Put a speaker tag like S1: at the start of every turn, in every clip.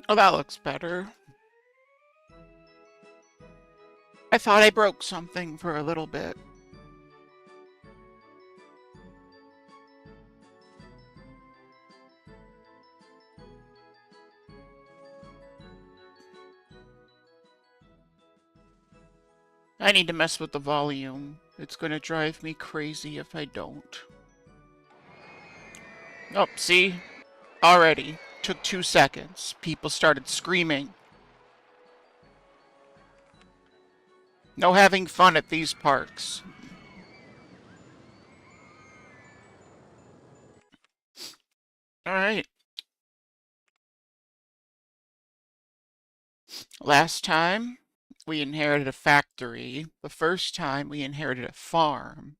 S1: Oh, that looks better. I thought I broke something for a little bit. I need to mess with the volume. It's gonna drive me crazy if I don't. Oh, see? Already. Took 2 seconds. People started screaming. No having fun at these parks. Alright. Last time, we inherited a factory. The first time, we inherited a farm.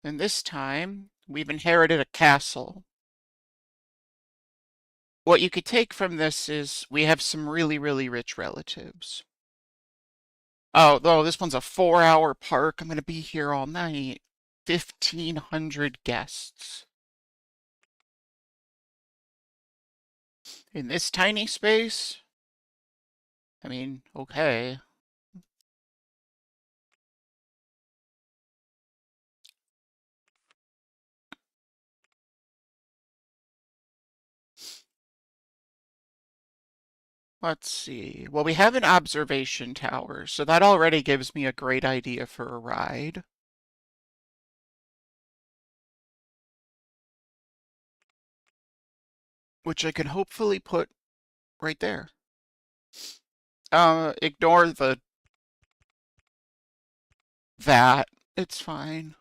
S1: And this time, we've inherited a castle. What you could take from this is we have some really, really rich relatives. Oh, though this one's a 4-hour park. I'm going to be here all night. 1,500 guests. In this tiny space? I mean, okay. Let's see. Well, we have an observation tower, so that already gives me a great idea for a ride. Which I can hopefully put right there. Ignore that. It's fine.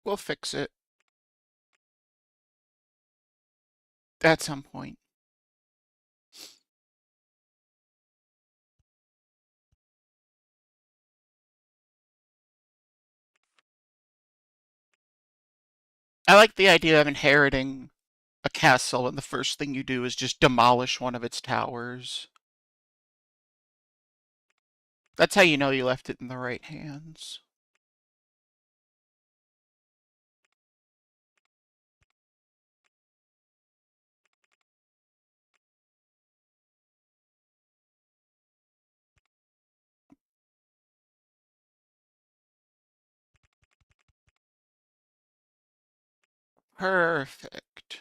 S1: We'll fix it at some point. I like the idea of inheriting a castle and the first thing you do is just demolish one of its towers. That's how you know you left it in the right hands. Perfect.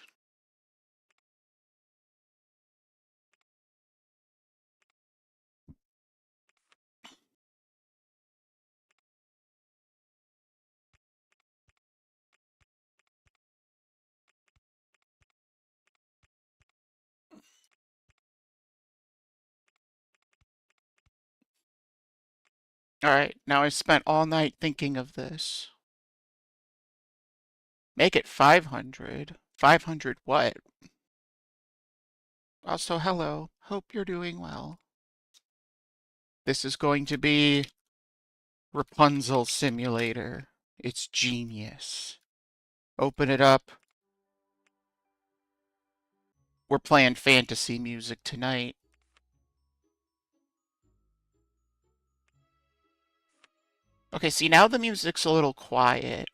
S1: Alright, now I spent all night thinking of this. Make it 500. 500 what? Also, hello. Hope you're doing well. This is going to be Rapunzel Simulator. It's genius. Open it up. We're playing fantasy music tonight. Okay, see, now the music's a little quiet.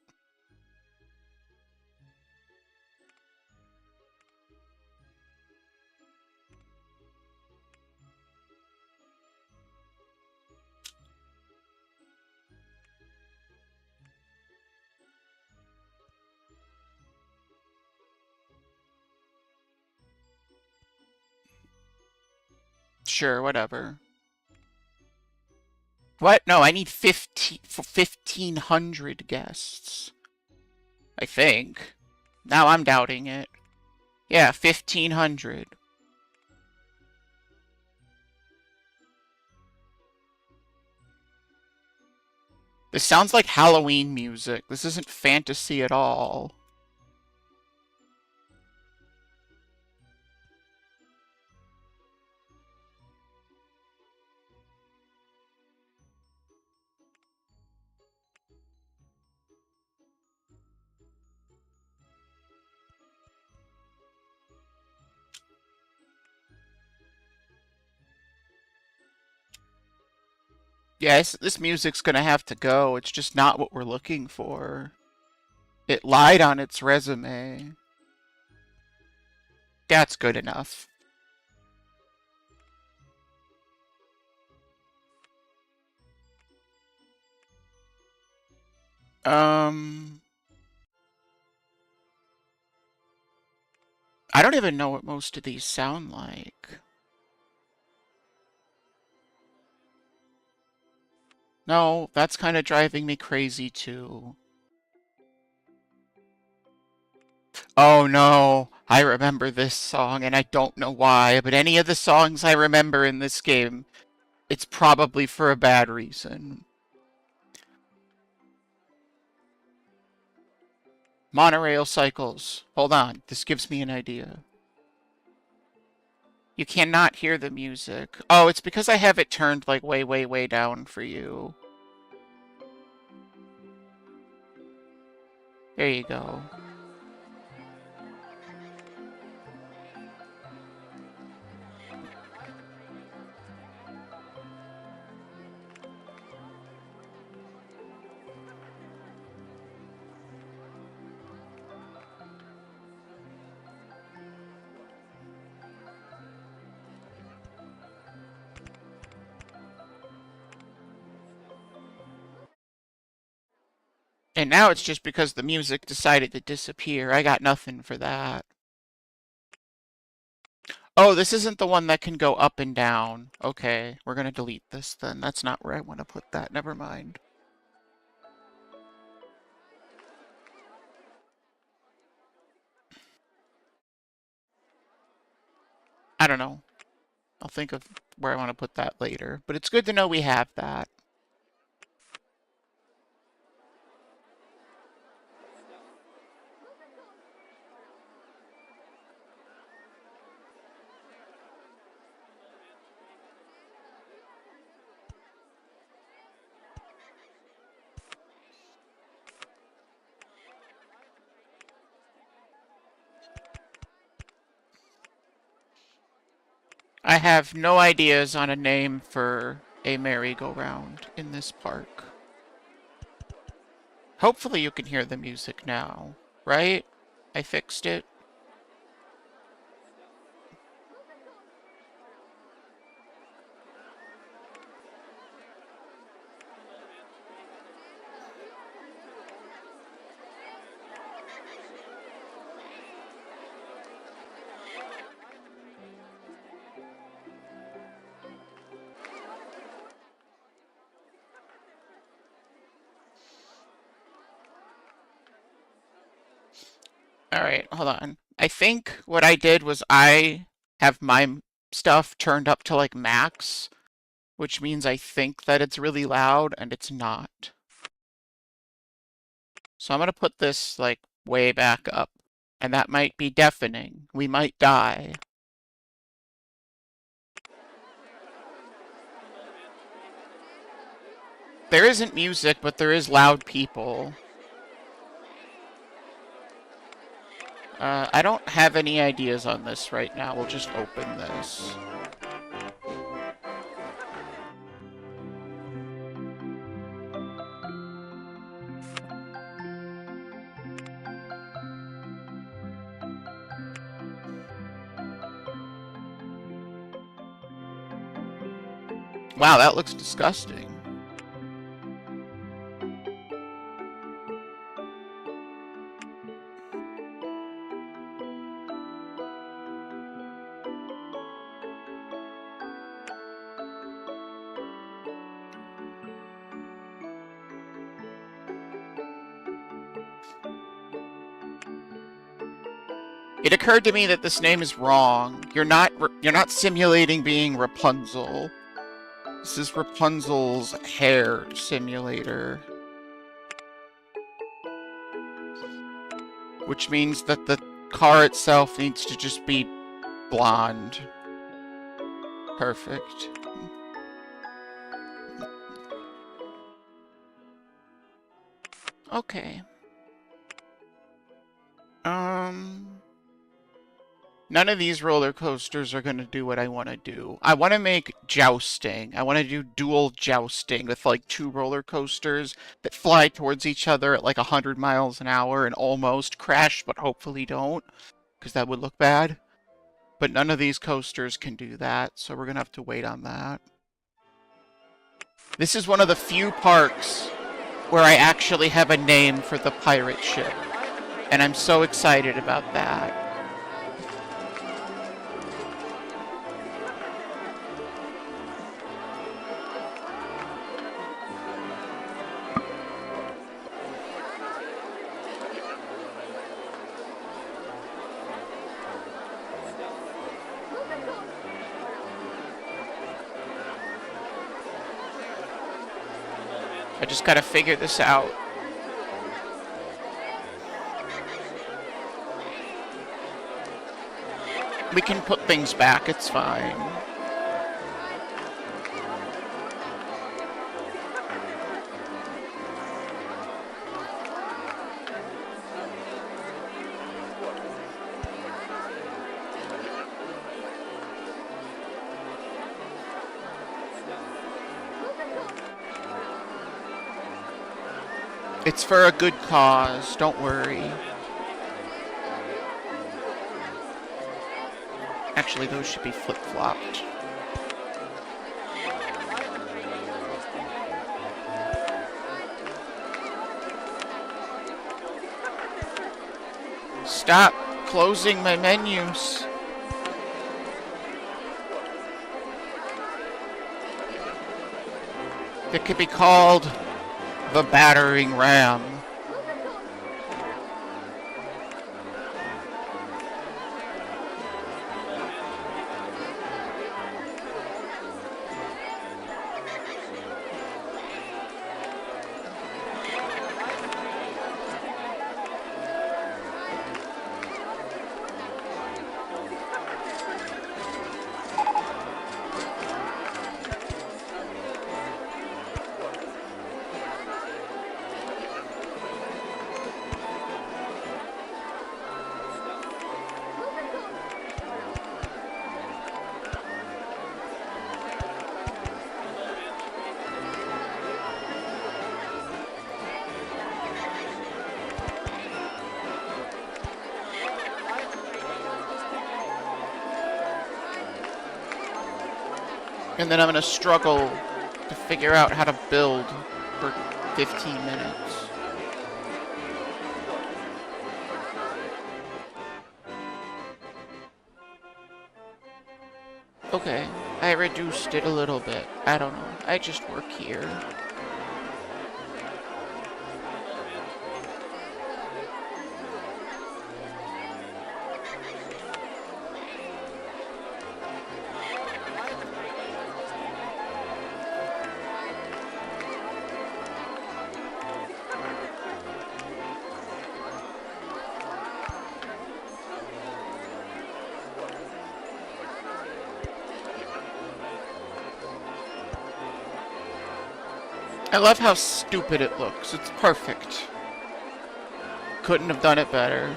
S1: Sure, whatever. What? No, I need 1,500 guests. I think. Now I'm doubting it. Yeah, 1,500. This sounds like Halloween music. This isn't fantasy at all. Yes, this music's gonna have to go. It's just not what we're looking for. It lied on its resume. That's good enough. Um, I don't even know what most of these sound like. No, that's kind of driving me crazy too. Oh no, I remember this song and I don't know why, but any of the songs I remember in this game, it's probably for a bad reason. Monorail cycles. Hold on, this gives me an idea. You cannot hear the music. Oh, it's because I have it turned like way, way, way down for you. There you go. And now it's just because the music decided to disappear. I got nothing for that. Oh, this isn't the one that can go up and down. Okay, we're gonna delete this then. That's not where I want to put that. Never mind. I don't know. I'll think of where I want to put that later. But it's good to know we have that. I have no ideas on a name for a merry-go-round in this park. Hopefully you can hear the music now, right? I fixed it. All right, hold on. I think what I did was I have my stuff turned up to like max, which means I think that it's really loud and it's not. So I'm gonna put this like way back up, and that might be deafening. We might die. There isn't music, but there is loud people. I don't have any ideas on this right now. We'll just open this. Wow, that looks disgusting. It occurred to me that this name is wrong. You're not simulating being Rapunzel. This is Rapunzel's hair simulator. Which means that the car itself needs to just be blonde. Perfect. Okay. Um, None of these roller coasters are going to do what I want to do. I want to make jousting. I want to do dual jousting with like two roller coasters that fly towards each other at like 100 miles an hour and almost crash, but hopefully don't, because that would look bad. But none of these coasters can do that, so we're going to have to wait on that. This is one of the few parks where I actually have a name for the pirate ship, and I'm so excited about that. I just gotta figure this out. We can put things back, it's fine. It's for a good cause, don't worry. Actually, those should be flip-flopped. Stop closing my menus. It could be called the battering ram. And then I'm gonna struggle to figure out how to build for 15 minutes. Okay, I reduced it a little bit. I don't know. I just work here. I love how stupid it looks. It's perfect. Couldn't have done it better.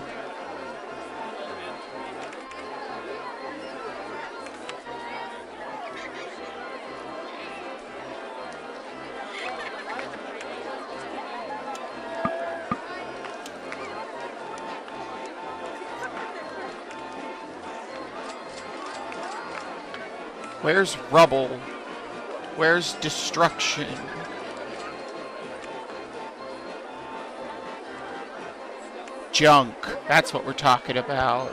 S1: Where's rubble? Where's destruction? Junk. That's what we're talking about.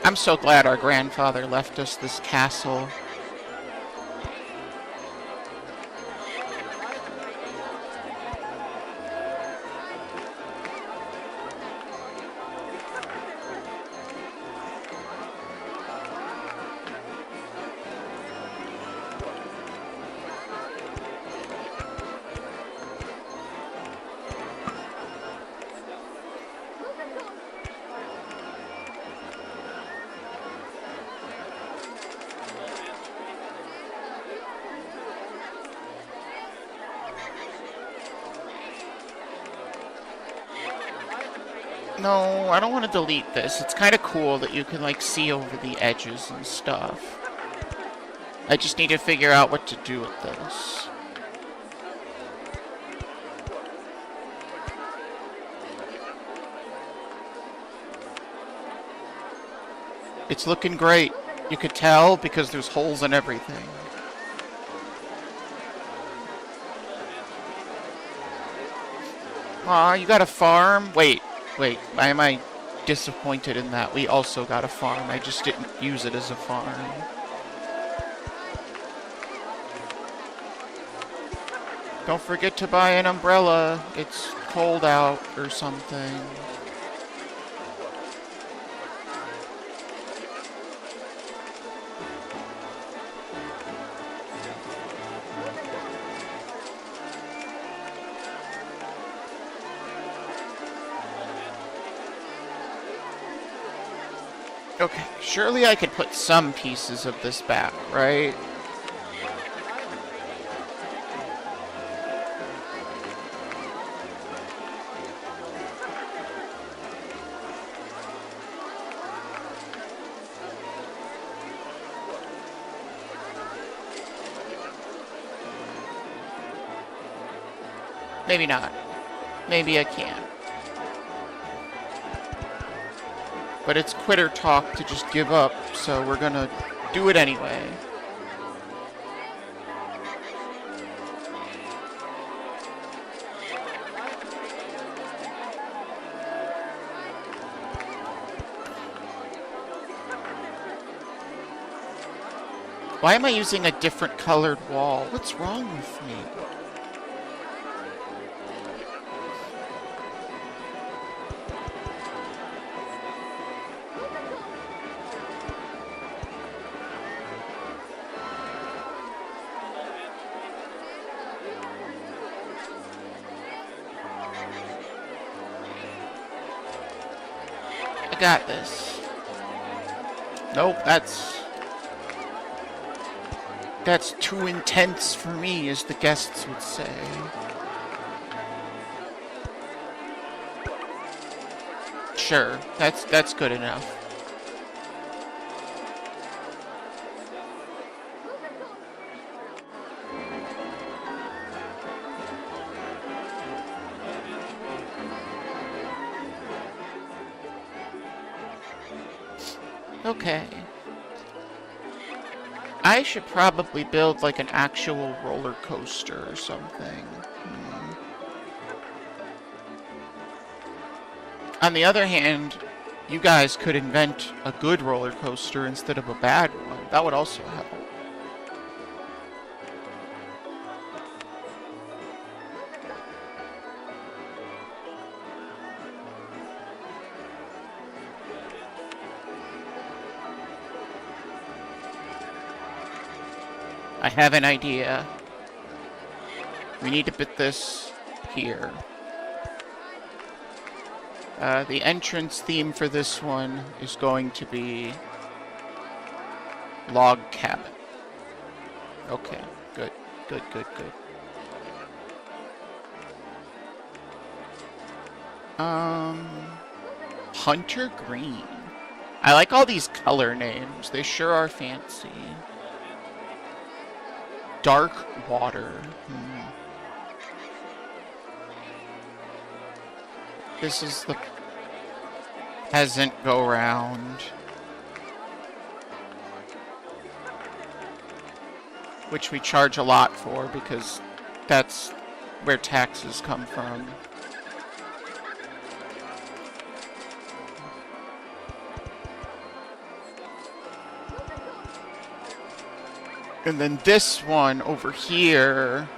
S1: I'm so glad our grandfather left us this castle. No, I don't want to delete this. It's kind of cool that you can, like, see over the edges and stuff. I just need to figure out what to do with this. It's looking great. You could tell because there's holes in everything. Aw, you got a farm? Wait. Why am I disappointed in that? We also got a farm. I just didn't use it as a farm. Don't forget to buy an umbrella. It's cold out or something. Okay, surely I could put some pieces of this back, right? Maybe not. Maybe I can. But it's quitter talk to just give up, so we're gonna do it anyway. Why am I using a different colored wall? What's wrong with me? I got this. Nope, that's too intense for me, as the guests would say. Sure, that's good enough. Okay. I should probably build like an actual roller coaster or something. On the other hand, you guys could invent a good roller coaster instead of a bad one. That would also help. I have an idea. We need to put this here. The entrance theme for this one is going to be log cabin. Okay, good. Hunter Green. I like all these color names. They sure are fancy. Dark Water. This is the peasant go-round. Which we charge a lot for because that's where taxes come from. And then this one over here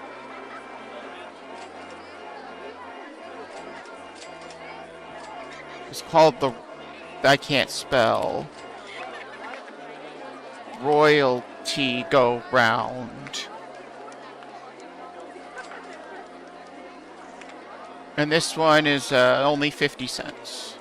S1: is called the, I can't spell, Royalty Go Round. And this one is only 50 cents.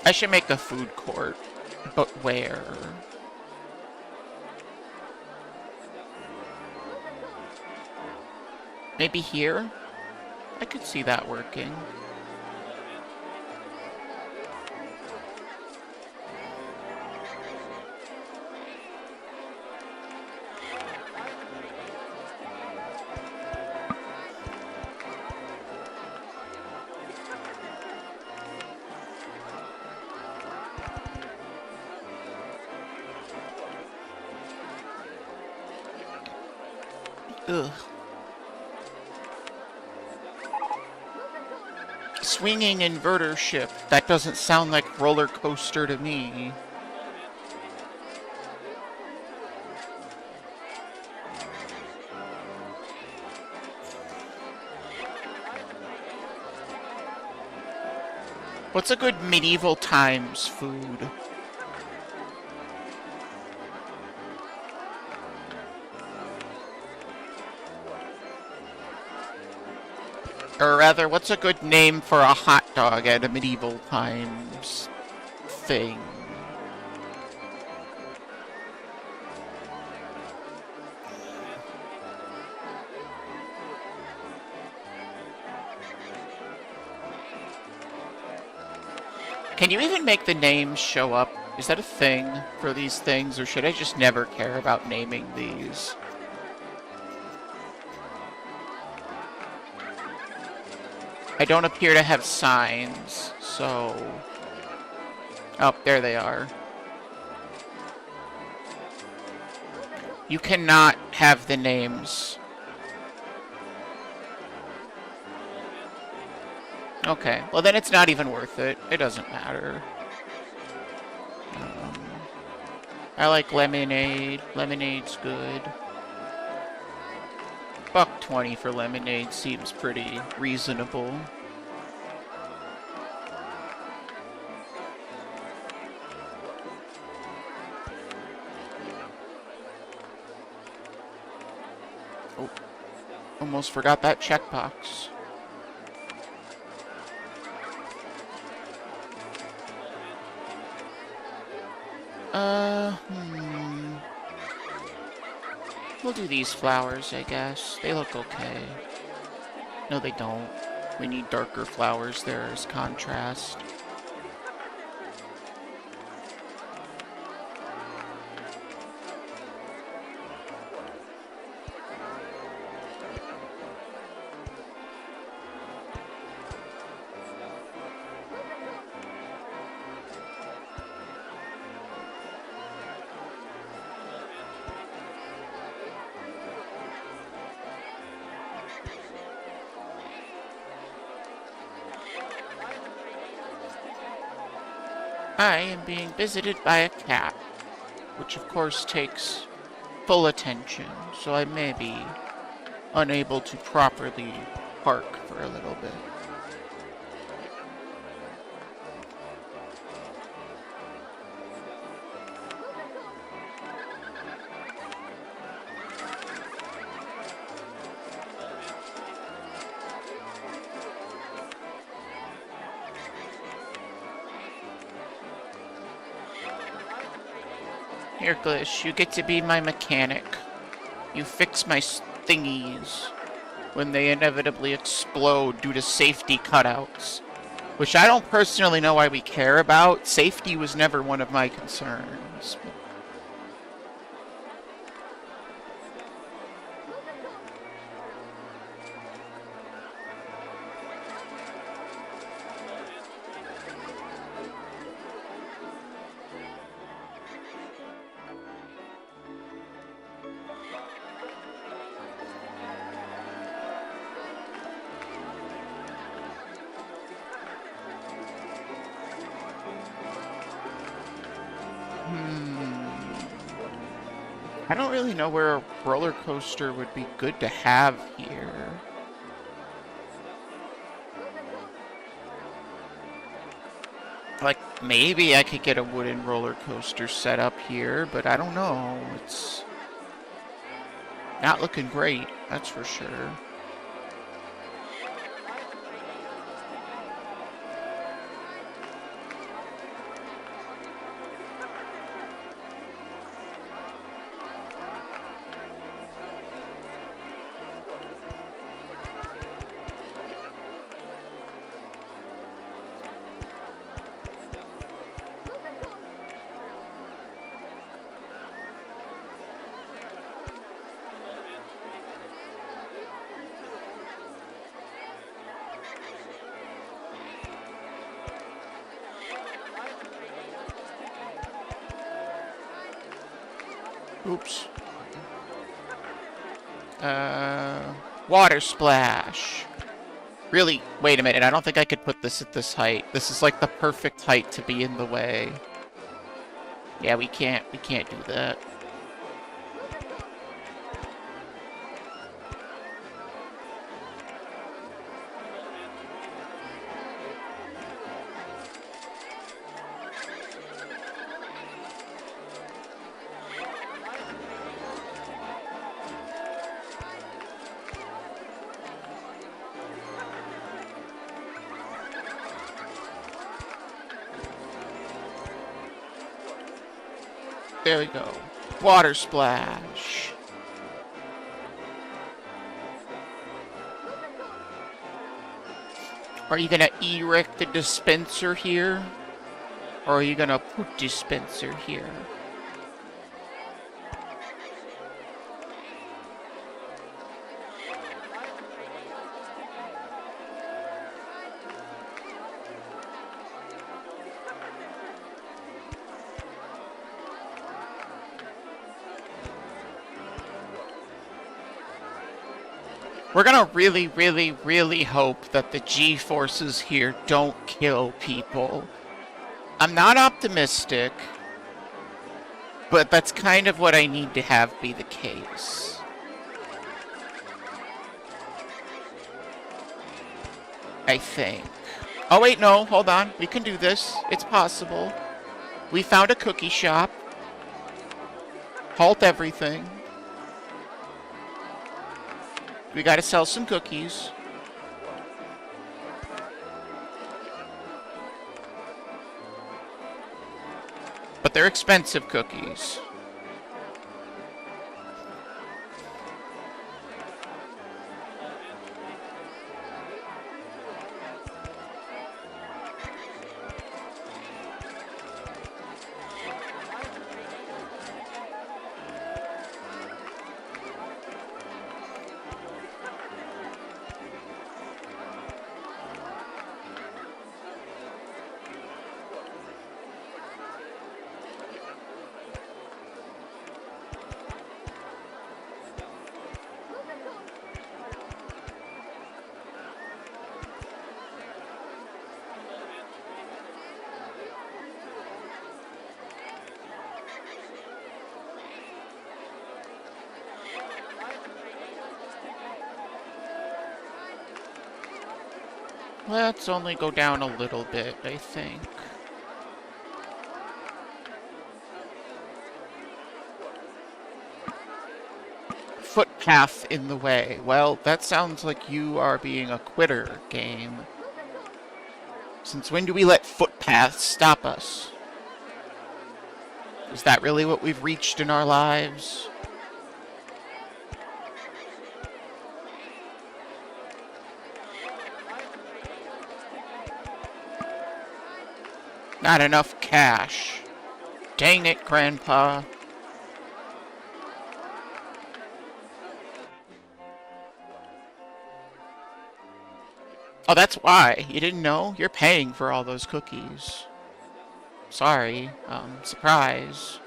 S1: I should make a food court. But where? Maybe here? I could see that working. Ugh. Swinging inverter ship. That doesn't sound like Rollercoaster to me. What's a good medieval times food? Or rather, what's a good name for a hot dog at a medieval times thing? Can you even make the names show up? Is that a thing for these things, or should I just never care about naming these? I don't appear to have signs, so... Oh, there they are. You cannot have the names. Okay, well then it's not even worth it. It doesn't matter. I like lemonade. Lemonade's good. $1.20 for lemonade seems pretty reasonable. Oh, almost forgot that checkbox. We'll do these flowers, I guess. They look okay. No, they don't. We need darker flowers there as contrast. I am being visited by a cat, which of course takes full attention, so I may be unable to properly park for a little bit. Here, Glish, you get to be my mechanic. You fix my thingies when they inevitably explode due to safety cutouts. Which I don't personally know why we care about. Safety was never one of my concerns. I don't really know where a roller coaster would be good to have here. Like, maybe I could get a wooden roller coaster set up here, but I don't know. It's not looking great, that's for sure. Oops. Water splash. Really, wait a minute, I don't think I could put this at this height. This is like the perfect height to be in the way. Yeah, we can't do that. There we go. Water splash. Are you gonna erect the dispenser here? Or are you gonna put dispenser here? We're gonna really, really, really hope that the G-forces here don't kill people. I'm not optimistic, but that's kind of what I need to have be the case. I think. Oh wait, no, hold on. We can do this. It's possible. We found a cookie shop. Halt everything. We gotta sell some cookies. But they're expensive cookies. Let's only go down a little bit, I think. Footpath in the way. Well, that sounds like you are being a quitter, game. Since when do we let footpaths stop us? Is that really what we've reached in our lives? Not enough cash. Dang it, Grandpa. Oh, that's why. You didn't know? You're paying for all those cookies. Sorry. Surprise.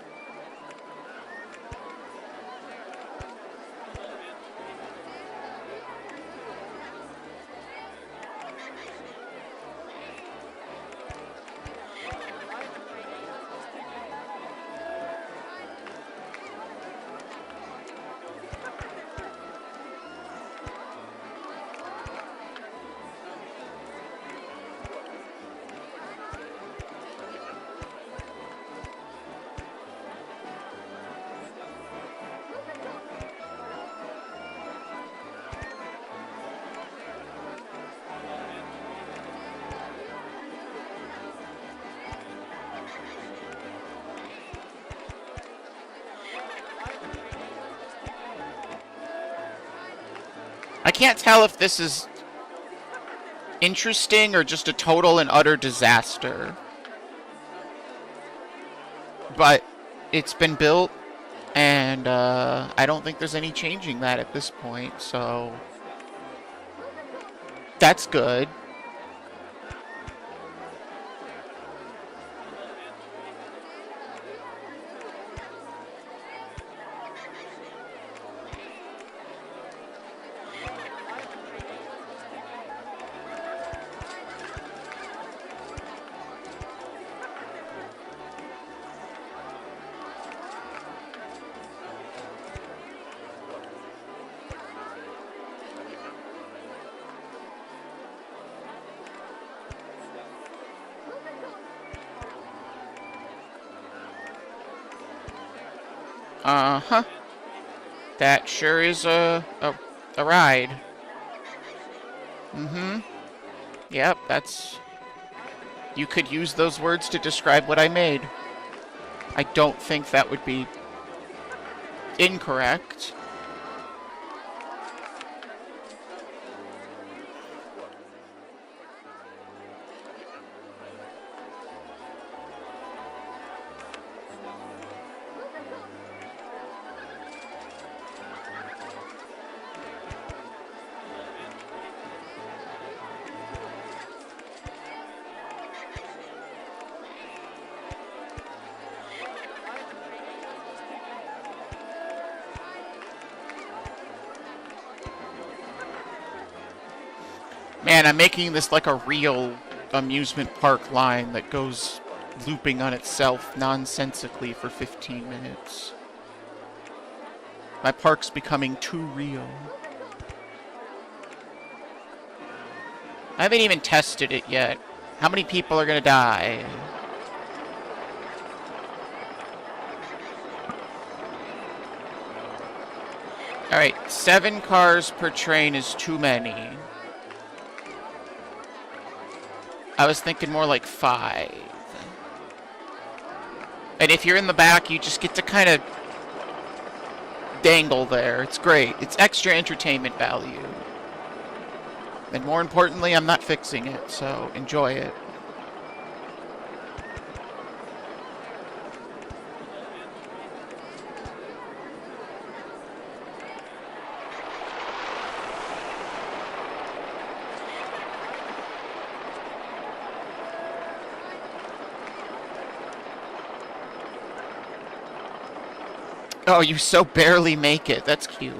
S1: I can't tell if this is interesting or just a total and utter disaster. But it's been built, and I don't think there's any changing that at this point, so that's good. Uh-huh. That sure is a ride. Mm-hmm. Yep, that's... You could use those words to describe what I made. I don't think that would be incorrect. Man, I'm making this like a real amusement park line that goes looping on itself nonsensically for 15 minutes. My park's becoming too real. I haven't even tested it yet. How many people are gonna die? Alright, 7 cars per train is too many. I was thinking more like 5. And if you're in the back, you just get to kind of dangle there. It's great. It's extra entertainment value. And more importantly, I'm not fixing it, so enjoy it. Oh, you so barely make it. That's cute.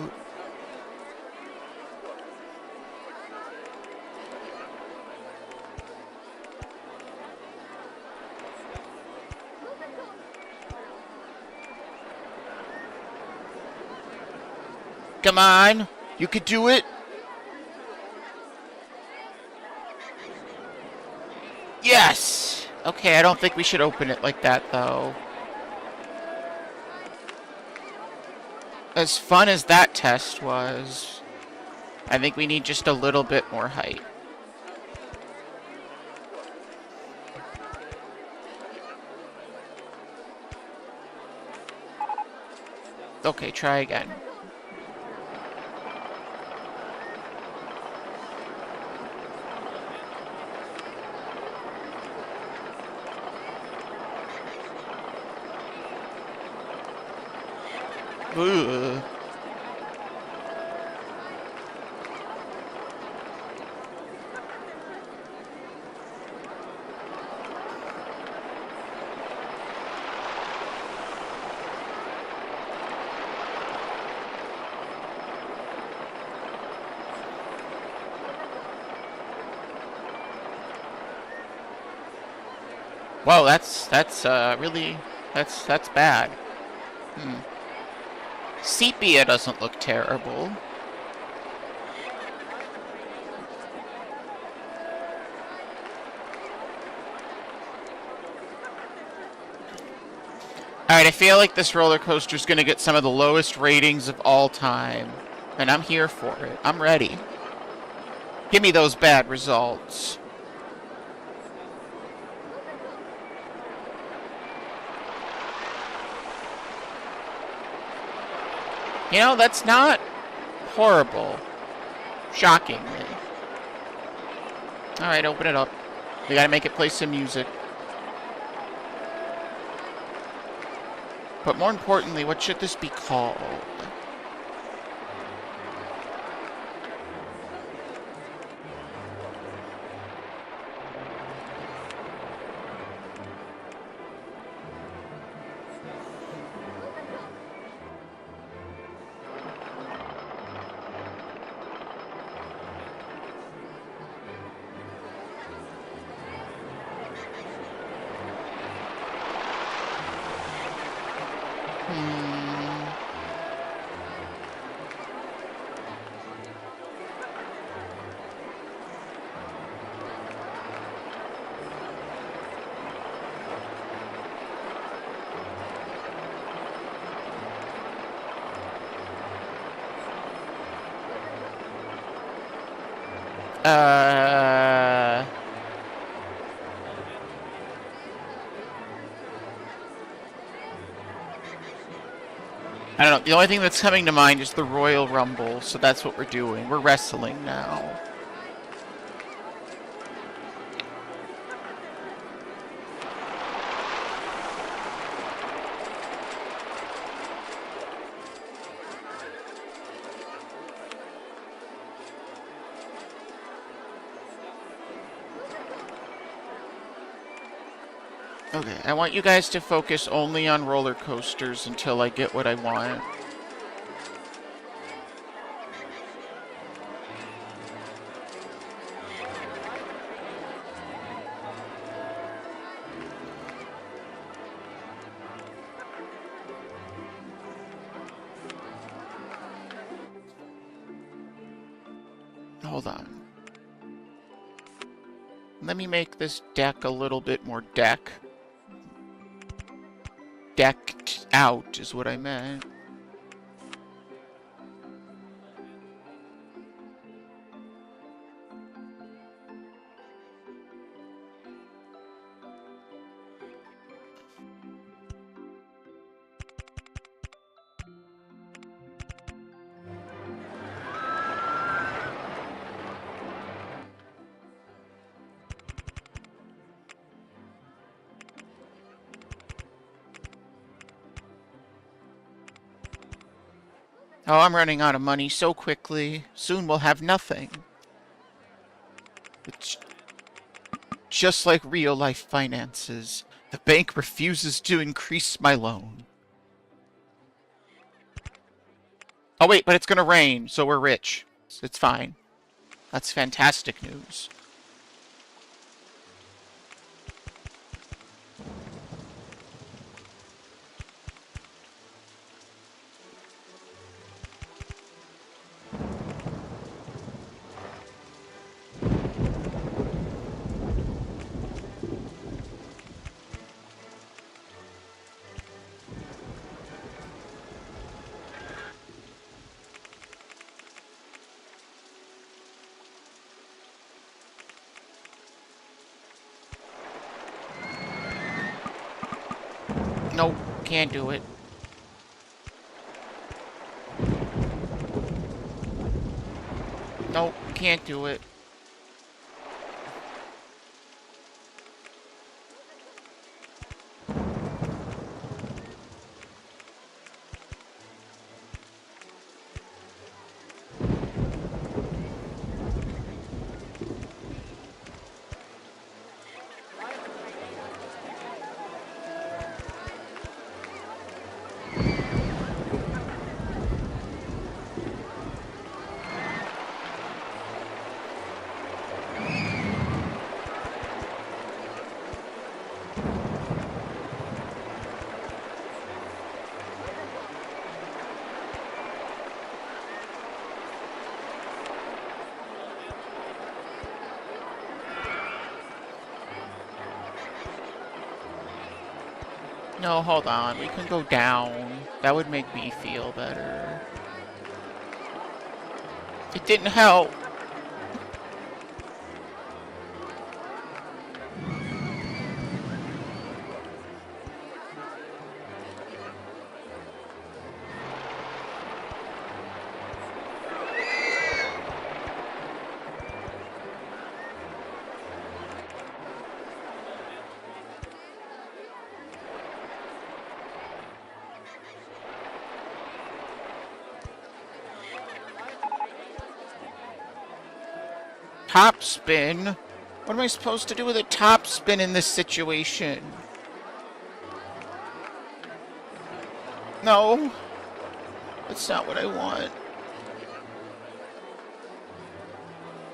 S1: Come on. You could do it. Yes! Okay, I don't think we should open it like that, though. As fun as that test was, I think we need just a little bit more height. Okay, try again. Ugh. Whoa, that's really that's bad. Sepia doesn't look terrible. Alright, I feel like this roller coaster is gonna get some of the lowest ratings of all time. And I'm here for it. I'm ready. Give me those bad results. You know, that's not horrible. Shockingly. Alright, open it up. We gotta make it play some music. But more importantly, what should this be called? I don't know. The only thing that's coming to mind is the Royal Rumble, so that's what we're doing. We're wrestling now. Okay, I want you guys to focus only on roller coasters until I get what I want. Hold on. Let me make this deck a little bit more decked out is what I meant. Oh, I'm running out of money so quickly. Soon we'll have nothing. It's just like real-life finances. The bank refuses to increase my loan. Oh wait, but it's gonna rain, so we're rich. It's fine. That's fantastic news. Nope, can't do it. Nope, can't do it. No, hold on. We can go down. That would make me feel better. It didn't help. Top spin? What am I supposed to do with a top spin in this situation? No. That's not what I want.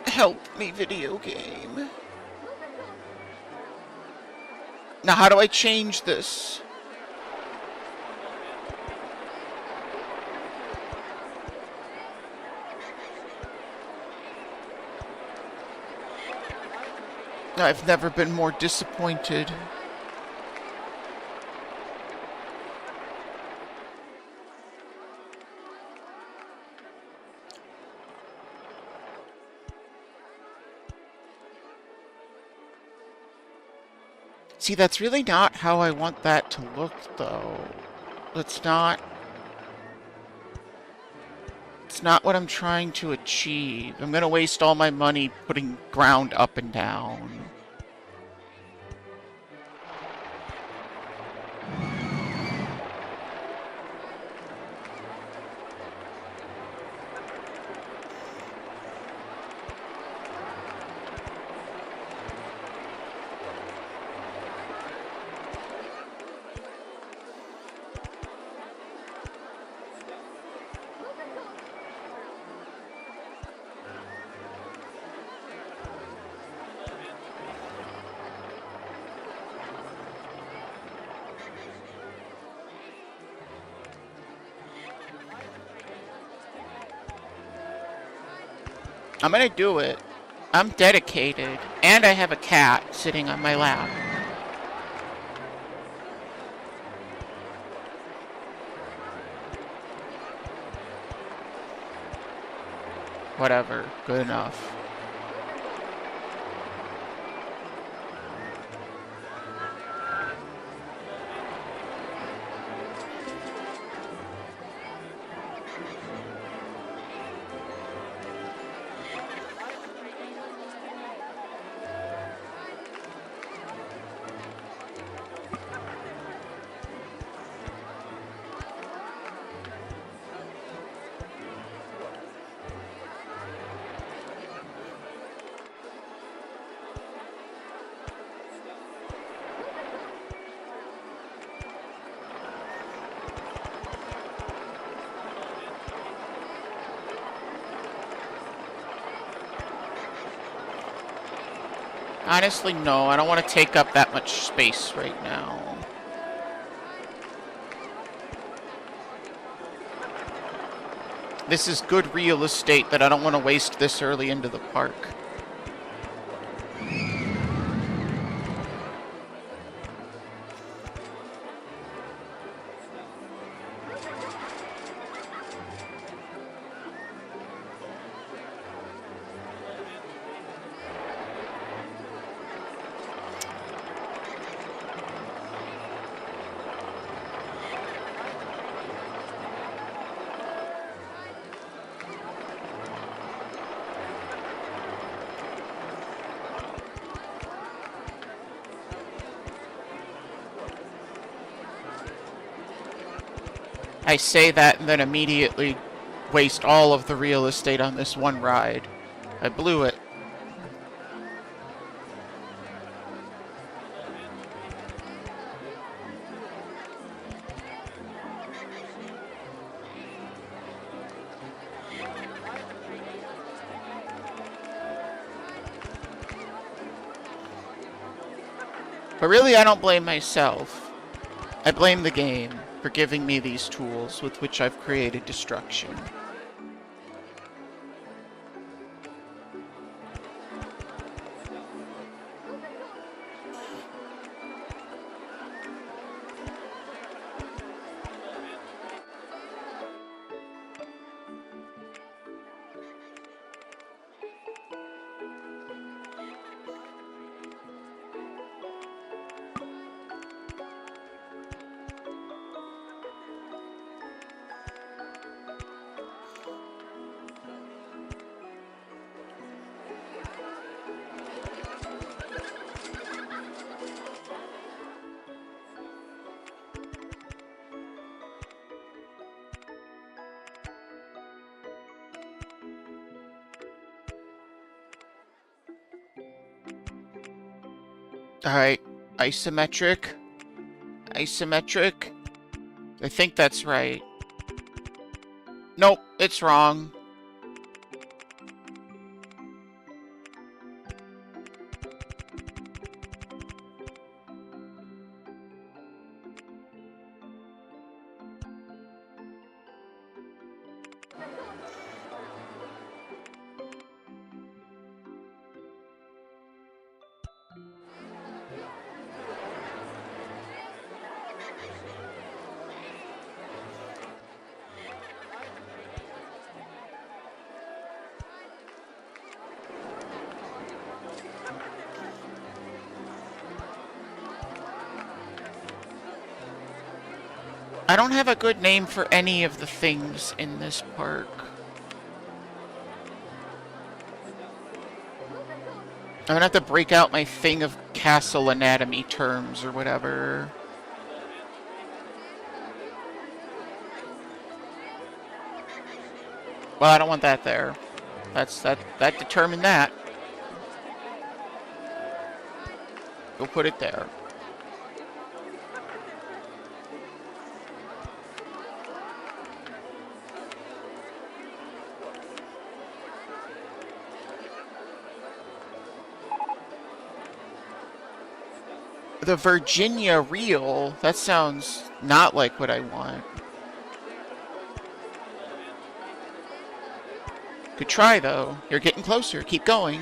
S1: Help me, video game. Now, how do I change this? I've never been more disappointed. See, that's really not how I want that to look, though. It's not... It's not what I'm trying to achieve. I'm gonna waste all my money putting ground up and down. I'm gonna do it. I'm dedicated. And I have a cat sitting on my lap. Whatever. Good enough. Honestly, no. I don't want to take up that much space right now. This is good real estate that I don't want to waste this early into the park. I say that and then immediately waste all of the real estate on this one ride. I blew it. But really, I don't blame myself. I blame the game for giving me these tools with which I've created destruction. Alright, isometric. Isometric. I think that's right. Nope, it's wrong. I don't have a good name for any of the things in this park. I'm gonna have to break out my thing of castle anatomy terms or whatever. Well, I don't want that there. That determined that. We'll put it there. The Virginia Reel? That sounds not like what I want. Good try, though. You're getting closer. Keep going.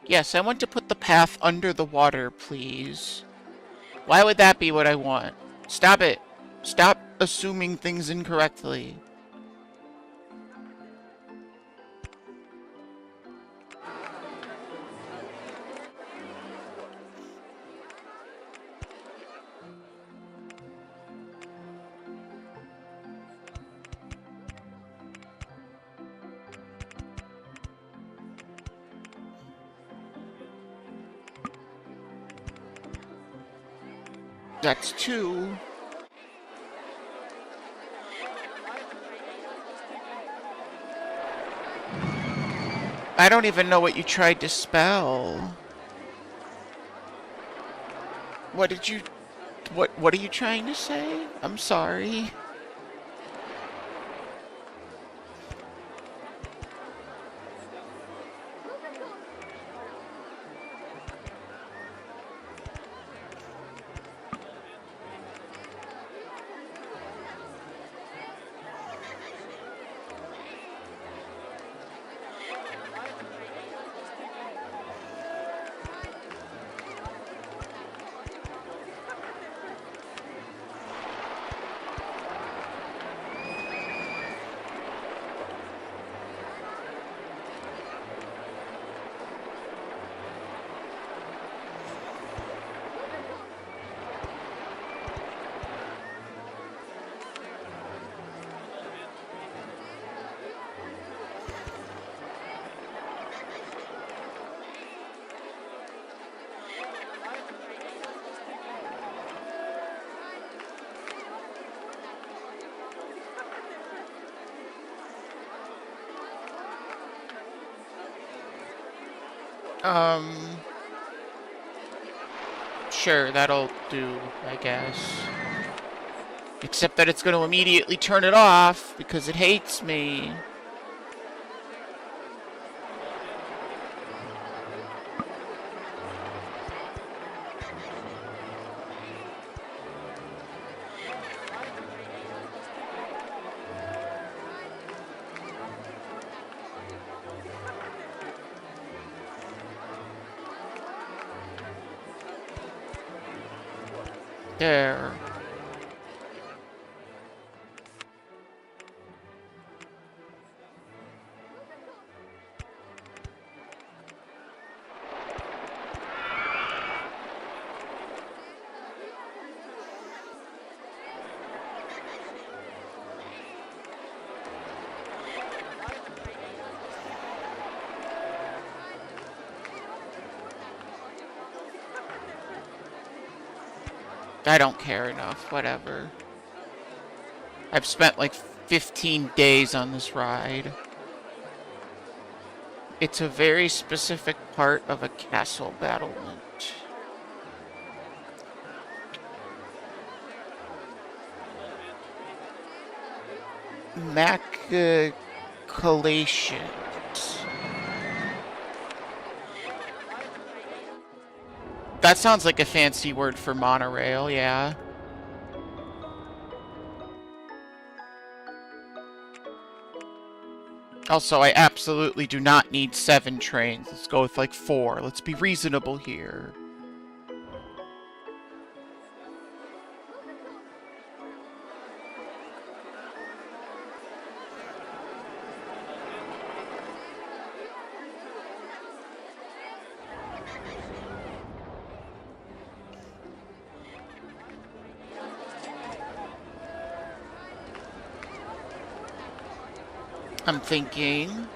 S1: Yes, I want to put the path under the water, please. Why would that be what I want? Stop it. Stop assuming things incorrectly. That's 2. I don't even know what you tried to spell. What did you... What are you trying to say? I'm sorry. Sure, that'll do, I guess. Except that it's going to immediately turn it off because it hates me. There. I don't care enough, whatever. I've spent like 15 days on this ride. It's a very specific part of a castle battlement. Machicolations. That sounds like a fancy word for monorail, yeah. Also, I absolutely do not need 7 trains. Let's go with like 4. Let's be reasonable here. I'm thinking.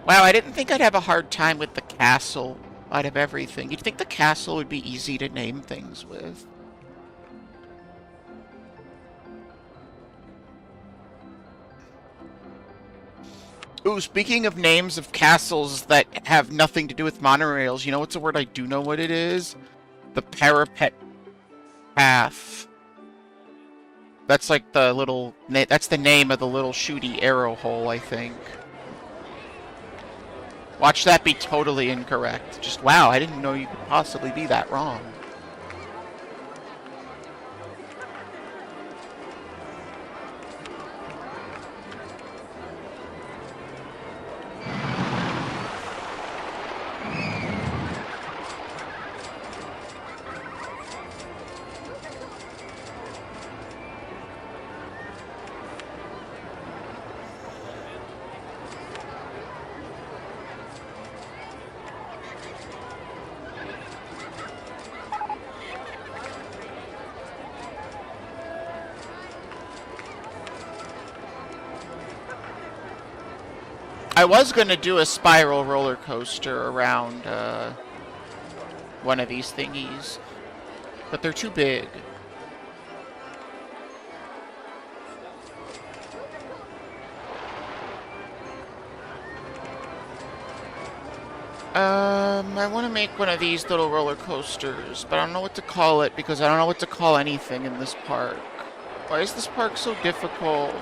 S1: Wow, I didn't think I'd have a hard time with the castle out of everything. You'd think the castle would be easy to name things with. Ooh, speaking of names of castles that have nothing to do with monorails, you know what's a word I do know what it is? The parapet path. That's like the little... That's the name of the little shooty arrow hole, I think. Watch that be totally incorrect. Just, wow, I didn't know you could possibly be that wrong. I was going to do a spiral roller coaster around one of these thingies, but they're too big. I want to make one of these little roller coasters, but I don't know what to call it because I don't know what to call anything in this park. Why is this park so difficult?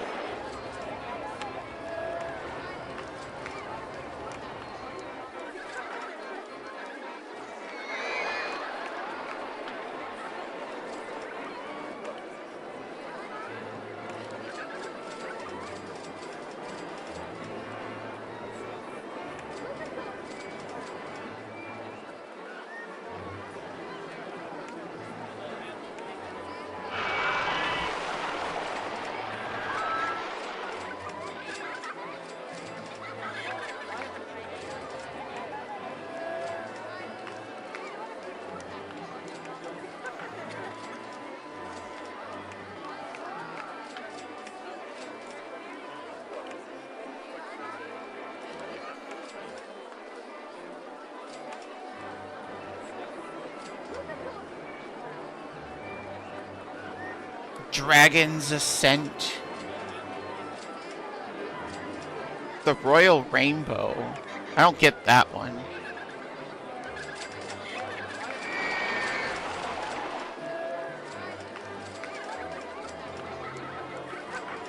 S1: Dragon's Ascent. The Royal Rainbow. I don't get that one.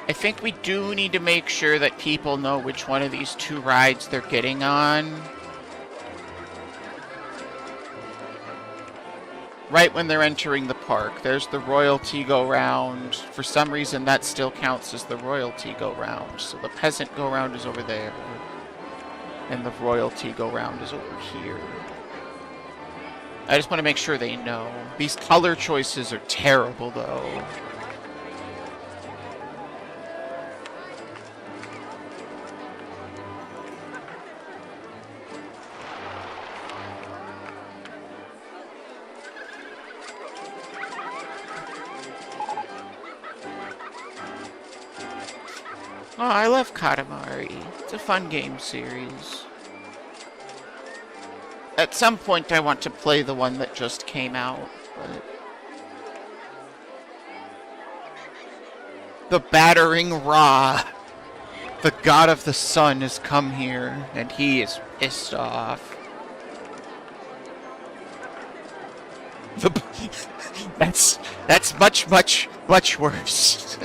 S1: I think we do need to make sure that people know which one of these 2 rides they're getting on. Right when they're entering the park. There's the royalty go-round. For some reason, that still counts as the royalty go-round. So the peasant go-round is over there. And the royalty go-round is over here. I just want to make sure they know. These color choices are terrible, though. Oh, I love Katamari. It's a fun game series. At some point I want to play the one that just came out, but... The battering Ra, the god of the sun, has come here, and he is pissed off. That's much, much, much worse.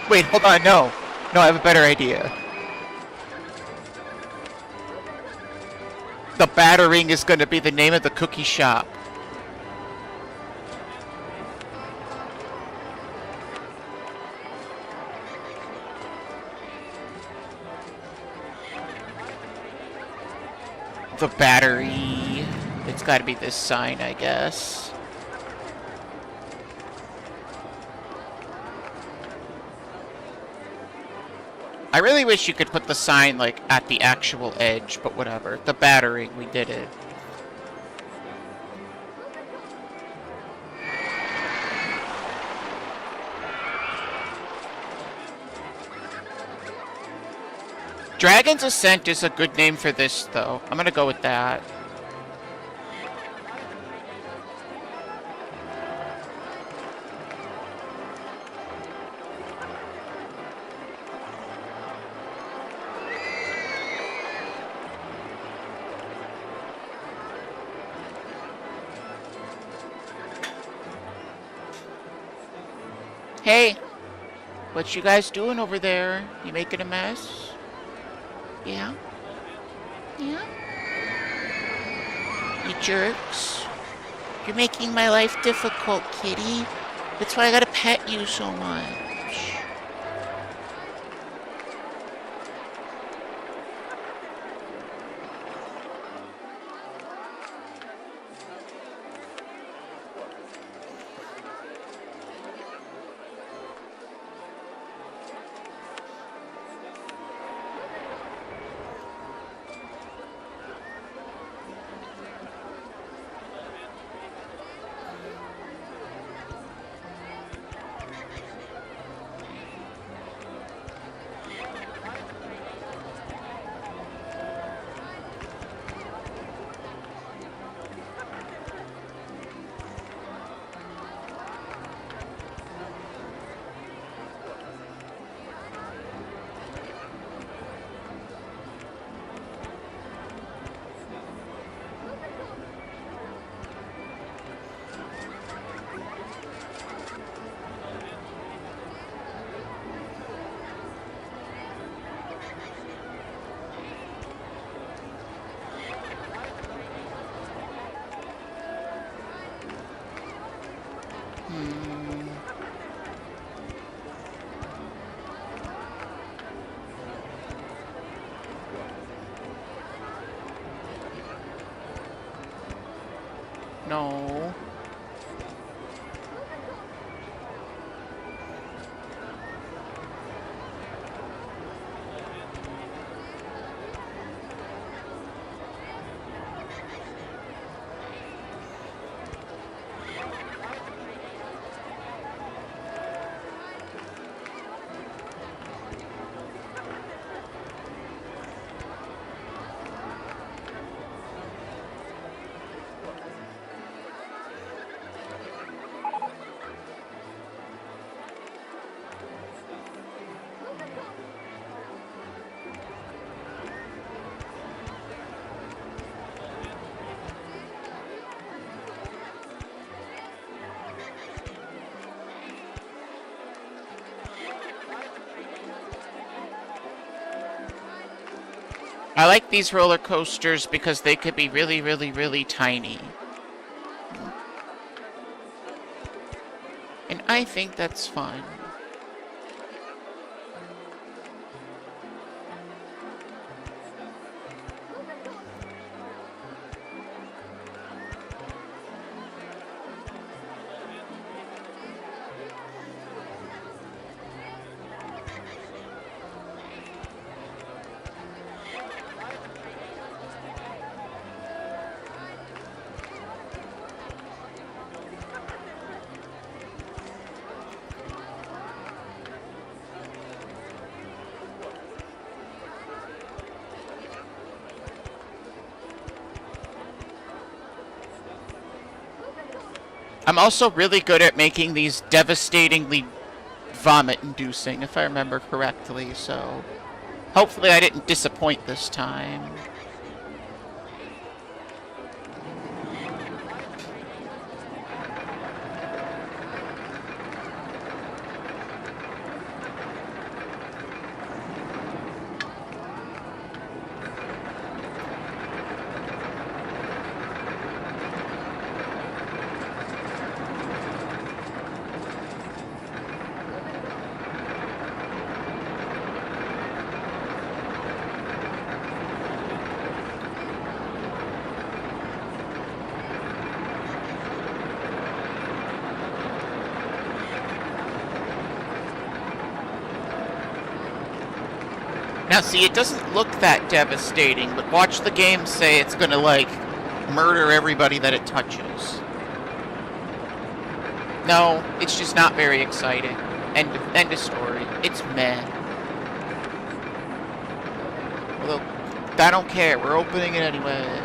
S1: Wait, hold on, no. No, I have a better idea. The battering is going to be the name of the cookie shop. The battery. It's got to be this sign, I guess. I really wish you could put the sign, like, at the actual edge, but whatever. The battering, we did it. Dragon's Ascent is a good name for this, though. I'm gonna go with that. Hey, what you guys doing over there? You making a mess? Yeah? Yeah? You jerks. You're making my life difficult, kitty. That's why I gotta pet you so much. No. I like these roller coasters because they could be really, really, really tiny. And I think that's fun. I'm also really good at making these devastatingly vomit-inducing, if I remember correctly, so hopefully I didn't disappoint this time. Now, see, it doesn't look that devastating, but watch the game say it's gonna, like, murder everybody that it touches. No, it's just not very exciting. End of story. It's meh. Although, I don't care. We're opening it anyway.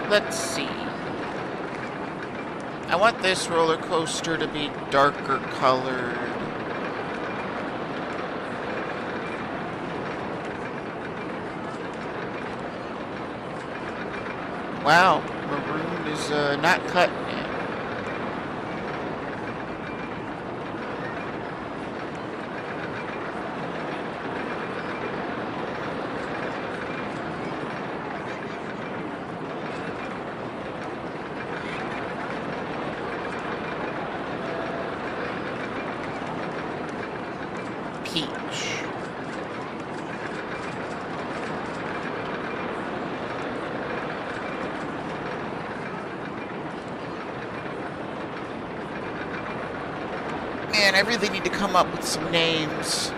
S1: Let's see. I want this roller coaster to be darker colored. Wow, maroon is not cutting it. Peach. Man, I really need to come up with some names.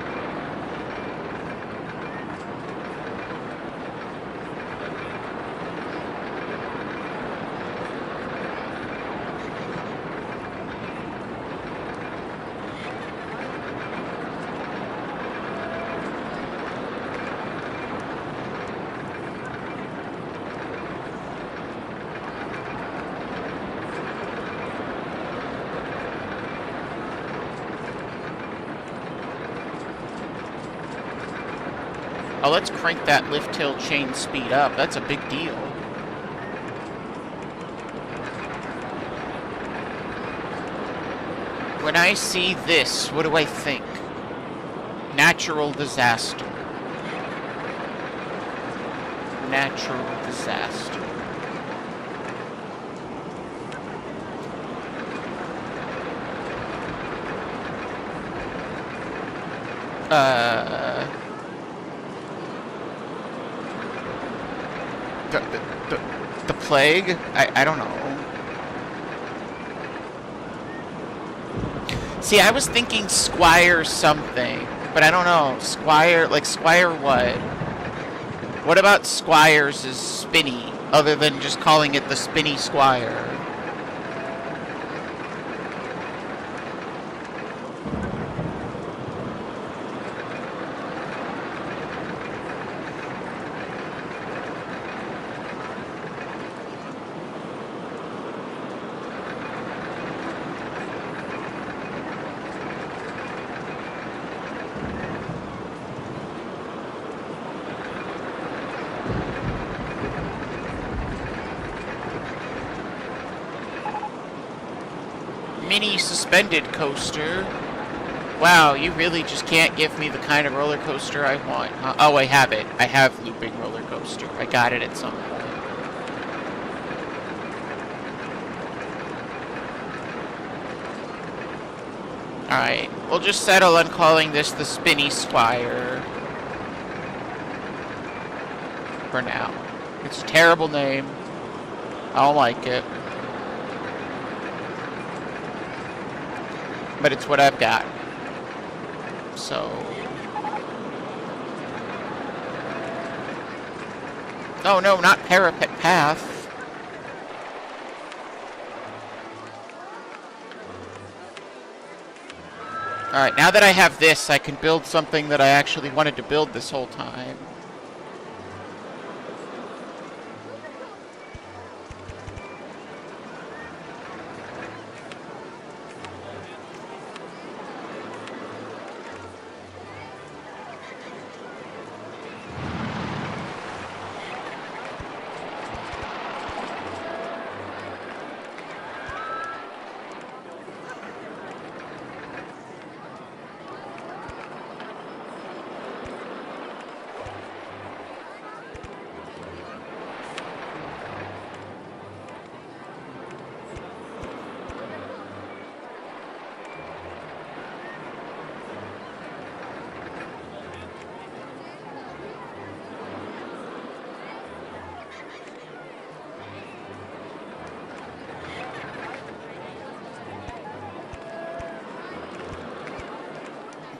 S1: Oh, let's crank that lift hill chain speed up. That's a big deal. When I see this, what do I think? Natural disaster. Natural disaster. The plague? I don't know. See, I was thinking Squire something, but I don't know. Squire, like Squire what? What about Squires is spinny, other than just calling it the Spinny Squire? spinny suspended coaster. Wow, you really just can't give me the kind of roller coaster I want, huh? Oh, I have it. I have looping roller coaster. I got it at some point. Alright, we'll just settle on calling this the Spinny Squire. For now. It's a terrible name. I don't like it. But it's what I've got. So... Oh no, not Parapet Path. Alright, now that I have this, I can build something that I actually wanted to build this whole time.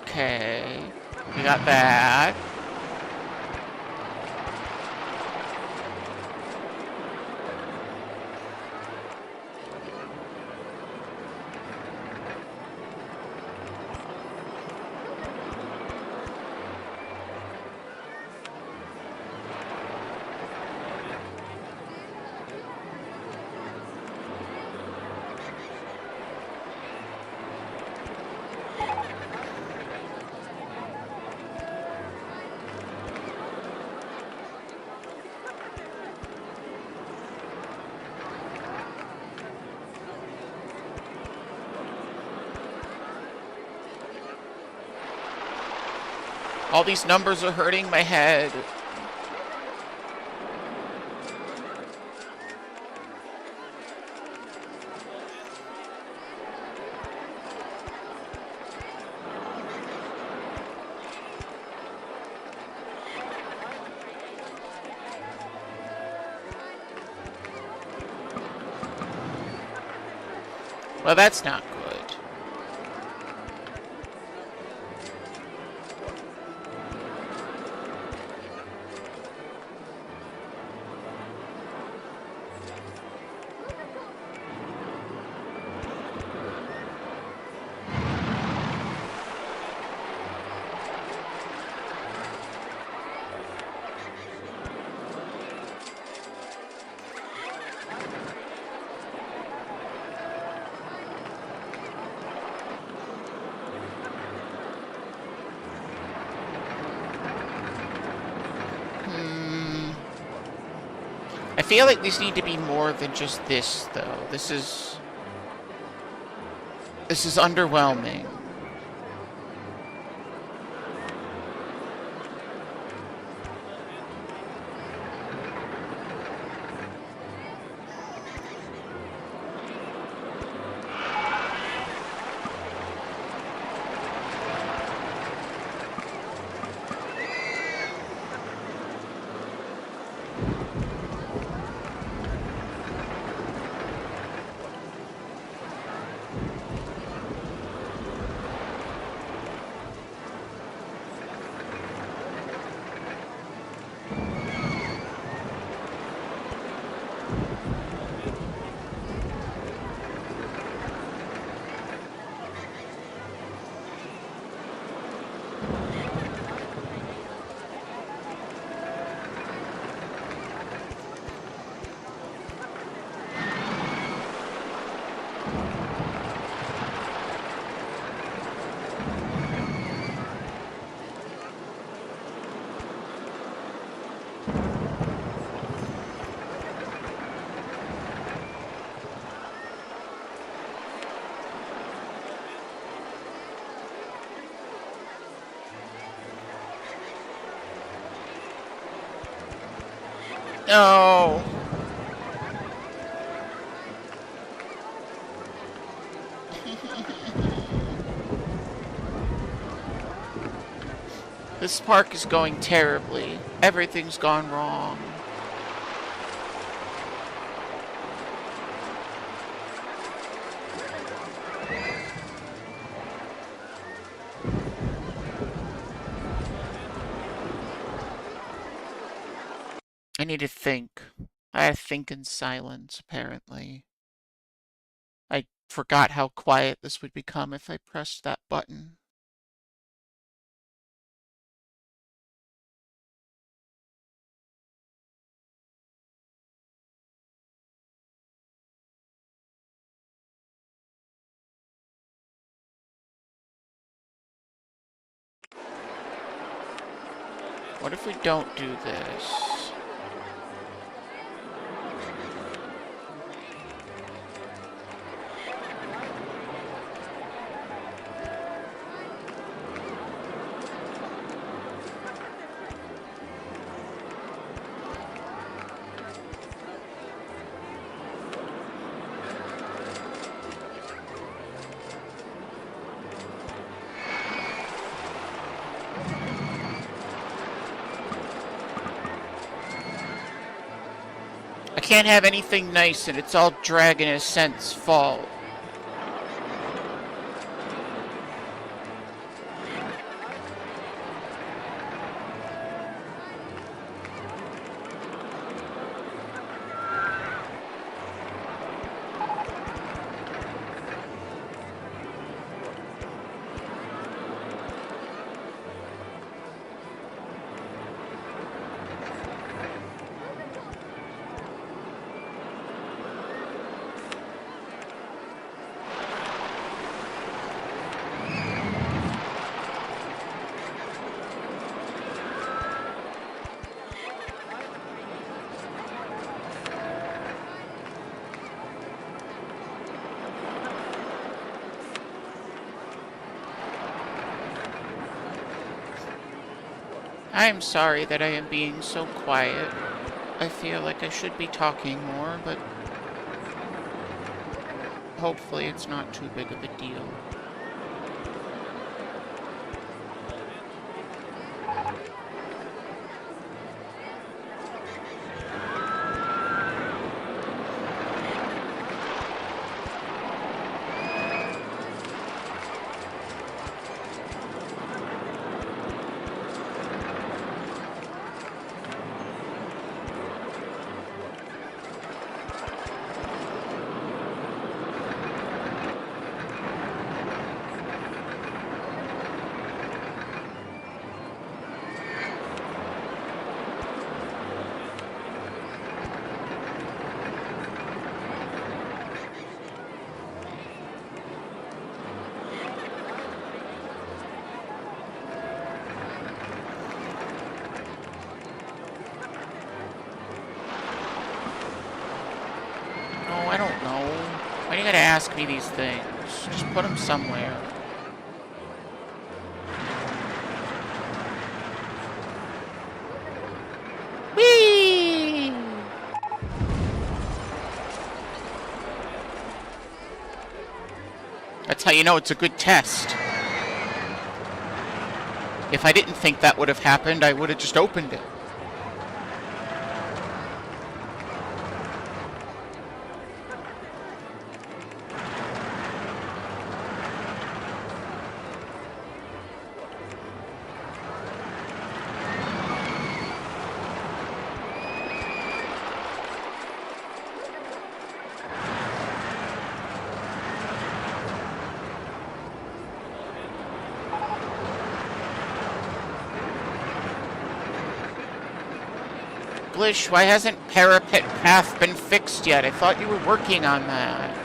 S1: Okay, we got that. All these numbers are hurting my head. Well, that's not good. I feel like these need to be more than just this, though. This is underwhelming. No! This park is going terribly. Everything's gone wrong. I need to think. I think in silence, apparently. I forgot how quiet this would become if I pressed that button. What if we don't do this? I can't have anything nice and it's all Dragon Ascent's fault. I am sorry that I am being so quiet. I feel like I should be talking more, but hopefully it's not too big of a deal. No, I don't know. Why do you gotta ask me these things? Just put them somewhere. Whee! That's how you know it's a good test. If I didn't think that would have happened, I would have just opened it. Glish, why hasn't Parapet Path been fixed yet? I thought you were working on that.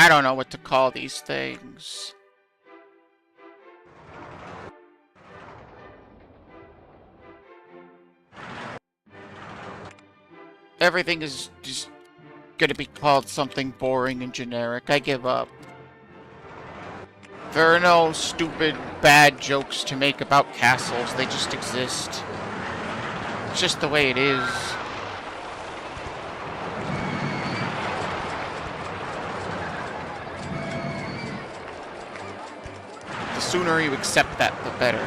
S1: I don't know what to call these things. Everything is just gonna be called something boring and generic. I give up. There are no stupid, bad jokes to make about castles. They just exist. It's just the way it is. The sooner you accept that, the better.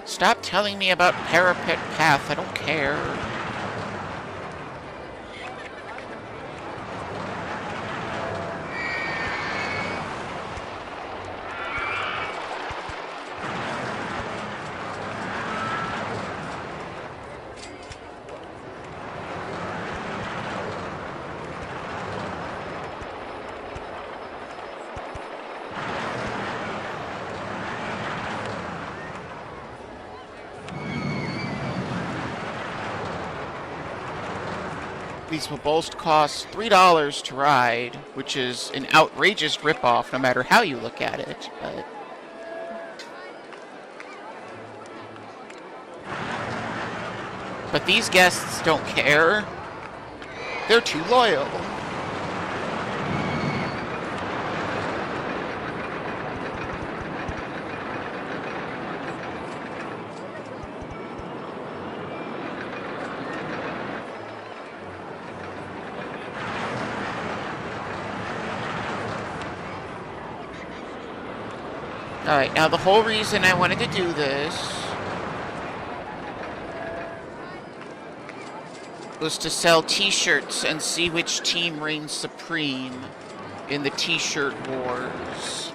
S1: Stop telling me about Parapet Path, I don't care. These will both cost $3 to ride, which is an outrageous ripoff no matter how you look at it. But these guests don't care. They're too loyal. Alright, now the whole reason I wanted to do this was to sell t-shirts and see which team reigns supreme in the t-shirt wars.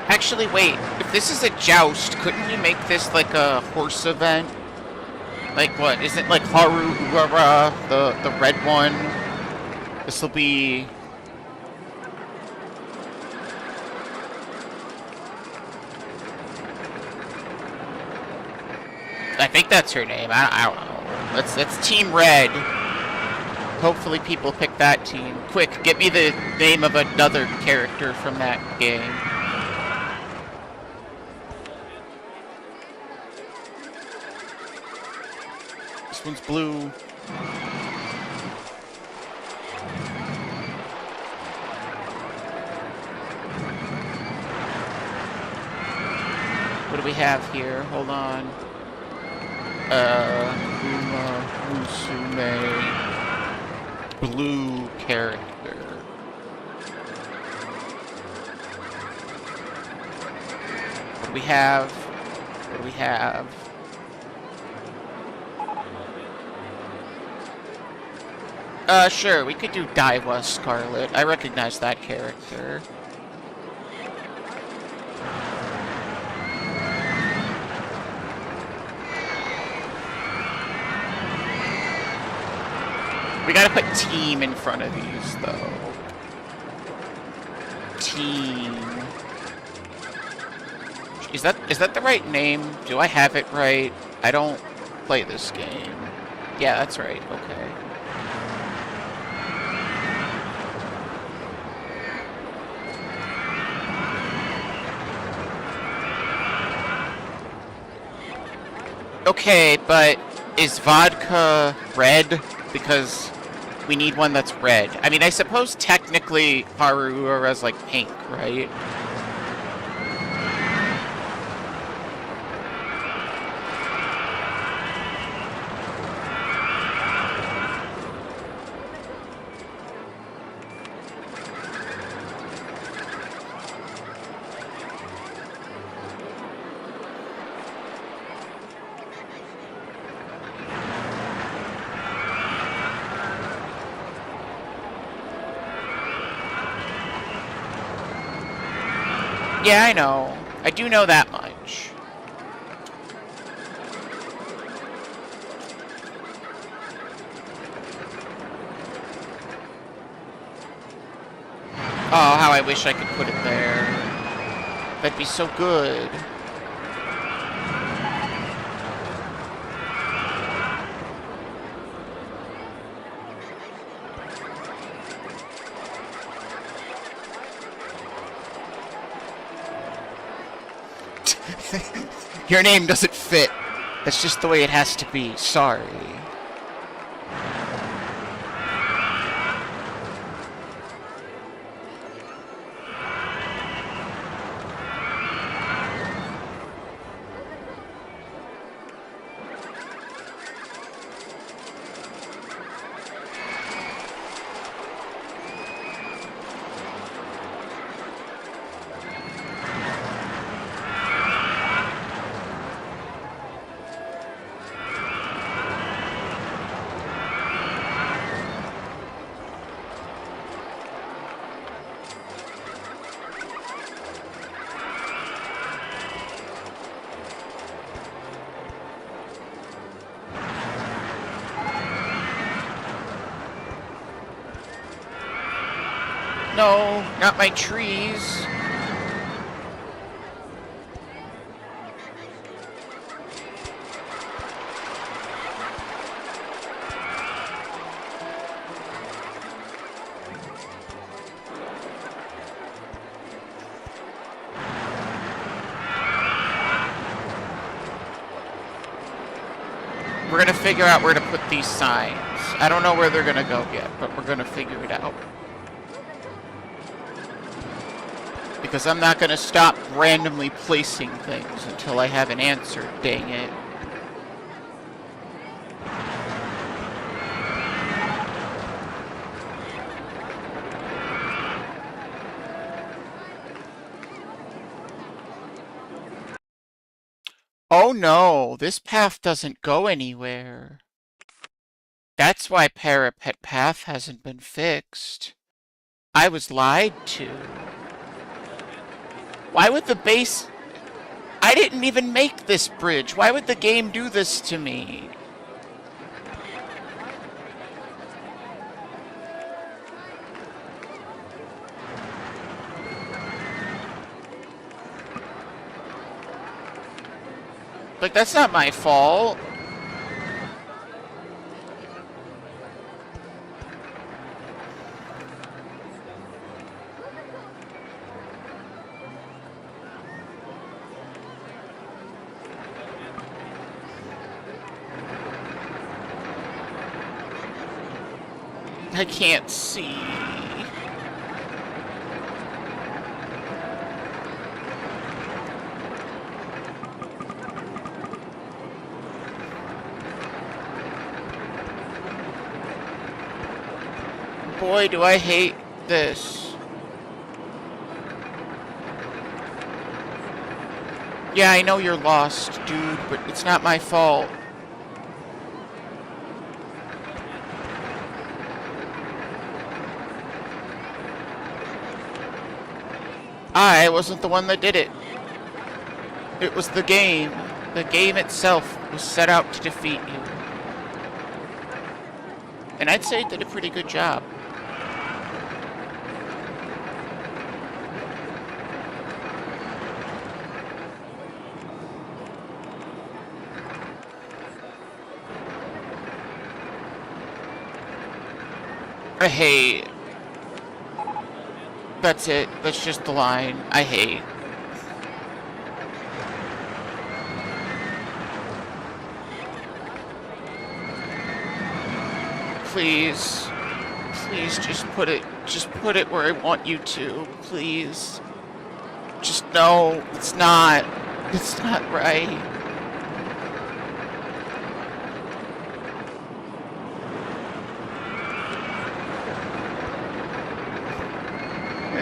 S1: Actually, wait. If this is a joust, couldn't you make this like a horse event? Like what? Isn't like Haru Urara the red one? This will be. I think that's her name. I don't know. That's Team Red. Hopefully people pick that team. Quick, get me the name of another character from that game. This one's blue. What do we have here? Hold on. Uma Musume. Blue character. What do we have? What do we have? Sure, we could do Daiwa Scarlet. I recognize that character. We gotta put team in front of these, though. Team. Is that the right name? Do I have it right? I don't play this game. Yeah, that's right. Okay. Okay, but is vodka red? Because we need one that's red. I mean, I suppose technically Haruura's like pink, right? Yeah, I know. I do know that much. Oh, how I wish I could put it there. That'd be so good. Your name doesn't fit. That's just the way it has to be. Sorry. No, not my trees. We're gonna figure out where to put these signs. I don't know where they're gonna go yet, but we're gonna figure it out. Because I'm not gonna stop randomly placing things until I have an answer, dang it. Oh no, this path doesn't go anywhere. That's why Parapet Path hasn't been fixed. I was lied to. Why would the base... I didn't even make this bridge. Why would the game do this to me? Like, that's not my fault. I can't see. Boy, do I hate this. Yeah, I know you're lost, dude, but it's not my fault. I wasn't the one that did it. It was the game. The game itself was set out to defeat you. And I'd say it did a pretty good job. I hate. That's it. That's just the line. I hate. Please. Please just put it where I want you to. Please. Just no, it's not. It's not right.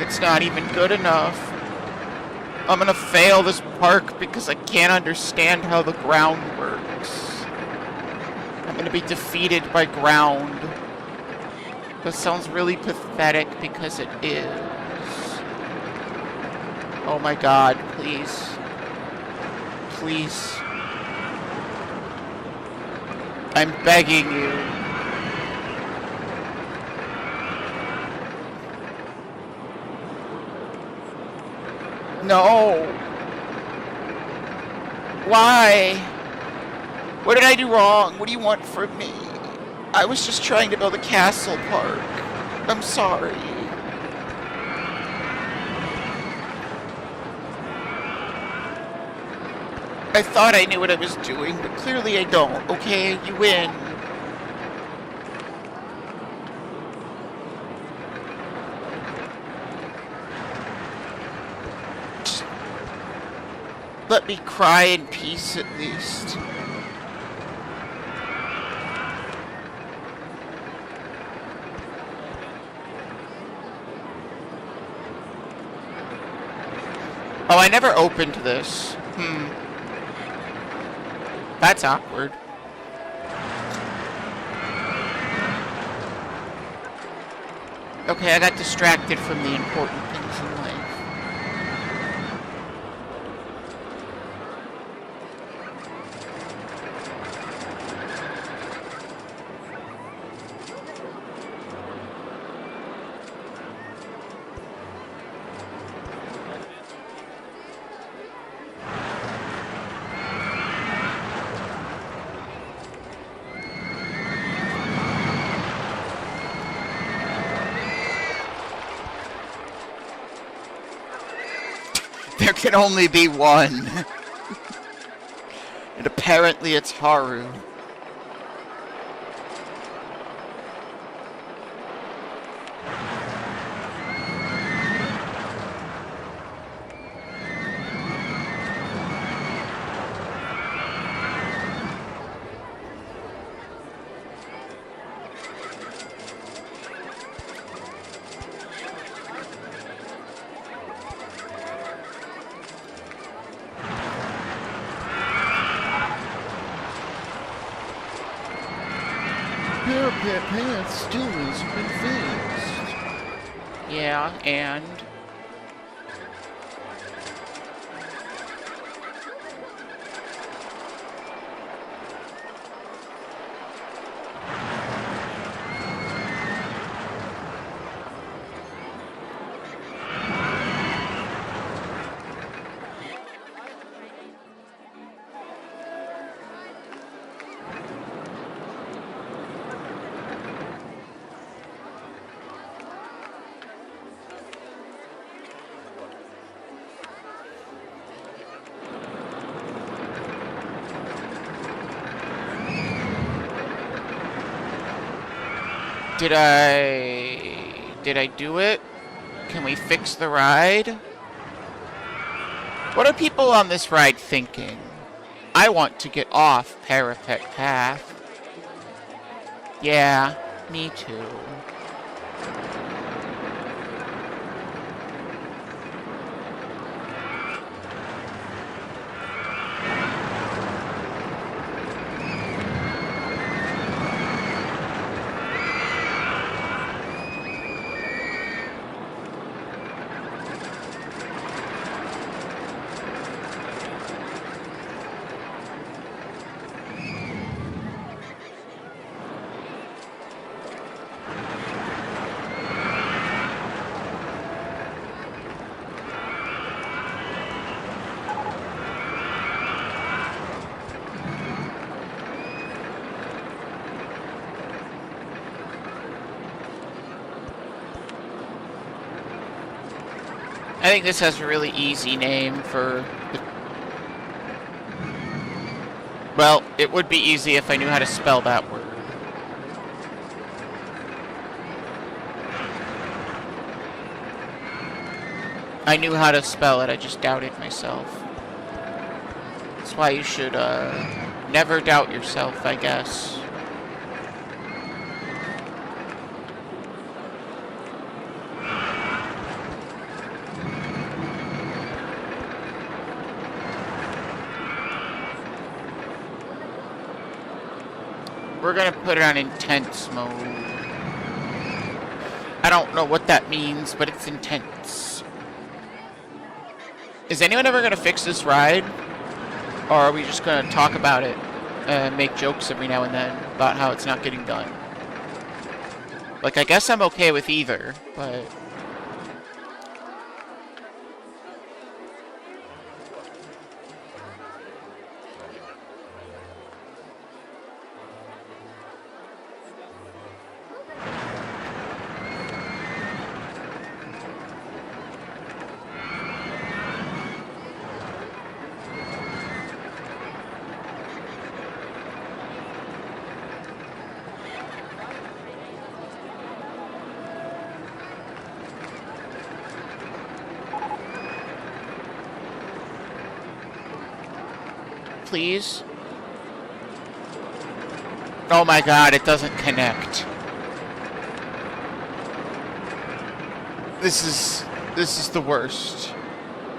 S1: It's not even good enough. I'm gonna fail this park because I can't understand how the ground works. I'm gonna be defeated by ground. That sounds really pathetic because it is. Oh my god, please. Please. I'm begging you. No. Why? What did I do wrong? What do you want from me? I was just trying to build a castle park. I'm sorry. I thought I knew what I was doing, but clearly I don't, okay? You win. Just let me cry in peace at least. Oh, I never opened this. That's awkward. Okay, I got distracted from the important things in life. There can only be one. And apparently it's Haru. Parapet path still hasn't been fixed. Yeah, and... Did I do it? Can we fix the ride? What are people on this ride thinking? I want to get off Parapet Path. Yeah, me too. I think this has a really easy name for the... Well, it would be easy if I knew how to spell that word. I knew how to spell it, I just doubted myself. That's why you should, never doubt yourself, I guess. We're gonna put it on intense mode. I don't know what that means, but it's intense. Is anyone ever gonna fix this ride? Or are we just gonna talk about it and make jokes every now and then about how it's not getting done? Like, I guess I'm okay with either, but... Please? Oh my god, it doesn't connect. This is the worst.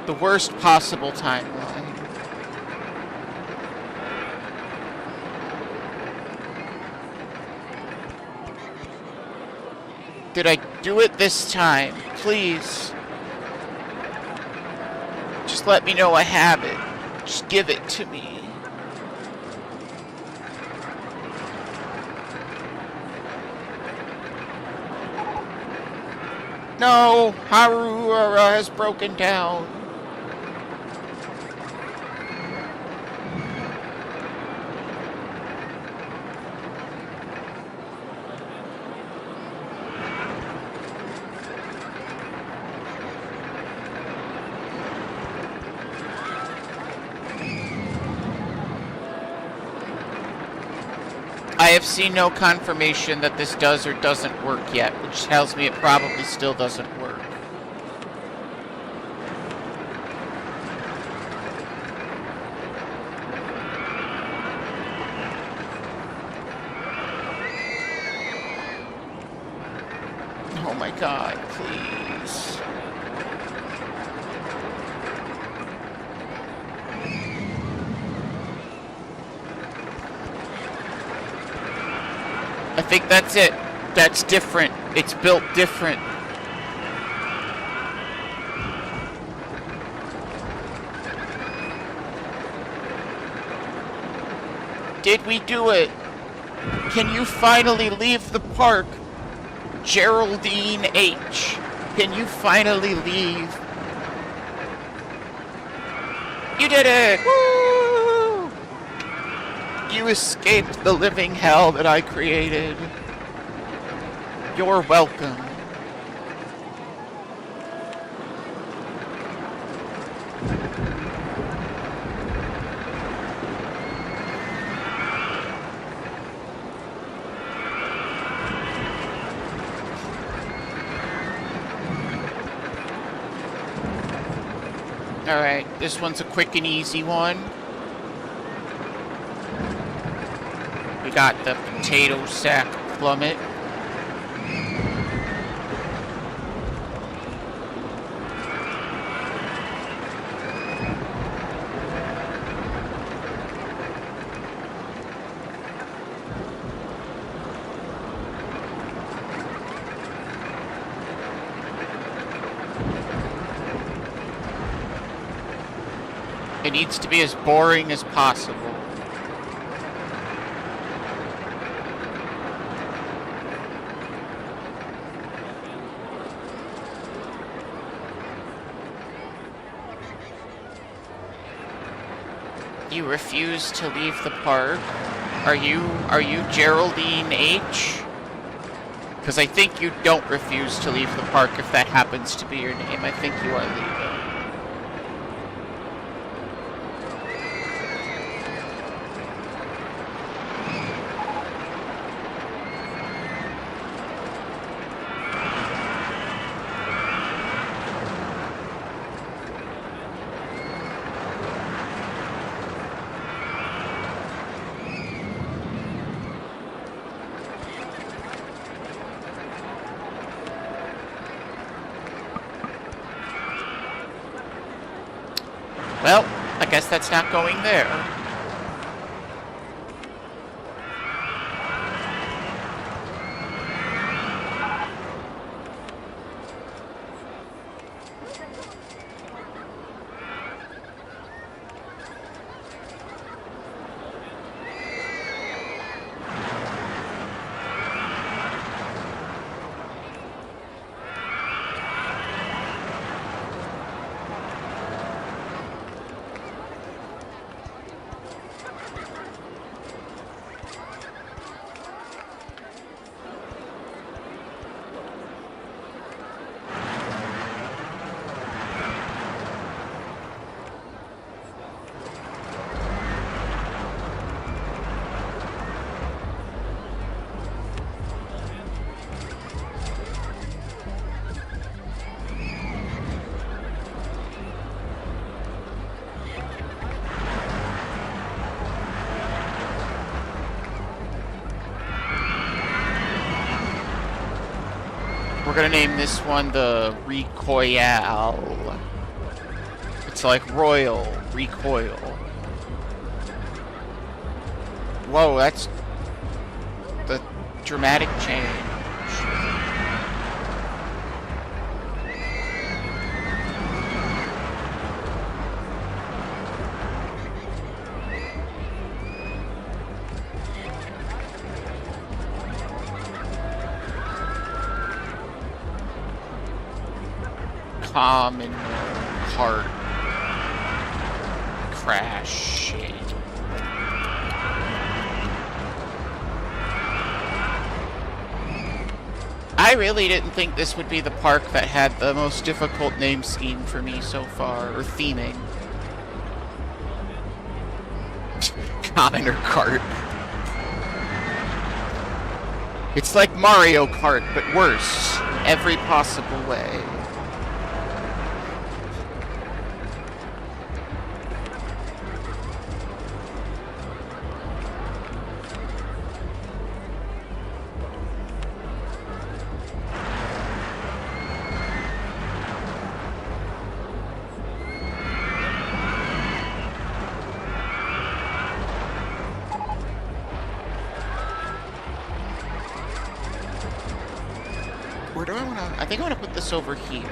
S1: The worst possible timeline. Did I do it this time? Please. Just let me know I have it. Just give it to me. No, Harura has broken down. I have seen no confirmation that this does or doesn't work yet, which tells me it probably still doesn't work. Oh my god, please. I think that's it. That's different. It's built different. Did we do it? Can you finally leave the park? Geraldine H. Can you finally leave? You did it! Woo! You escaped the living hell that I created. You're welcome. Alright, this one's a quick and easy one. We got the potato sack plummet. It needs to be as boring as possible. You refuse to leave the park? Are you Geraldine H? Because I think you don't refuse to leave the park if that happens to be your name. I think you are leaving. Well, I guess that's not going there. We're gonna name this one the Recoil. It's like Royal Recoil. Whoa, that's the dramatic change. Common heart crashing. I really didn't think this would be the park that had the most difficult name scheme for me so far, or theming. Common or Kart. It's like Mario Kart, but worse. Every possible way. Where do I want to... I think I want to put this over here.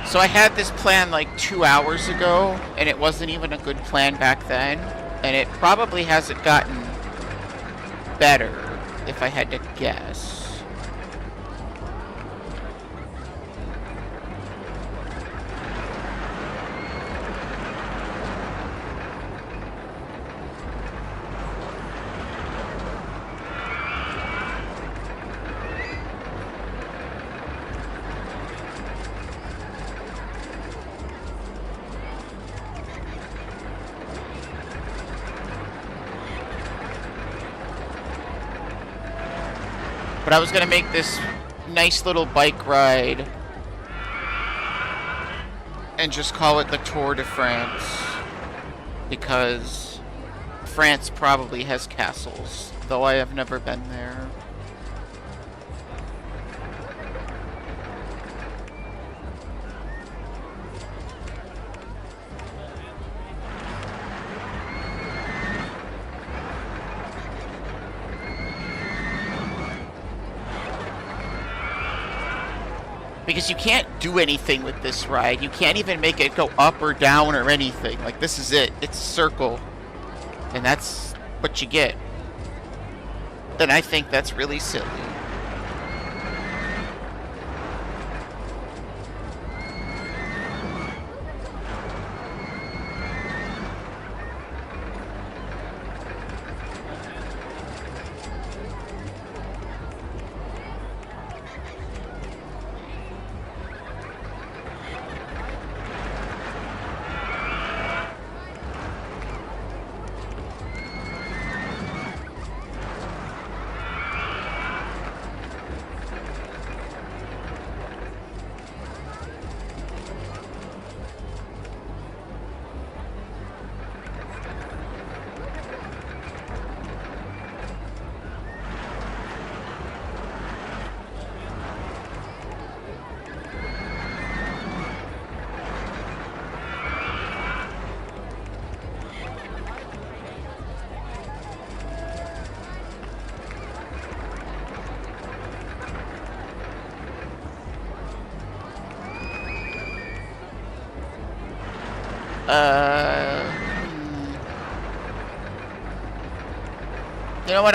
S1: So I had this plan like 2 hours ago, and it wasn't even a good plan back then, and it probably hasn't gotten better, if I had to guess. But I was gonna make this nice little bike ride and just call it the Tour de France, because France probably has castles, though I have never been there. Because you can't do anything with this ride. You can't even make it go up or down or anything. Like, this is it. It's a circle. And that's what you get. And I think that's really silly. You know what?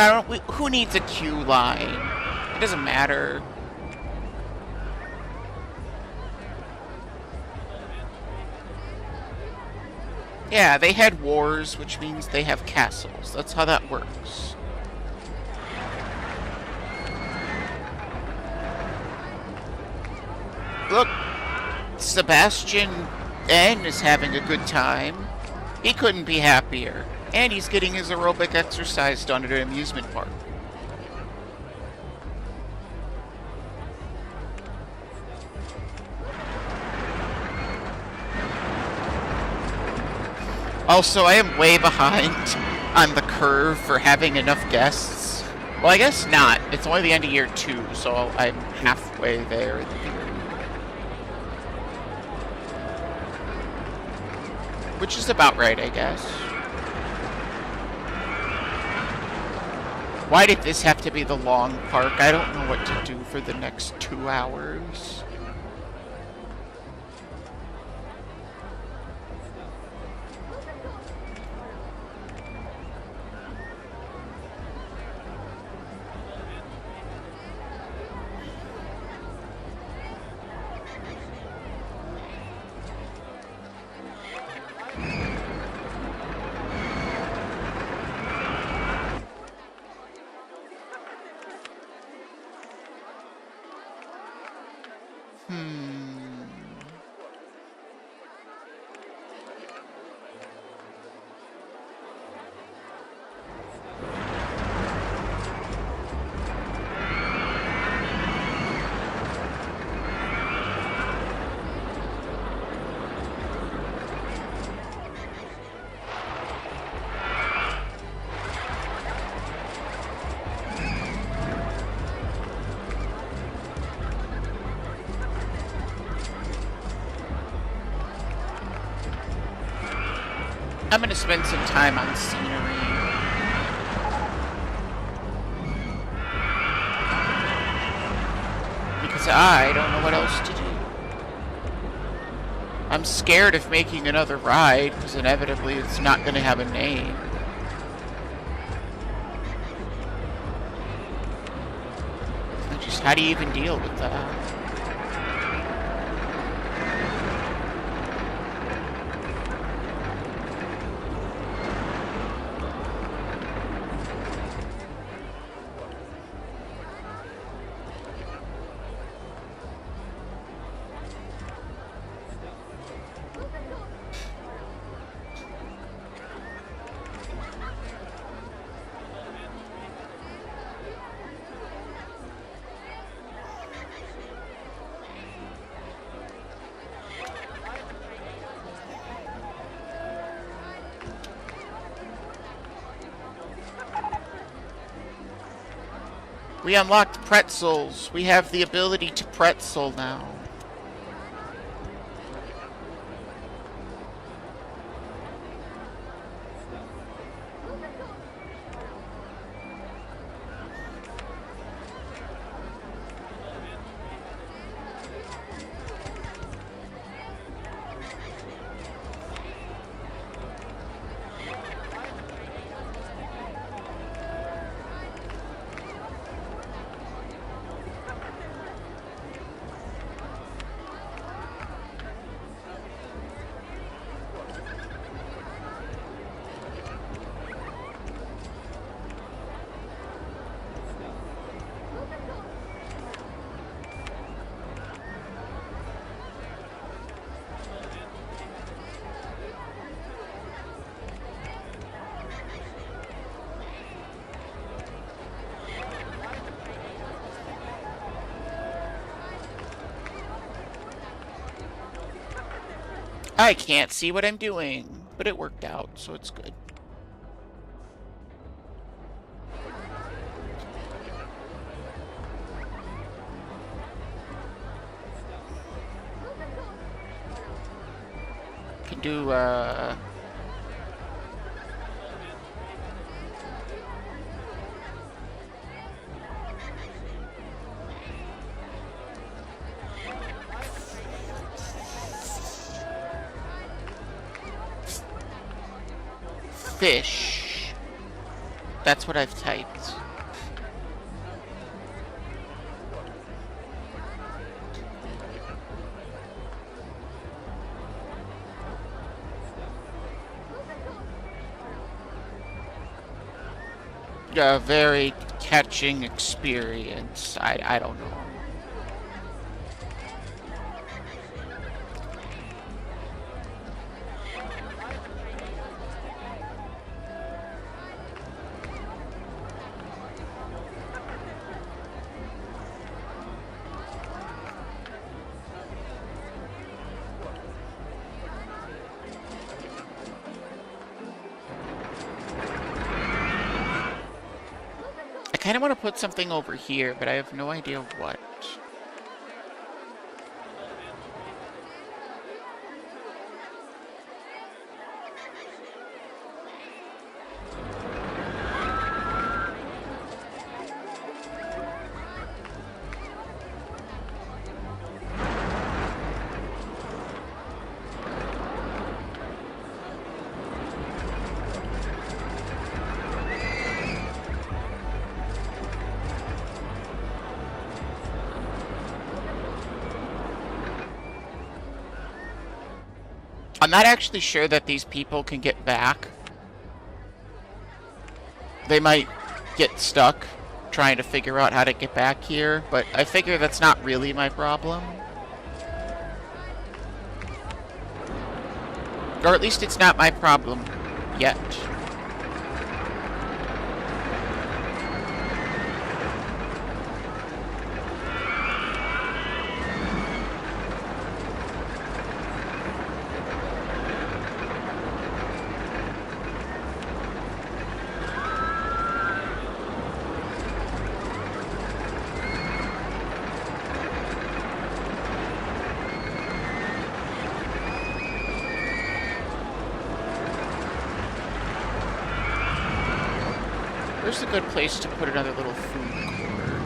S1: Who needs a queue line? It doesn't matter. Yeah, they had wars, which means they have castles. That's how that works. Look, Sebastian N is having a good time. He couldn't be happier. And he's getting his aerobic exercise done at an amusement park. Also, I am way behind on the curve for having enough guests. Well, I guess not. It's only the end of year 2, so I'm halfway there in theory. Which is about right, I guess. Why did this have to be the long park? I don't know what to do for the next 2 hours. I'm gonna spend some time on scenery. Because I don't know what else to do. I'm scared of making another ride, because inevitably it's not gonna have a name. And just how do you even deal with that? We unlocked pretzels. We have the ability to pretzel now. I can't see what I'm doing, but it worked out, so it's good. Can do, fish. That's what I've typed. A very catching experience. I don't know. I kind of want to put something over here, but I have no idea what. I'm not actually sure that these people can get back. They might get stuck trying to figure out how to get back here, but I figure that's not really my problem. Or at least it's not my problem yet. Where's a good place to put another little food corner?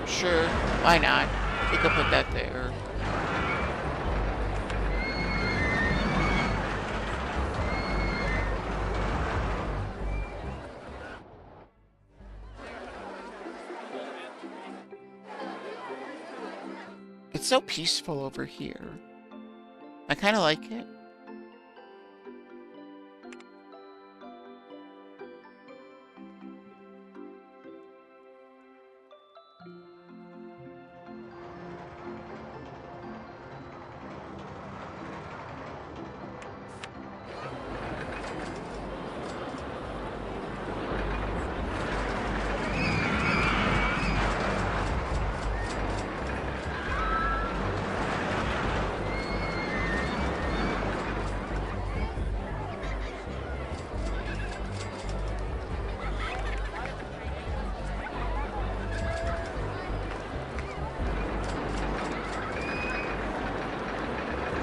S1: Sure, why not? We could put that there. It's so peaceful over here. I kind of like it.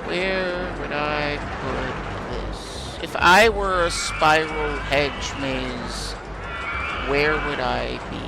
S1: Where would I put this? If I were a spiral hedge maze, where would I be?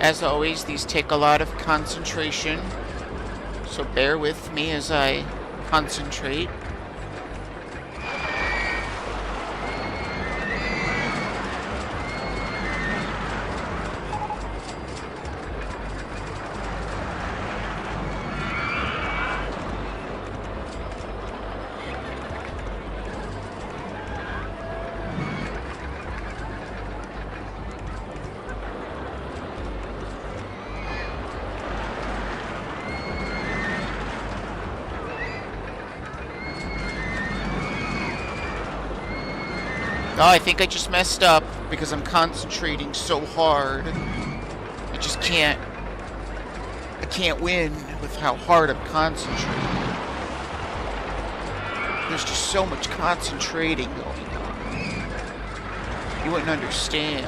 S1: As always, these take a lot of concentration, so bear with me as I concentrate. Oh, I think I just messed up because I'm concentrating so hard. I just can't. I can't win with how hard I'm concentrating. There's just so much concentrating going on. You wouldn't understand.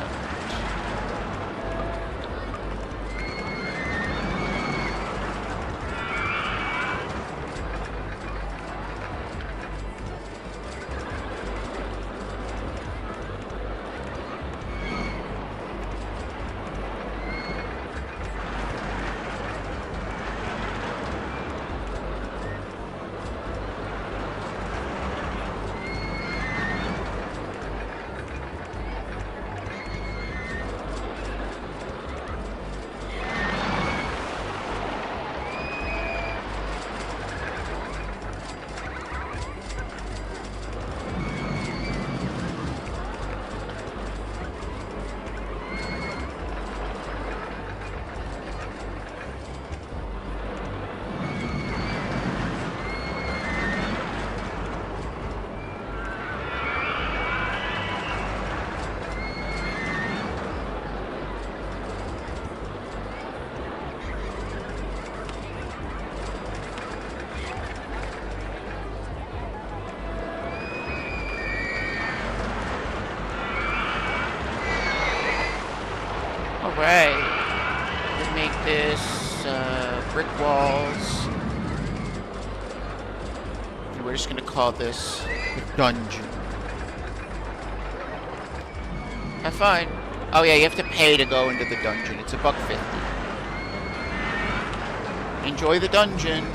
S1: Alright, we'll make this brick walls. And we're just gonna call this the dungeon. Have fun. Oh yeah, you have to pay to go into the dungeon. It's $1.50. Enjoy the dungeon.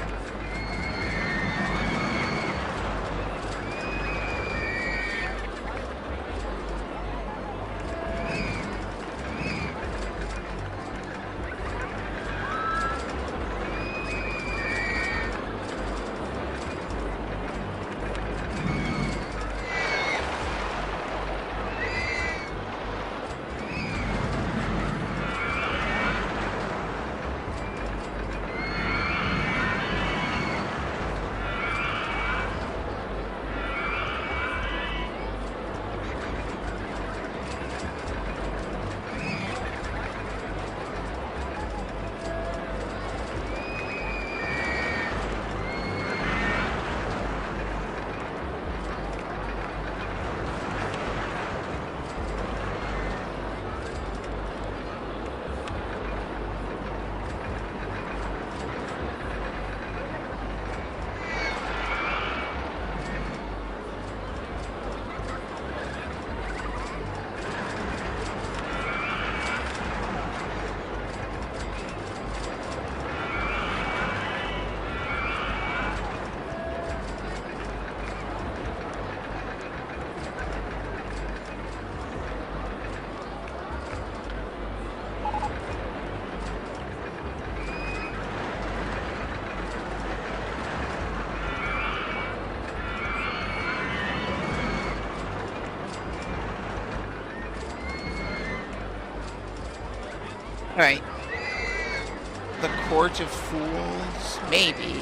S1: Alright. The Court of Fools? Maybe.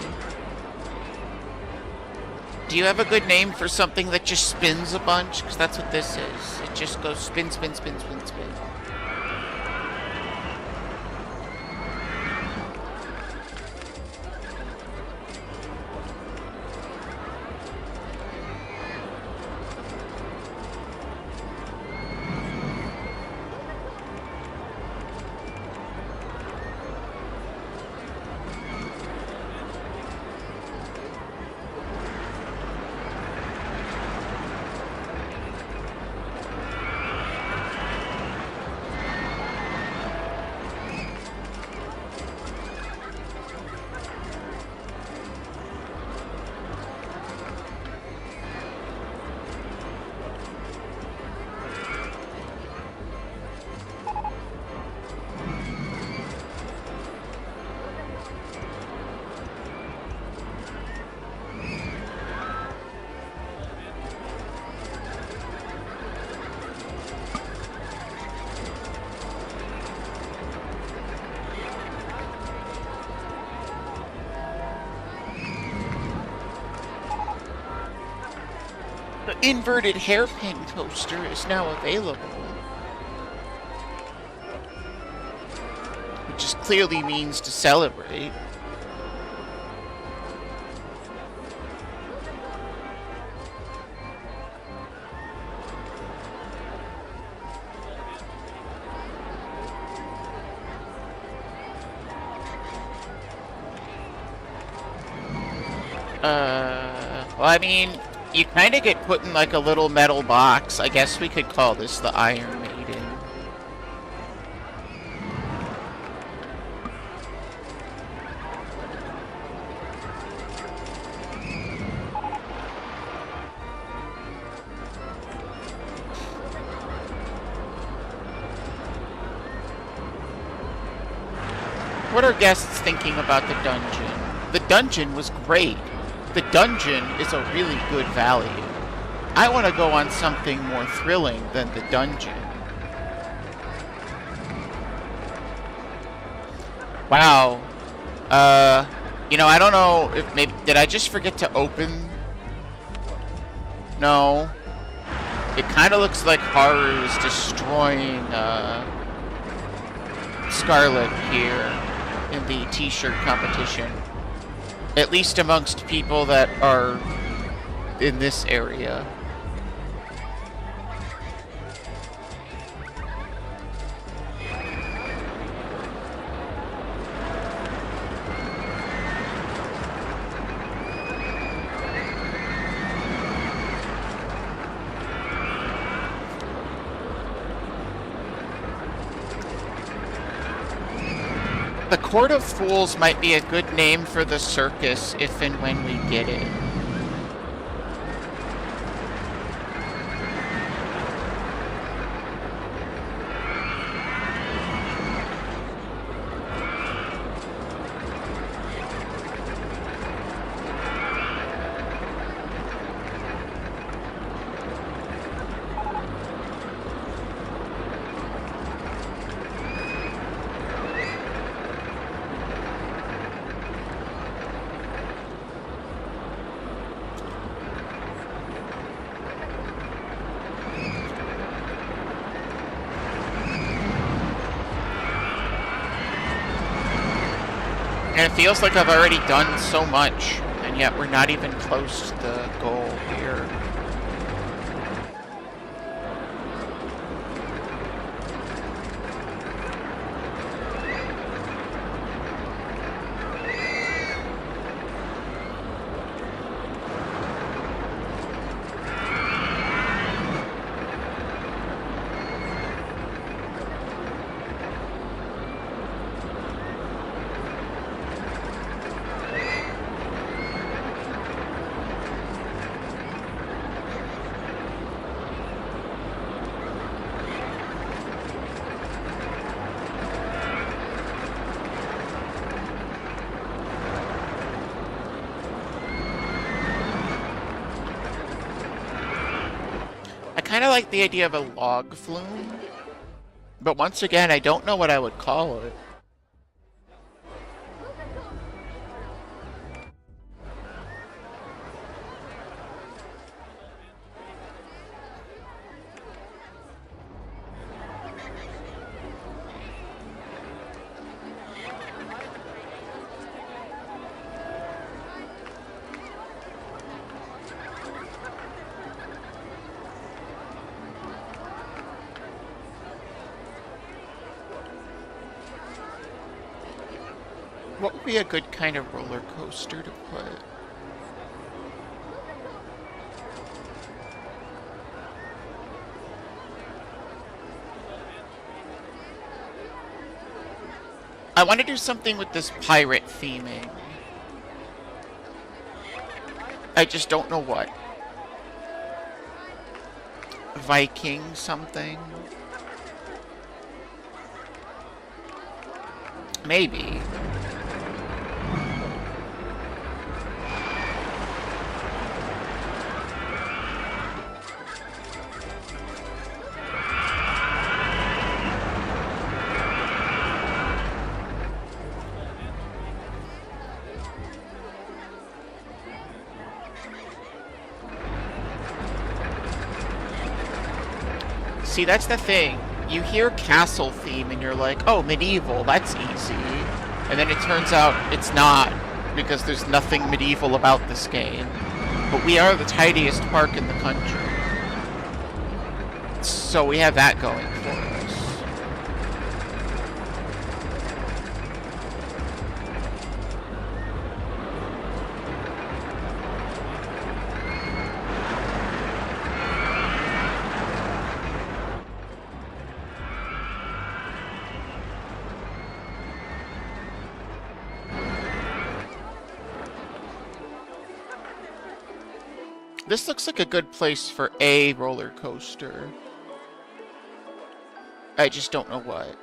S1: Do you have a good name for something that just spins a bunch? Because that's what this is. It just goes spin, spin, spin, spin, spin. The inverted hairpin coaster is now available. Which just clearly means to celebrate. Well, I mean, you kind of get put in like a little metal box. I guess we could call this the Iron Maiden. What are guests thinking about the dungeon? The dungeon was great. The dungeon is a really good value. I want to go on something more thrilling than the dungeon. Wow. You know, I don't know if maybe... Did I just forget to open? No. It kind of looks like Horror is destroying, Scarlet here in the t-shirt competition. At least amongst people that are in this area. The Court of Fools might be a good name for the circus if and when we get it. And it feels like I've already done so much, and yet we're not even close to the goal here. I kind of like the idea of a log flume, but once again, I don't know what I would call it. What would be a good kind of roller coaster to put? I want to do something with this pirate theming. I just don't know what. Viking something? Maybe. See, that's the thing. You hear castle theme and you're like, oh, medieval, that's easy. And then it turns out it's not, because there's nothing medieval about this game. But we are the tidiest park in the country. So we have that going for us. This looks like a good place for a roller coaster. I just don't know what.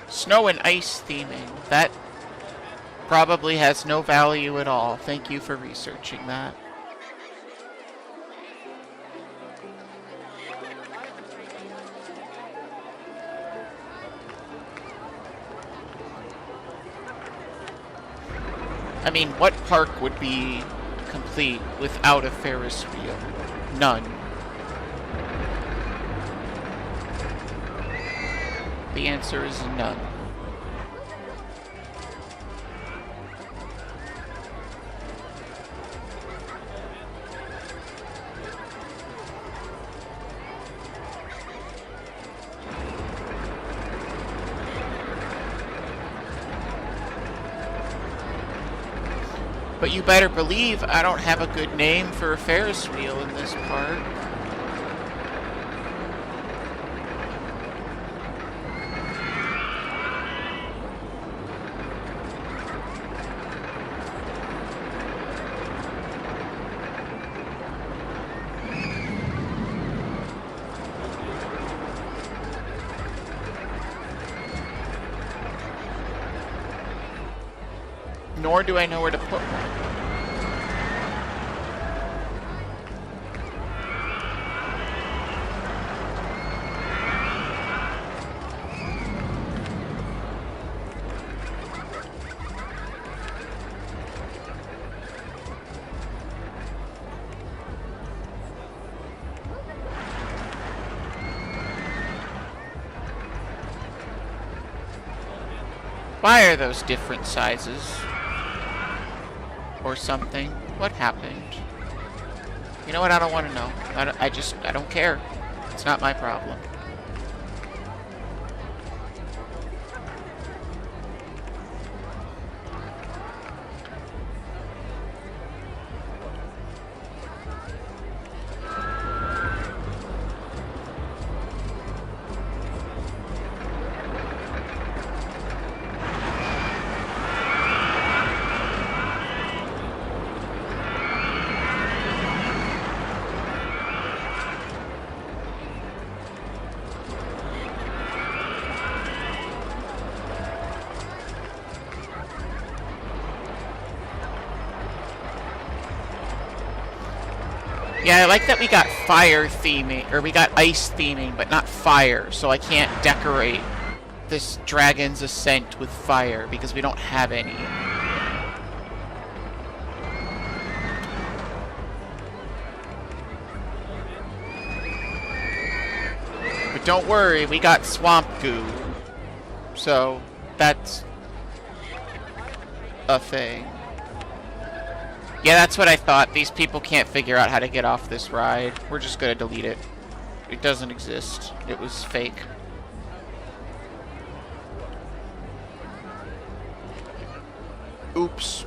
S1: Snow and ice theming. That probably has no value at all. Thank you for researching that. I mean, what park would be complete without a Ferris wheel? None. The answer is none. But you better believe I don't have a good name for a Ferris wheel in this park. Nor do I know where to put one. Why are those different sizes? Or something. What happened? You know what? I don't want to know. I don't care. It's not my problem. Yeah, I like that we got fire theming, or we got ice theming, but not fire, so I can't decorate this Dragon's Ascent with fire, because we don't have any. But don't worry, we got swamp goo, so that's a thing. Yeah, that's what I thought. These people can't figure out how to get off this ride. We're just gonna delete it. It doesn't exist. It was fake. Oops.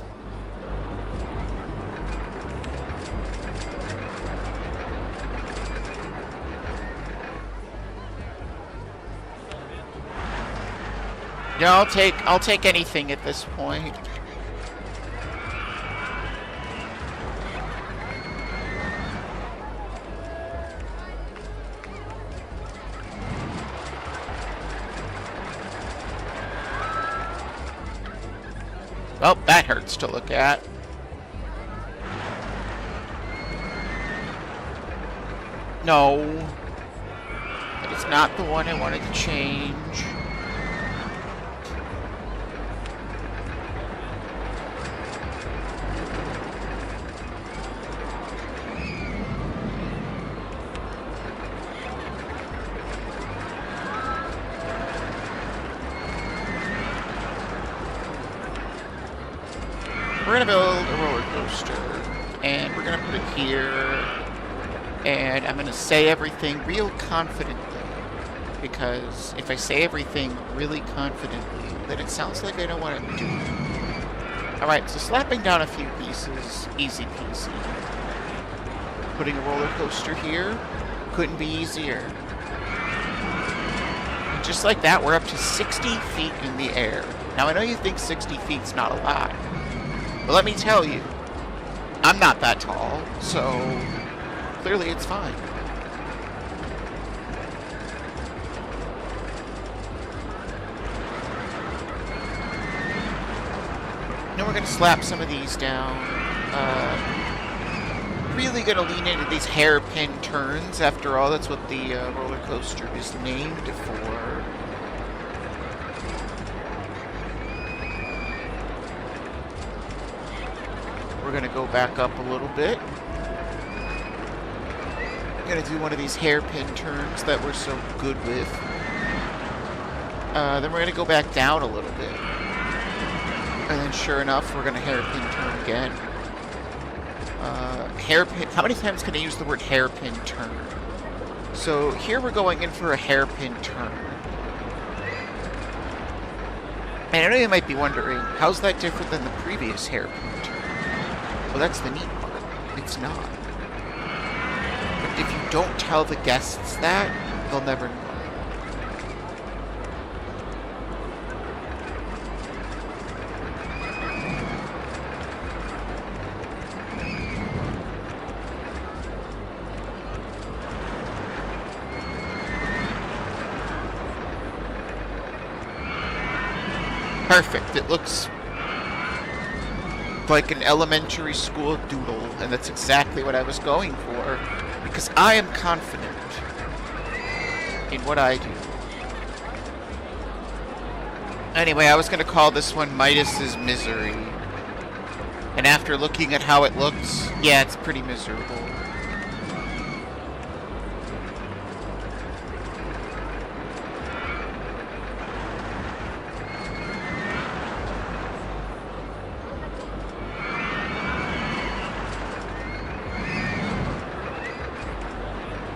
S1: Yeah, I'll take anything at this point. Well, that hurts to look at. No. That is not the one I wanted to change. We're gonna build a roller coaster, and we're gonna put it here, and I'm gonna say everything real confidently, because if I say everything really confidently, then it sounds like I know what I'm doing. Alright, so slapping down a few pieces, easy peasy. Putting a roller coaster here, couldn't be easier. And just like that, we're up to 60 feet in the air. Now I know you think 60 feet's not a lot, but let me tell you, I'm not that tall, so clearly it's fine. Now we're going to slap some of these down. Really going to lean into these hairpin turns. After all, that's what the roller coaster is named for. We're going to go back up a little bit. Going to do one of these hairpin turns that we're so good with. Then we're going to go back down a little bit. And then sure enough, we're going to hairpin turn again. Hairpin, how many times can I use the word hairpin turn? So here we're going in for a hairpin turn. And I know you might be wondering, how's that different than the previous hairpin turn? Well, that's the neat part. It's not. But if you don't tell the guests that, they'll never know. Perfect. It looks like an elementary school doodle, and that's exactly what I was going for, because I am confident in what I do. Anyway, I was going to call this one Midas's Misery, and after looking at how it looks, yeah, it's pretty miserable.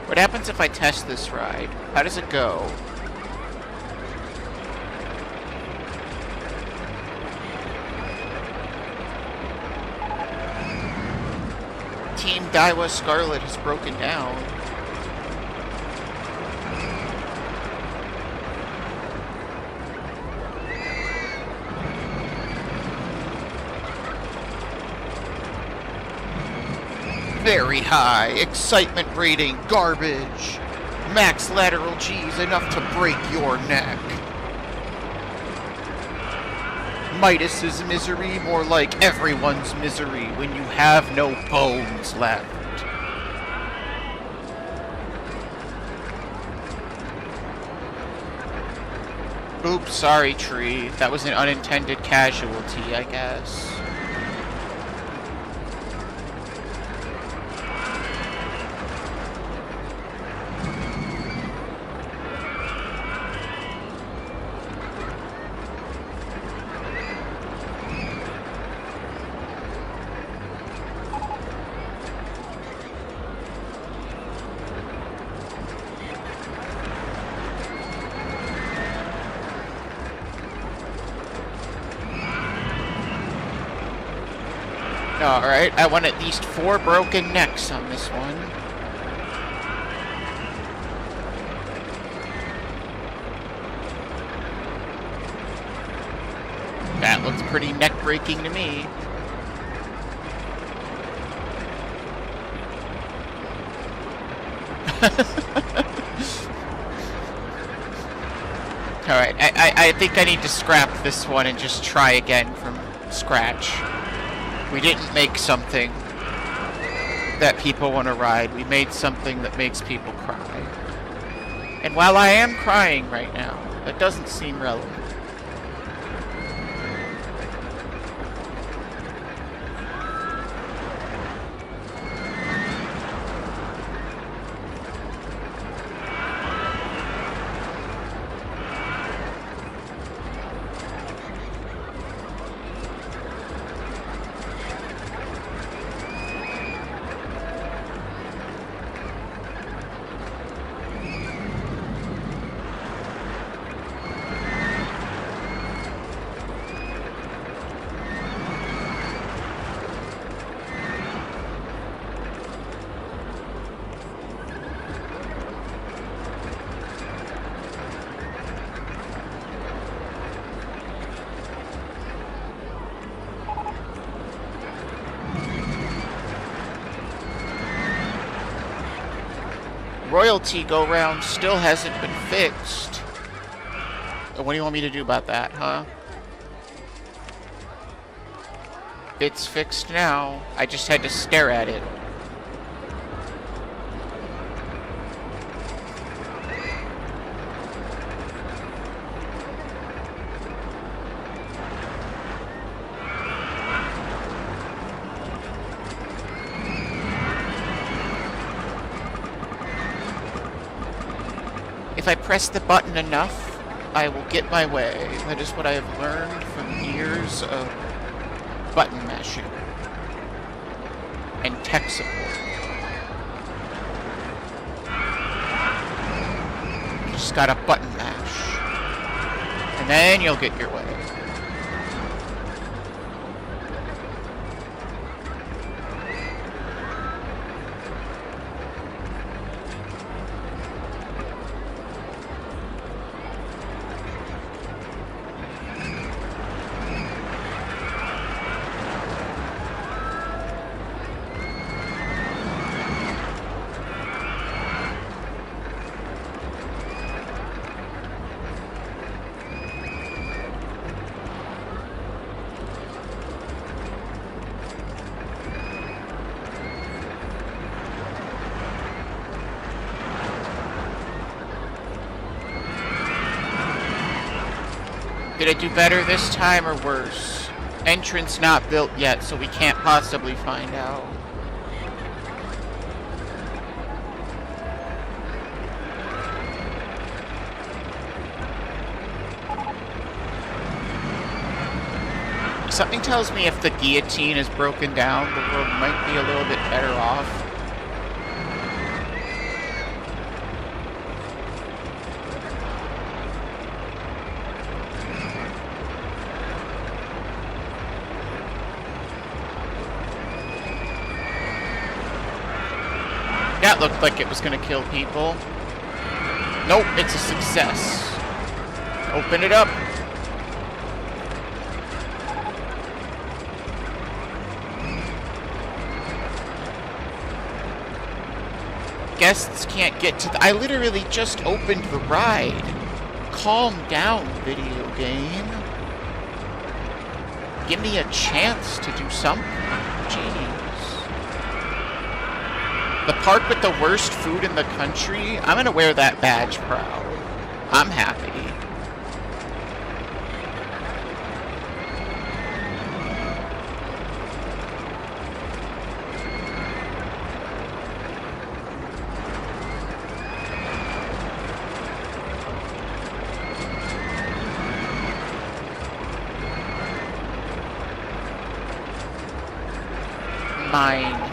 S1: What happens if I test this ride? How does it go? Team Daiwa Scarlet has broken down. Very high. Excitement rating, garbage. Max lateral G's enough to break your neck. Midas's misery, more like everyone's misery when you have no bones left. Oops, sorry, tree. That was an unintended casualty, I guess. Alright, I want at least 4 broken necks on this one. pretty neck-breaking to me. Alright, I think I need to scrap this one and just try again from scratch. We didn't make something that people want to ride. We made something that makes people cry. And while I am crying right now, that doesn't seem relevant. Royalty go-round still hasn't been fixed. What do you want me to do about that, huh? It's fixed now. I just had to stare at it. If I press the button enough, I will get my way. That is what I have learned from years of button mashing and tech support. You just gotta button mash, and then you'll get your way. Did I do better this time or worse? Entrance not built yet, so we can't possibly find out. Something tells me if the guillotine is broken down, the world might be a little bit better off. That looked like it was going to kill people. Nope, it's a success. Open it up. Guests can't get to the... I literally just opened the ride. Calm down, video game. Give me a chance to do something. Jeez. The park with the worst food in the country? I'm gonna wear that badge proud. I'm happy. Mine.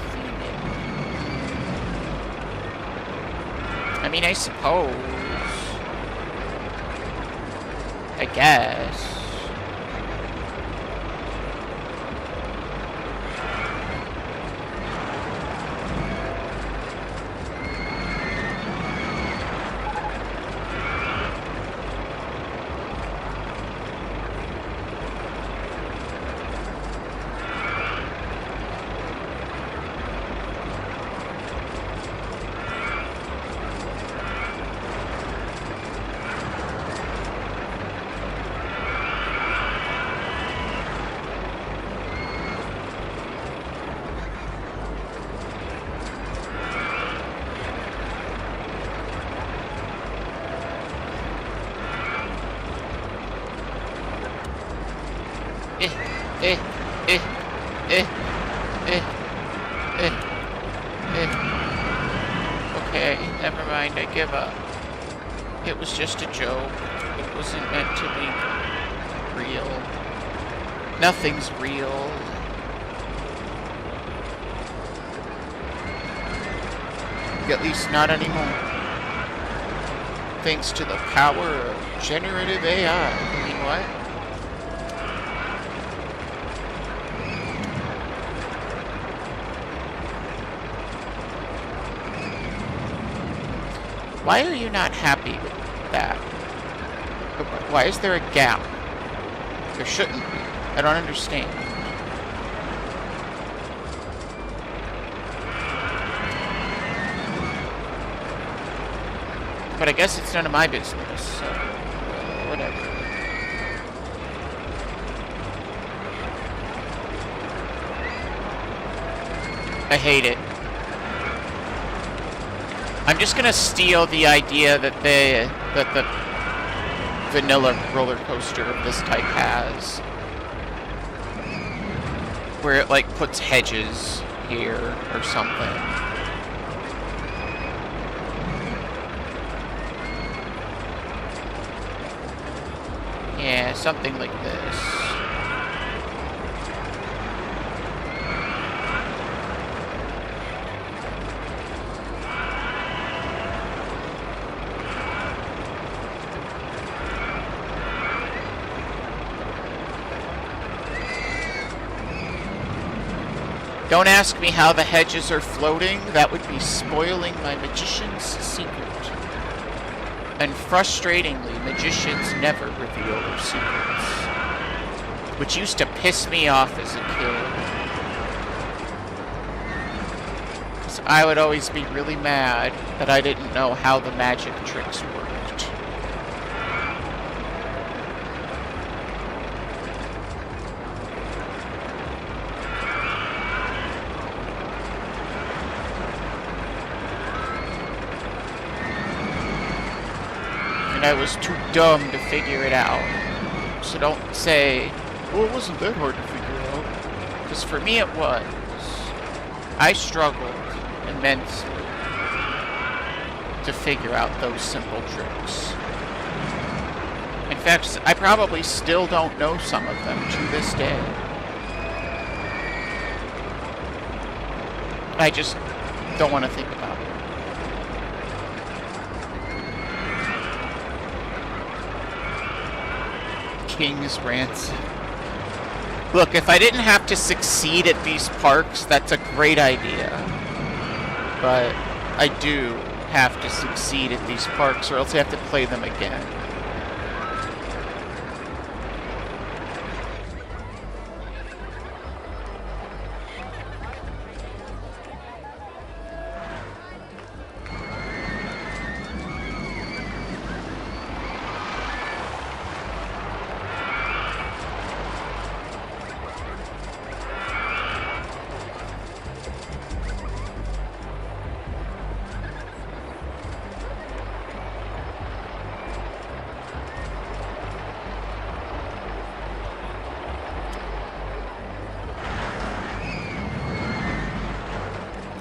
S1: I mean, I suppose. I guess. mind, I give up. It was just a joke. It wasn't meant to be real. Nothing's real. At least not anymore. Thanks to the power of generative AI. I mean, what? Why are you not happy with that? Why is there a gap? There shouldn't be. I don't understand. But I guess it's none of my business, so whatever. I hate it. I'm just gonna steal the idea that the vanilla roller coaster of this type has, where it like puts hedges here or something. Yeah, something like this. Don't ask me how the hedges are floating. That would be spoiling my magician's secret. And frustratingly, magicians never reveal their secrets. Which used to piss me off as a kid. Because I would always be really mad that I didn't know how the magic tricks worked. And I was too dumb to figure it out. So don't say, well, it wasn't that hard to figure out. Because for me it was. I struggled immensely to figure out those simple tricks. In fact, I probably still don't know some of them to this day. I just don't want to think about it. King's Ransom. Look, if I didn't have to succeed at these parks, that's a great idea. But I do have to succeed at these parks, or else I have to play them again.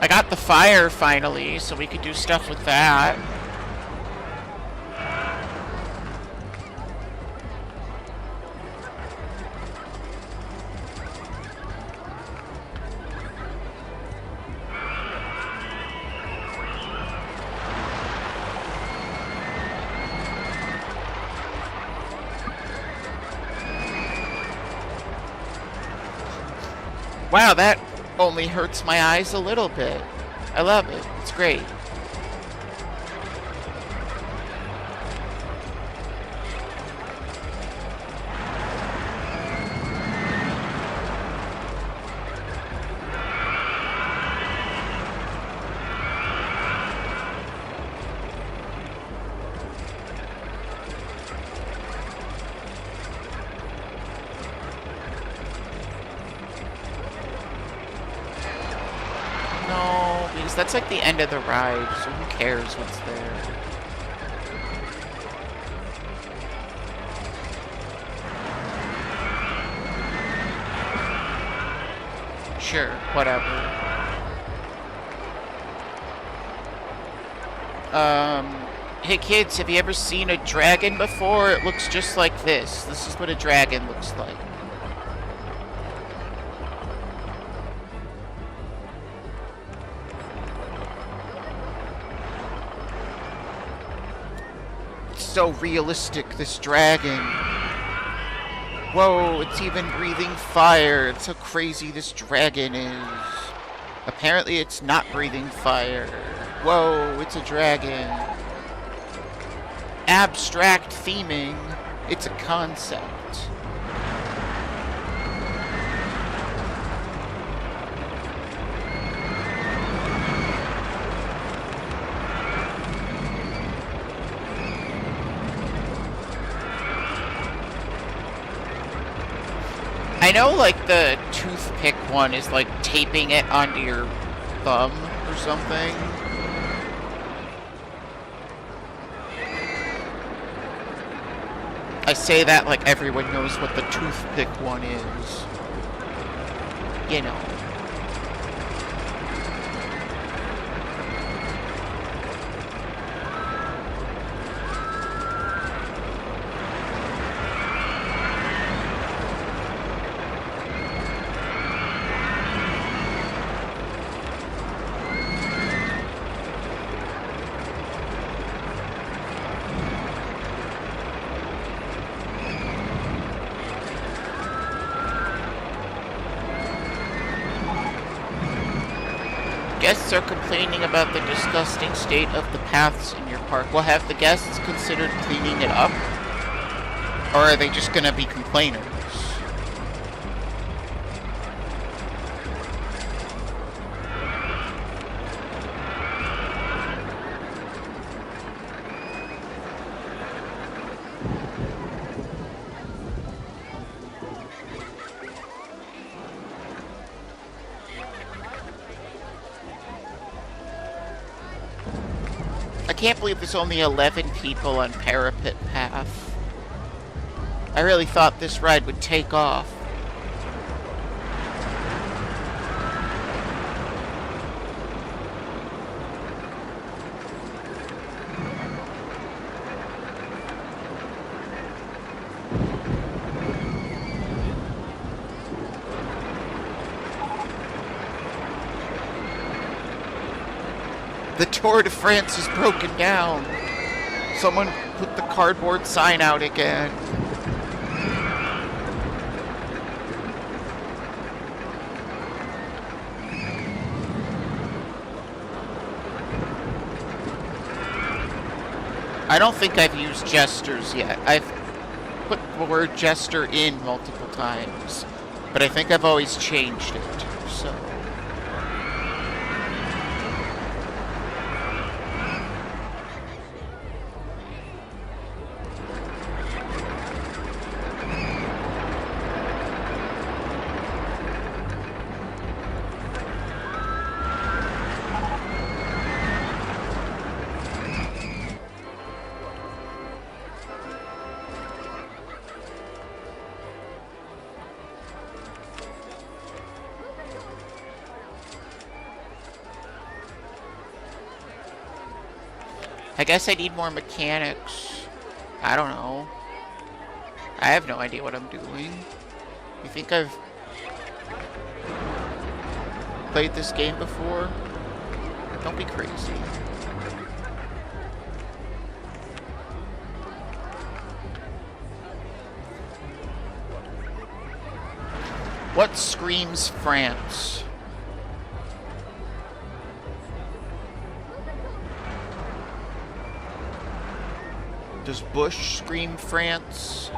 S1: I got the fire finally, so we could do stuff with that. Wow, that only hurts my eyes a little bit. I love it. It's great. That's like the end of the ride, so who cares what's there? Sure, whatever. Um, hey kids, have you ever seen a dragon before? It looks just like this. This is what a dragon looks like. It's so realistic, this dragon. Whoa, it's even breathing fire. It's how crazy this dragon is. Apparently it's not breathing fire. Whoa, it's a dragon. Abstract theming. It's a concept. I know, like, the toothpick one is, like, taping it onto your thumb or something. I say that like everyone knows what the toothpick one is. You know. Guests are complaining about the disgusting state of the paths in your park. Well, have the guests considered cleaning it up? Or are they just gonna be complainers? I can't believe there's only 11 people on Parapet Path. I really thought this ride would take off. The Tour de France is broken down. Someone put the cardboard sign out again. I don't think I've used gestures yet. I've put the word gesture in multiple times, but I think I've always changed it, so... I guess I need more mechanics. I don't know. I have no idea what I'm doing. You think I've played this game before? Don't be crazy. What screams France? Does Bush scream France?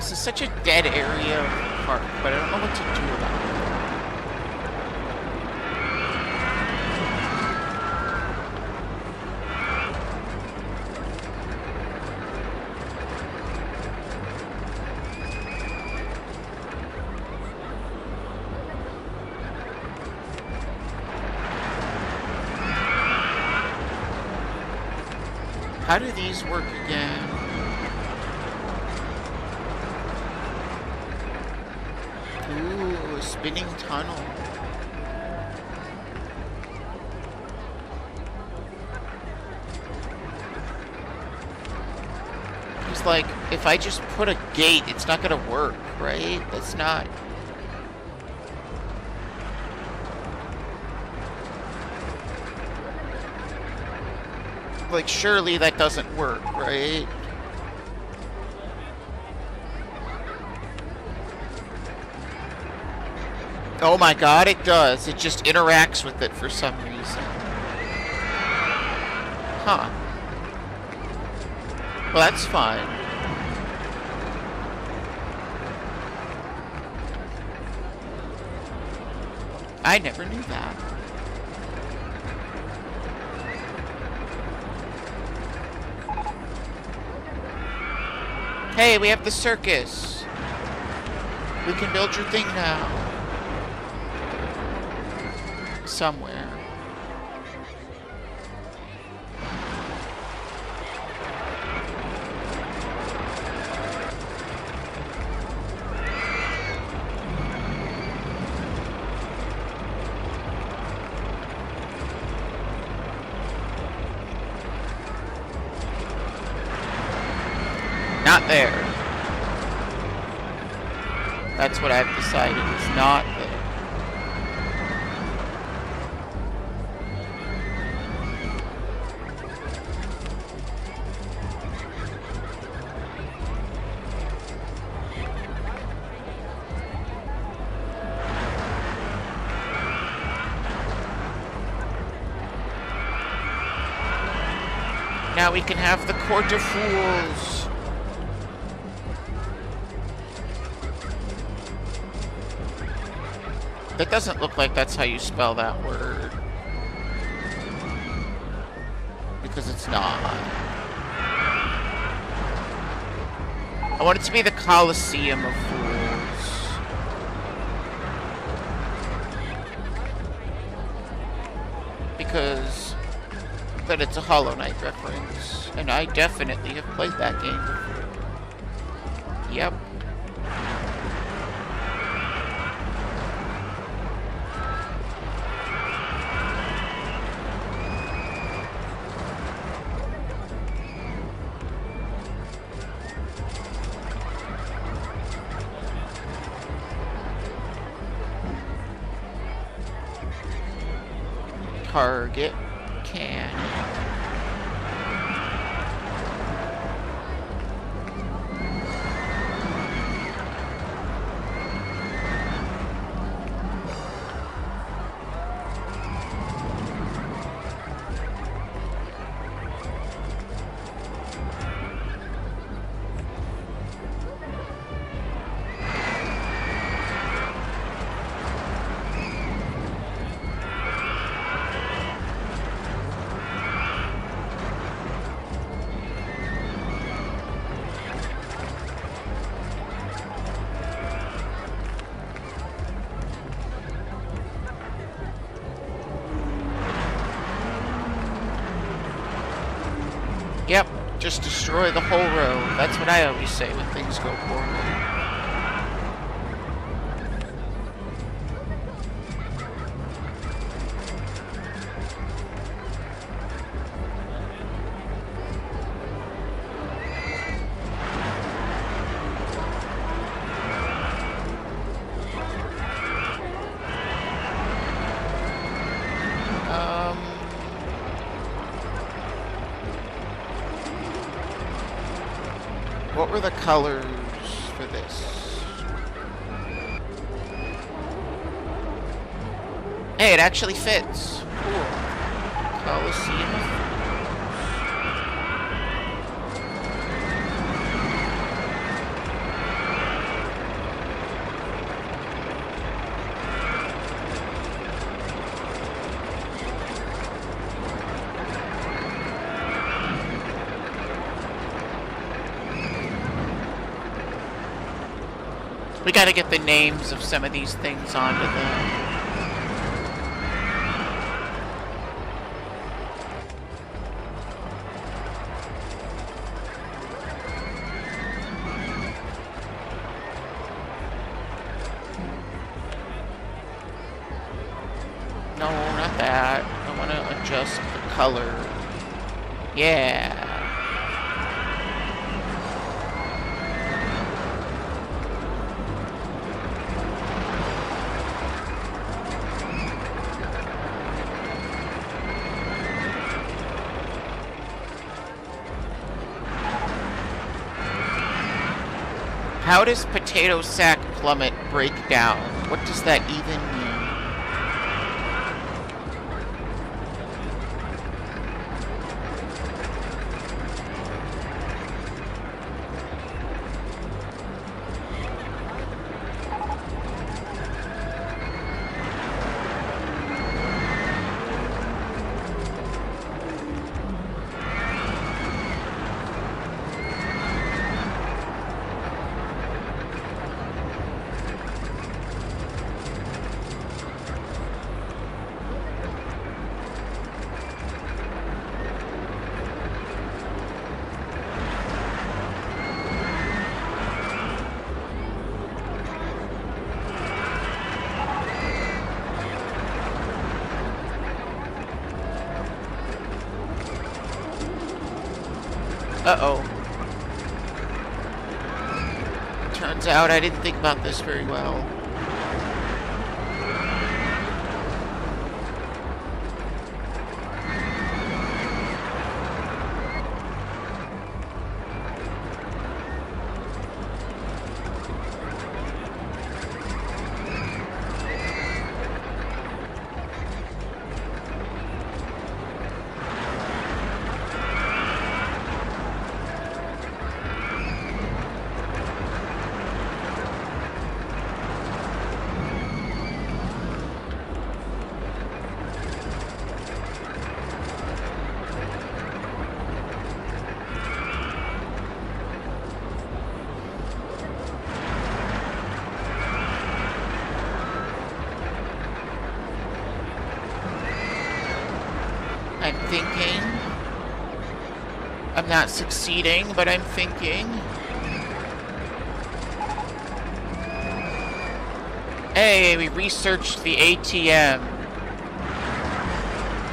S1: This is such a dead area of the park, but I don't know what to do about it. How do these work again? Ooh, a spinning tunnel. It's like, if I just put a gate, it's not gonna work, right? That's not... Like, surely that doesn't work, right? Oh my god, it does. It just interacts with it for some reason. Huh. Well, that's fine. I never knew that. Hey, we have the circus. We can build your thing now. Somewhere. Not there. That's what I've decided is not there. Now we can have the Court of Fools. That doesn't look like that's how you spell that word. Because it's not. I want it to be the Colosseum of Fools. Because then it's a Hollow Knight reference. And I definitely have played that game before. Yep. Target can. Yep, just destroy the whole road. That's what I always say when things go poorly. What were the colors for this? Hey, it actually fits. Cool. Colosseum of Fools. We gotta get the names of some of these things onto the... No, not that. I want to adjust the color. Yeah. How does potato sack plummet break down? What does that even mean? Uh-oh. Turns out I didn't think about this very well. I'm thinking. I'm not succeeding, but I'm thinking. Hey, we researched the ATM.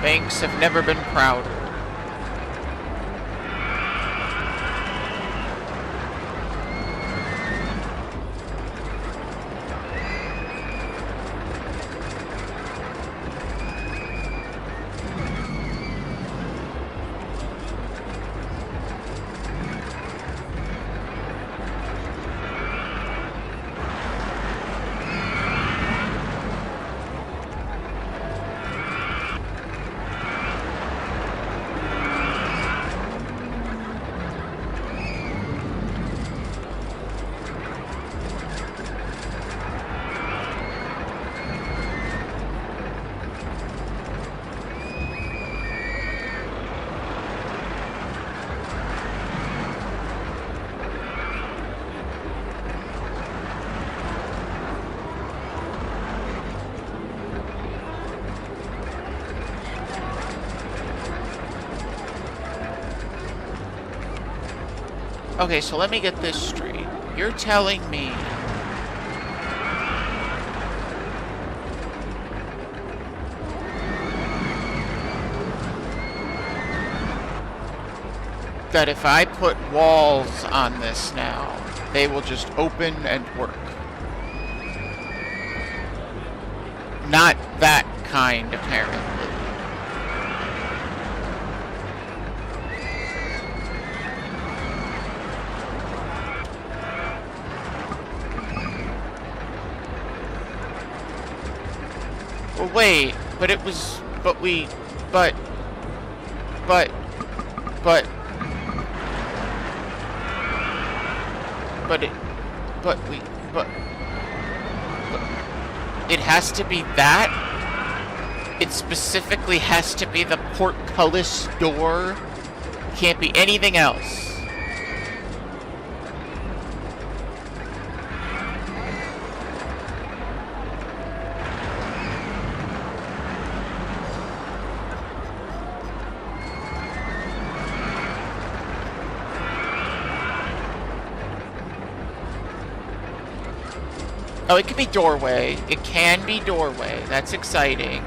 S1: Banks have never been prouder. Okay, so let me get this straight. You're telling me that if I put walls on this now, they will just open and work. Not that kind, apparently. Well, wait, but it was, but we, but, but, but, but it, but we, but it has to be that? It specifically has to be the portcullis door? Can't be anything else. Oh, it could be doorway. It can be doorway. That's exciting.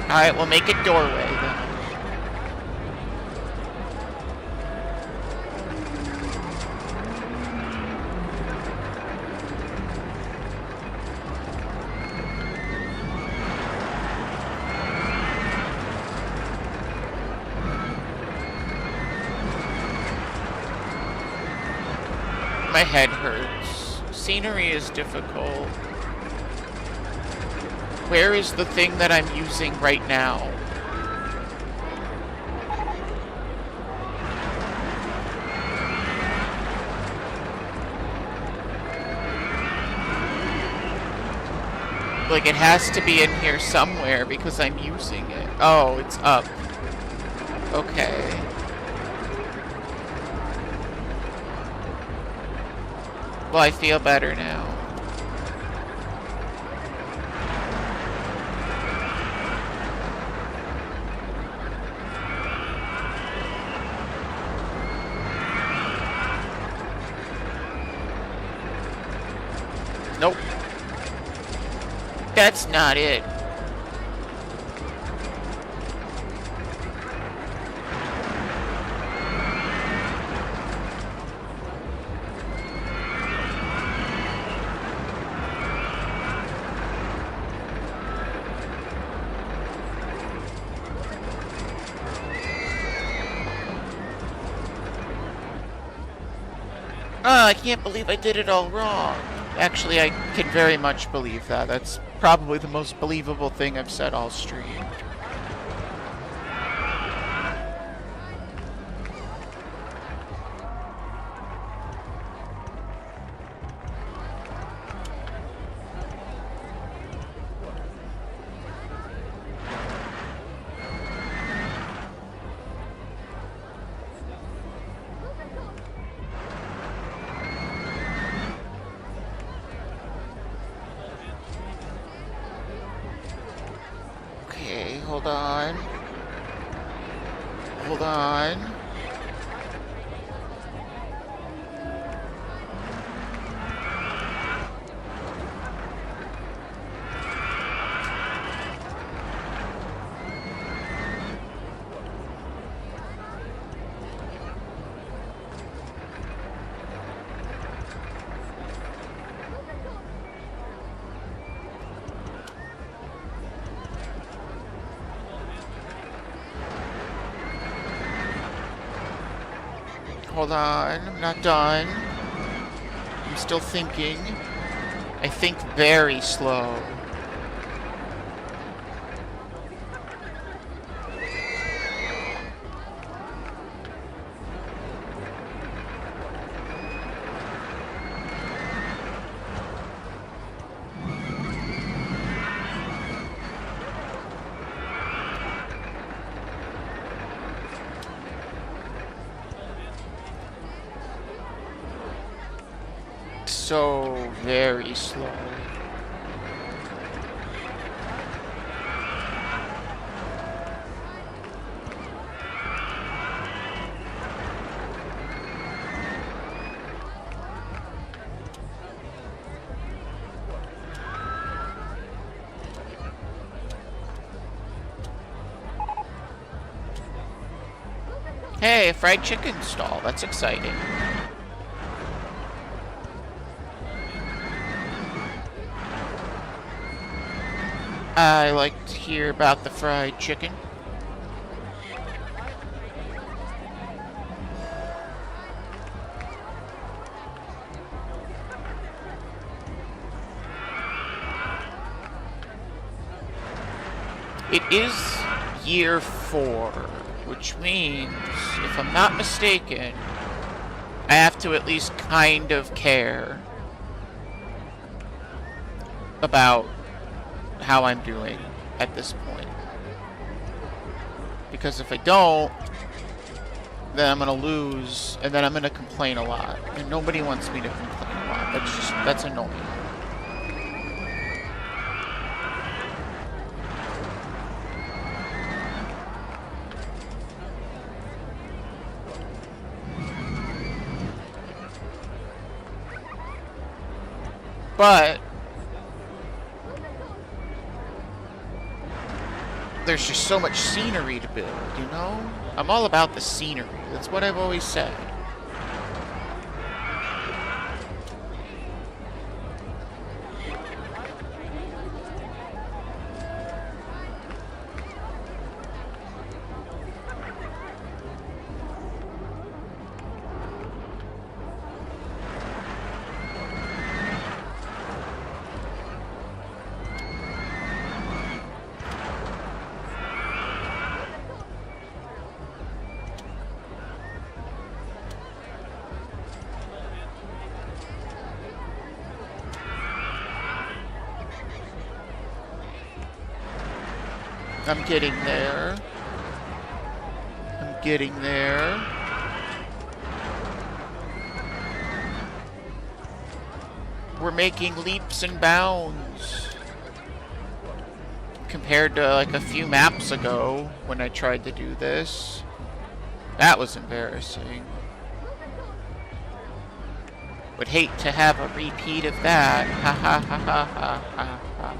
S1: Alright, we'll make it doorway then. My head hurts. Scenery is difficult. Where is the thing that I'm using right now? Like, it has to be in here somewhere because I'm using it. Oh, it's up. Okay. Well, I feel better now. Nope. That's not it. Oh, I can't believe I did it all wrong. Actually, I can very much believe that. That's probably the most believable thing I've said all stream. Okay, hold on. Hold on. Hold on, I'm not done. I'm still thinking. I think very slow. So very slow. Hey, a fried chicken stall. That's exciting. I like to hear about the fried chicken. It is year 4, which means, if I'm not mistaken, I have to at least kind of care about how I'm doing at this point. Because if I don't, then I'm gonna lose, and then I'm gonna complain a lot. And nobody wants me to complain a lot. That's annoying. But there's just so much scenery to build, you know? I'm all about the scenery. That's what I've always said. I'm getting there. I'm getting there. We're making leaps and bounds. Compared to like a few maps ago when I tried to do this. That was embarrassing. Would hate to have a repeat of that. Ha ha ha ha ha ha ha.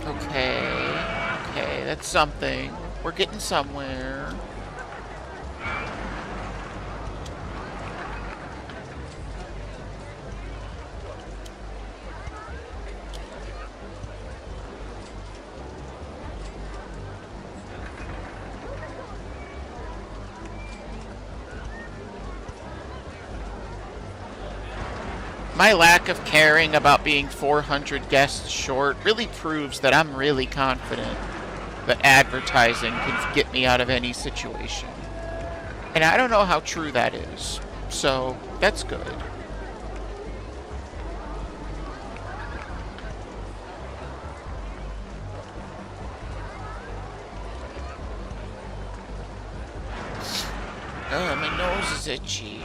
S1: Okay, that's something. We're getting somewhere. My lack of caring about being 400 guests short really proves that I'm really confident that advertising can get me out of any situation. And I don't know how true that is, so that's good. Oh, my nose is itchy.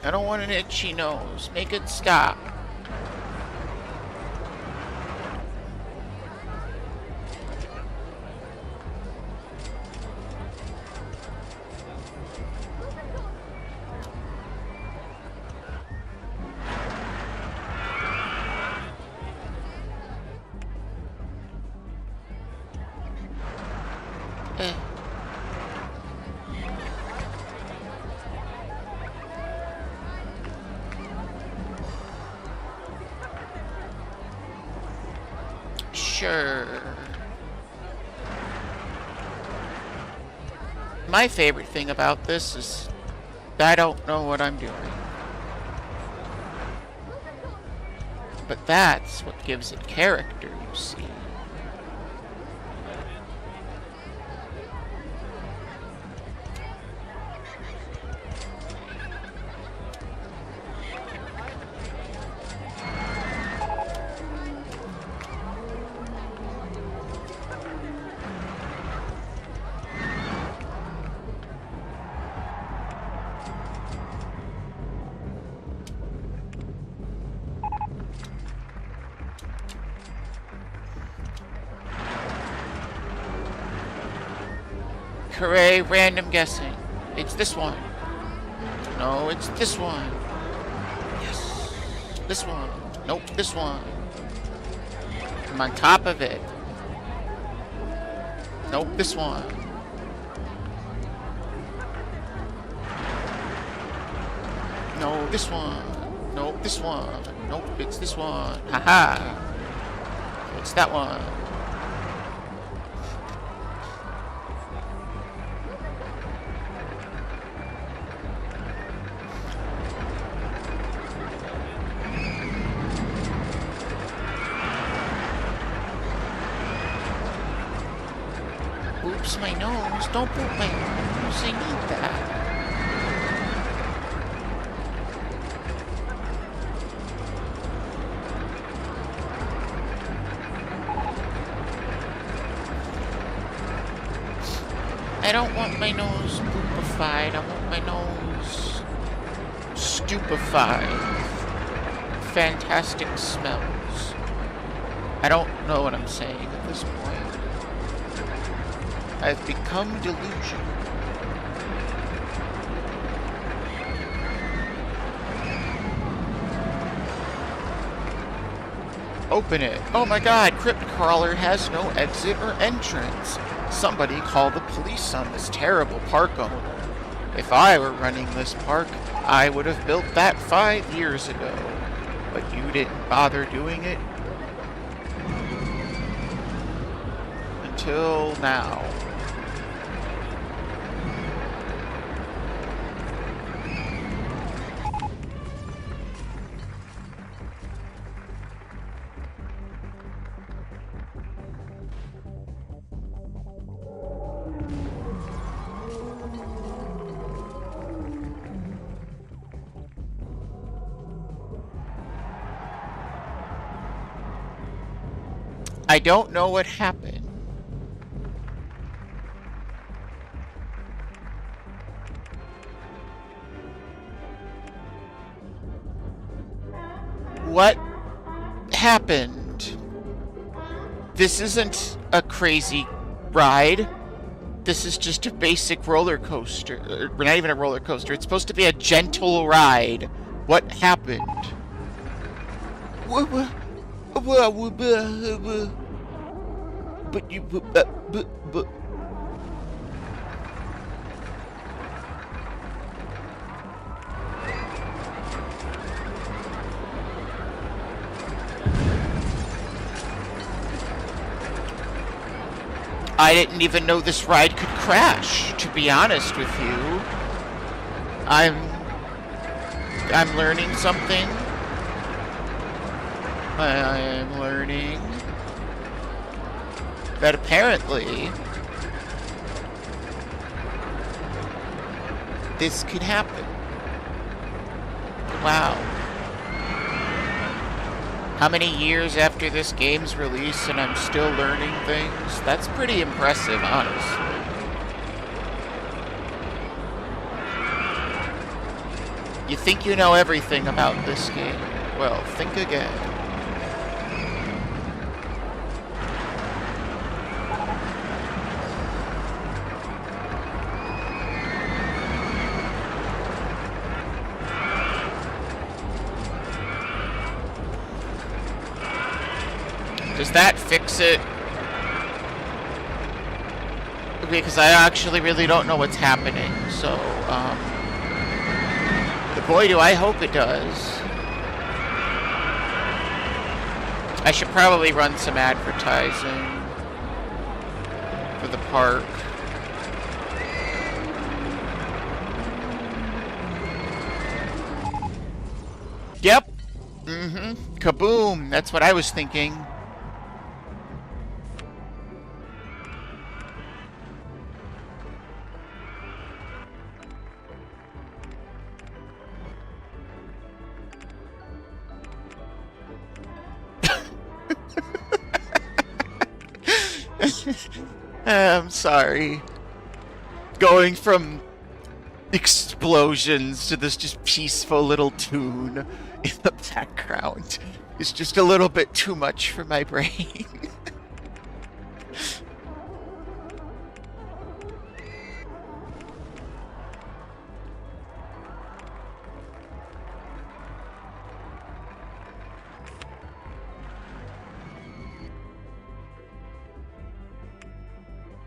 S1: I don't want an itchy nose. Make it stop. Sure. My favorite thing about this is I don't know what I'm doing. But that's what gives it character, you see. Hooray, random guessing. It's this one. No, it's this one. Yes. This one. Nope, this one. I'm on top of it. Nope, this one. No, this one. Nope, this one. Nope, it's this one. Haha. It's that one. Oops, my nose. Don't poop my nose. I need that. I don't want my nose poopified. I want my nose stupefied. Fantastic smells. I don't know what I'm saying at this point. I've become delusional. Open it. Oh my god, Crypt Crawler has no exit or entrance. Somebody call the police on this terrible park owner. If I were running this park, I would have built that 5 years ago. But you didn't bother doing it until now. I don't know what happened. What happened? This isn't a crazy ride. This is just a basic roller coaster. Or not even a roller coaster. It's supposed to be a gentle ride. What happened? But you... I didn't even know this ride could crash, to be honest with you. I'm learning something. I'm learning that apparently this could happen. Wow. How many years after this game's release and I'm still learning things? That's pretty impressive, honestly. You think you know everything about this game? Well, think again. Does that fix it? Because I actually really don't know what's happening, so, boy, do I hope it does. I should probably run some advertising for the park. Yep. Mm-hmm. Kaboom. That's what I was thinking. I'm sorry. Going from explosions to this just peaceful little tune in the background is just a little bit too much for my brain.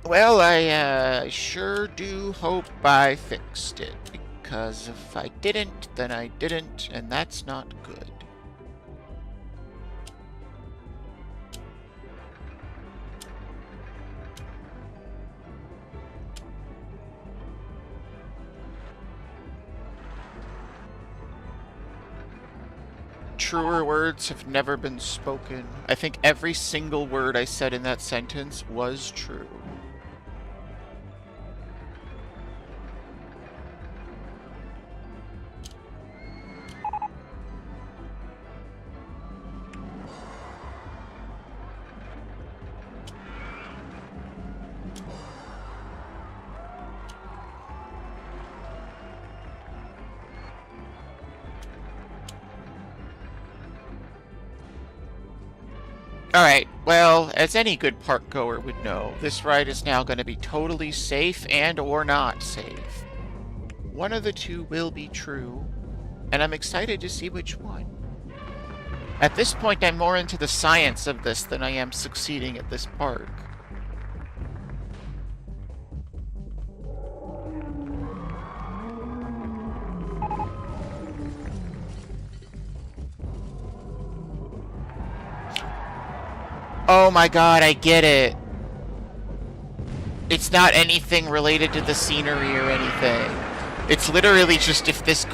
S1: Well, I sure do hope I fixed it, because if I didn't, then I didn't, and that's not good. Truer words have never been spoken. I think every single word I said in that sentence was true. Alright, well, as any good park goer would know, this ride is now going to be totally safe and or not safe. One of the two will be true, and I'm excited to see which one. At this point, I'm more into the science of this than I am succeeding at this park. Oh my god, I get it. It's not anything related to the scenery or anything. It's literally just if this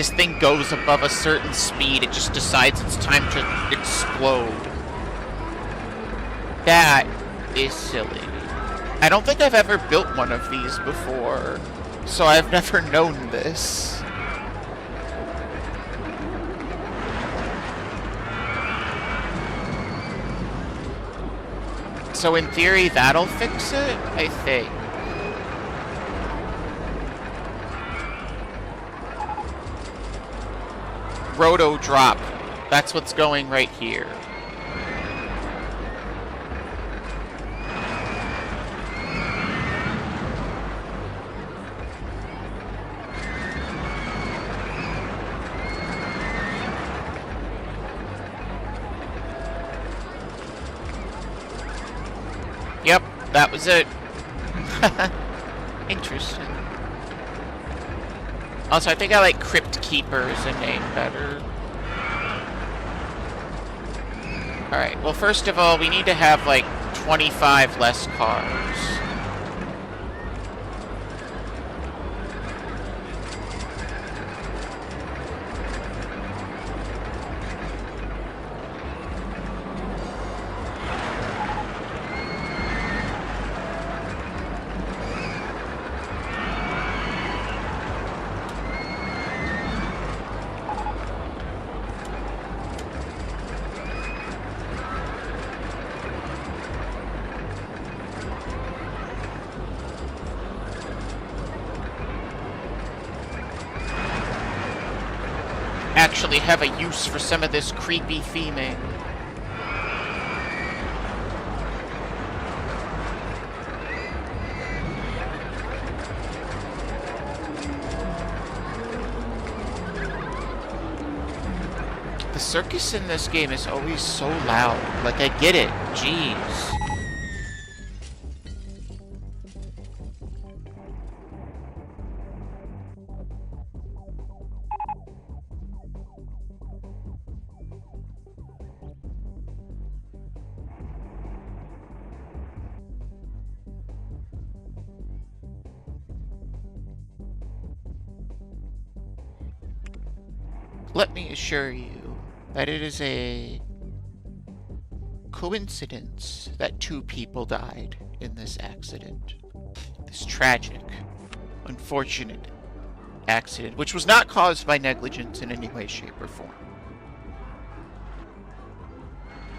S1: thing goes above a certain speed, it just decides it's time to explode. That is silly. I don't think I've ever built one of these before, so I've never known this. So in theory, that'll fix it, I think. Roto drop. That's what's going right here. Yep, that was it. Interesting. Also, I think I like Crypt Keeper as a name better. Alright, well, first of all, we need to have, like, 25 less cars. Actually have a use for some of this creepy theming. The circus in this game is always so loud. Like, I get it. Jeez. Let me assure you that it is a coincidence that 2 people died in this accident. This tragic, unfortunate accident, which was not caused by negligence in any way, shape, or form.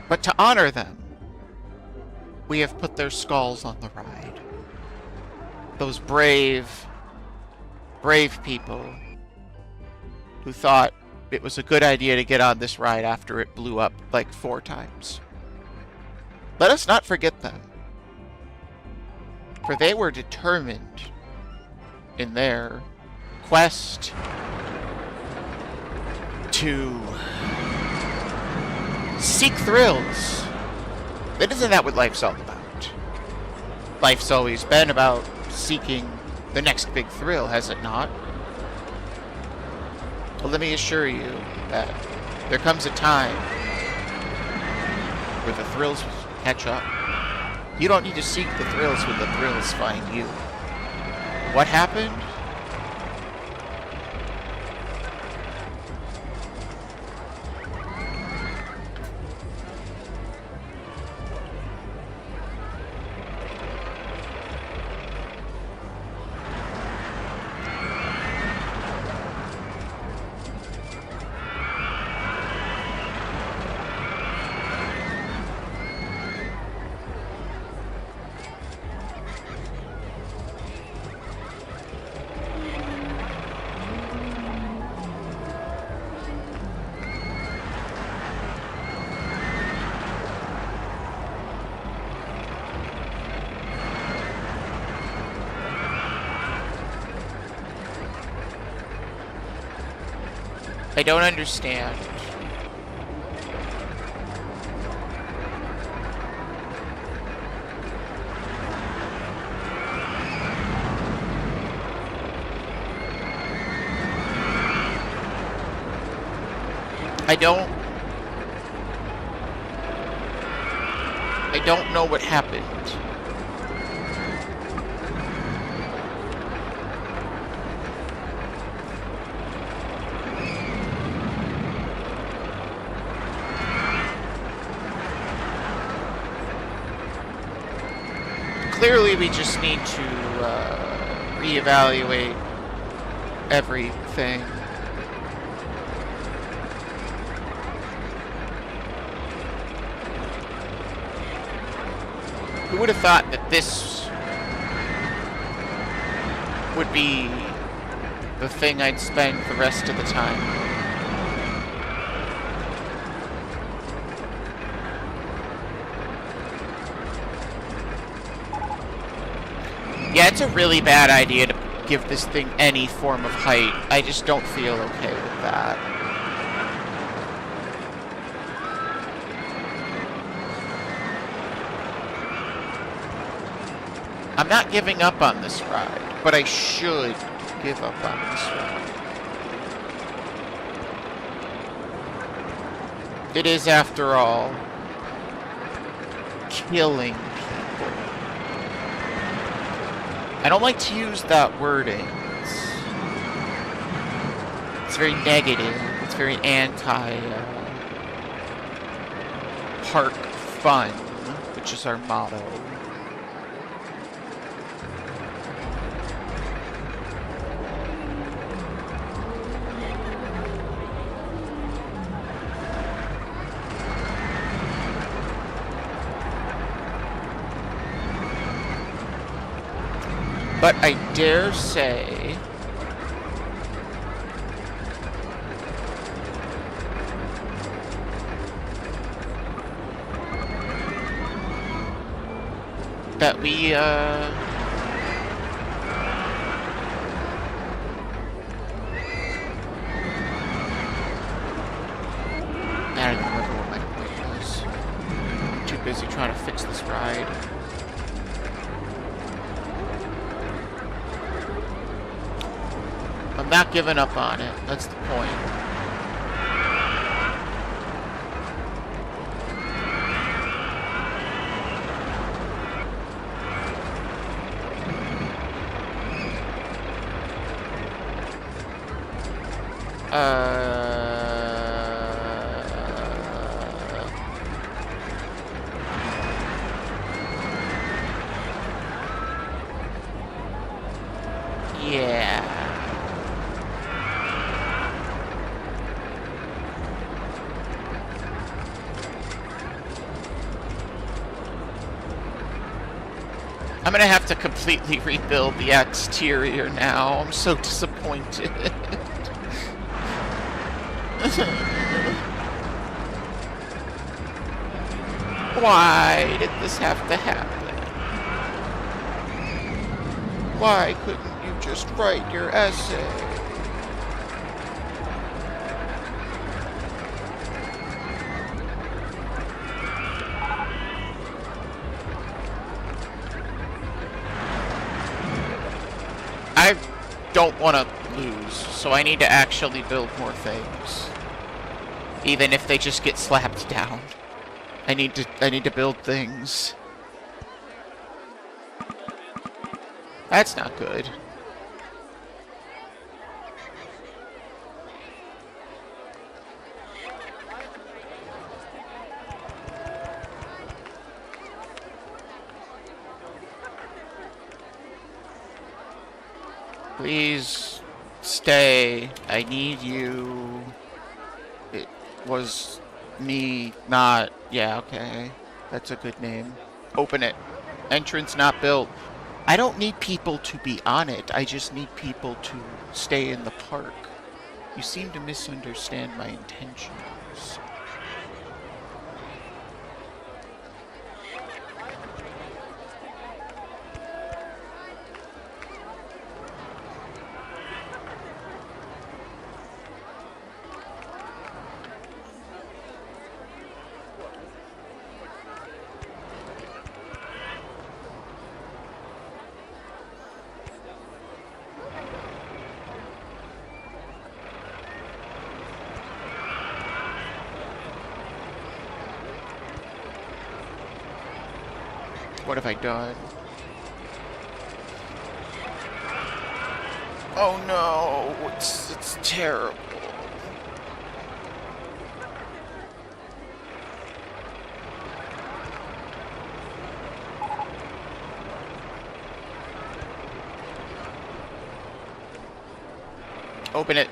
S1: But to honor them, we have put their skulls on the ride. Those brave, brave people who thought it was a good idea to get on this ride after it blew up like 4 times. Let us not forget them, for they were determined in their quest to seek thrills. But isn't that what life's all about? Life's always been about seeking the next big thrill, has it not? Well, let me assure you that there comes a time where the thrills catch up. You don't need to seek the thrills when the thrills find you. What happened? I don't understand. I don't know what happened. Clearly, we just need to reevaluate everything. Who would have thought that this would be the thing I'd spend the rest of the time? Yeah, it's a really bad idea to give this thing any form of height. I just don't feel okay with that. I'm not giving up on this ride, but I should give up on this ride. It is, after all, killing people. I don't like to use that wording. It's very negative. It's very anti-park fun, which is our motto. But I dare say that we I don't remember what my point was. I'm too busy trying to fix this ride. I'm not giving up on it. That's the point. Yeah. I'm gonna have to completely rebuild the exterior now. I'm so disappointed. Why did this have to happen? Why couldn't you just write your essay? I don't want to lose, so I need to actually build more things. Even if they just get slapped down. I need to build things. That's not good. Please stay. I need you. It was me not... Yeah, okay. That's a good name. Open it. Entrance not built. I don't need people to be on it. I just need people to stay in the park. You seem to misunderstand my intentions. What have I done? Oh no, it's terrible. Open it.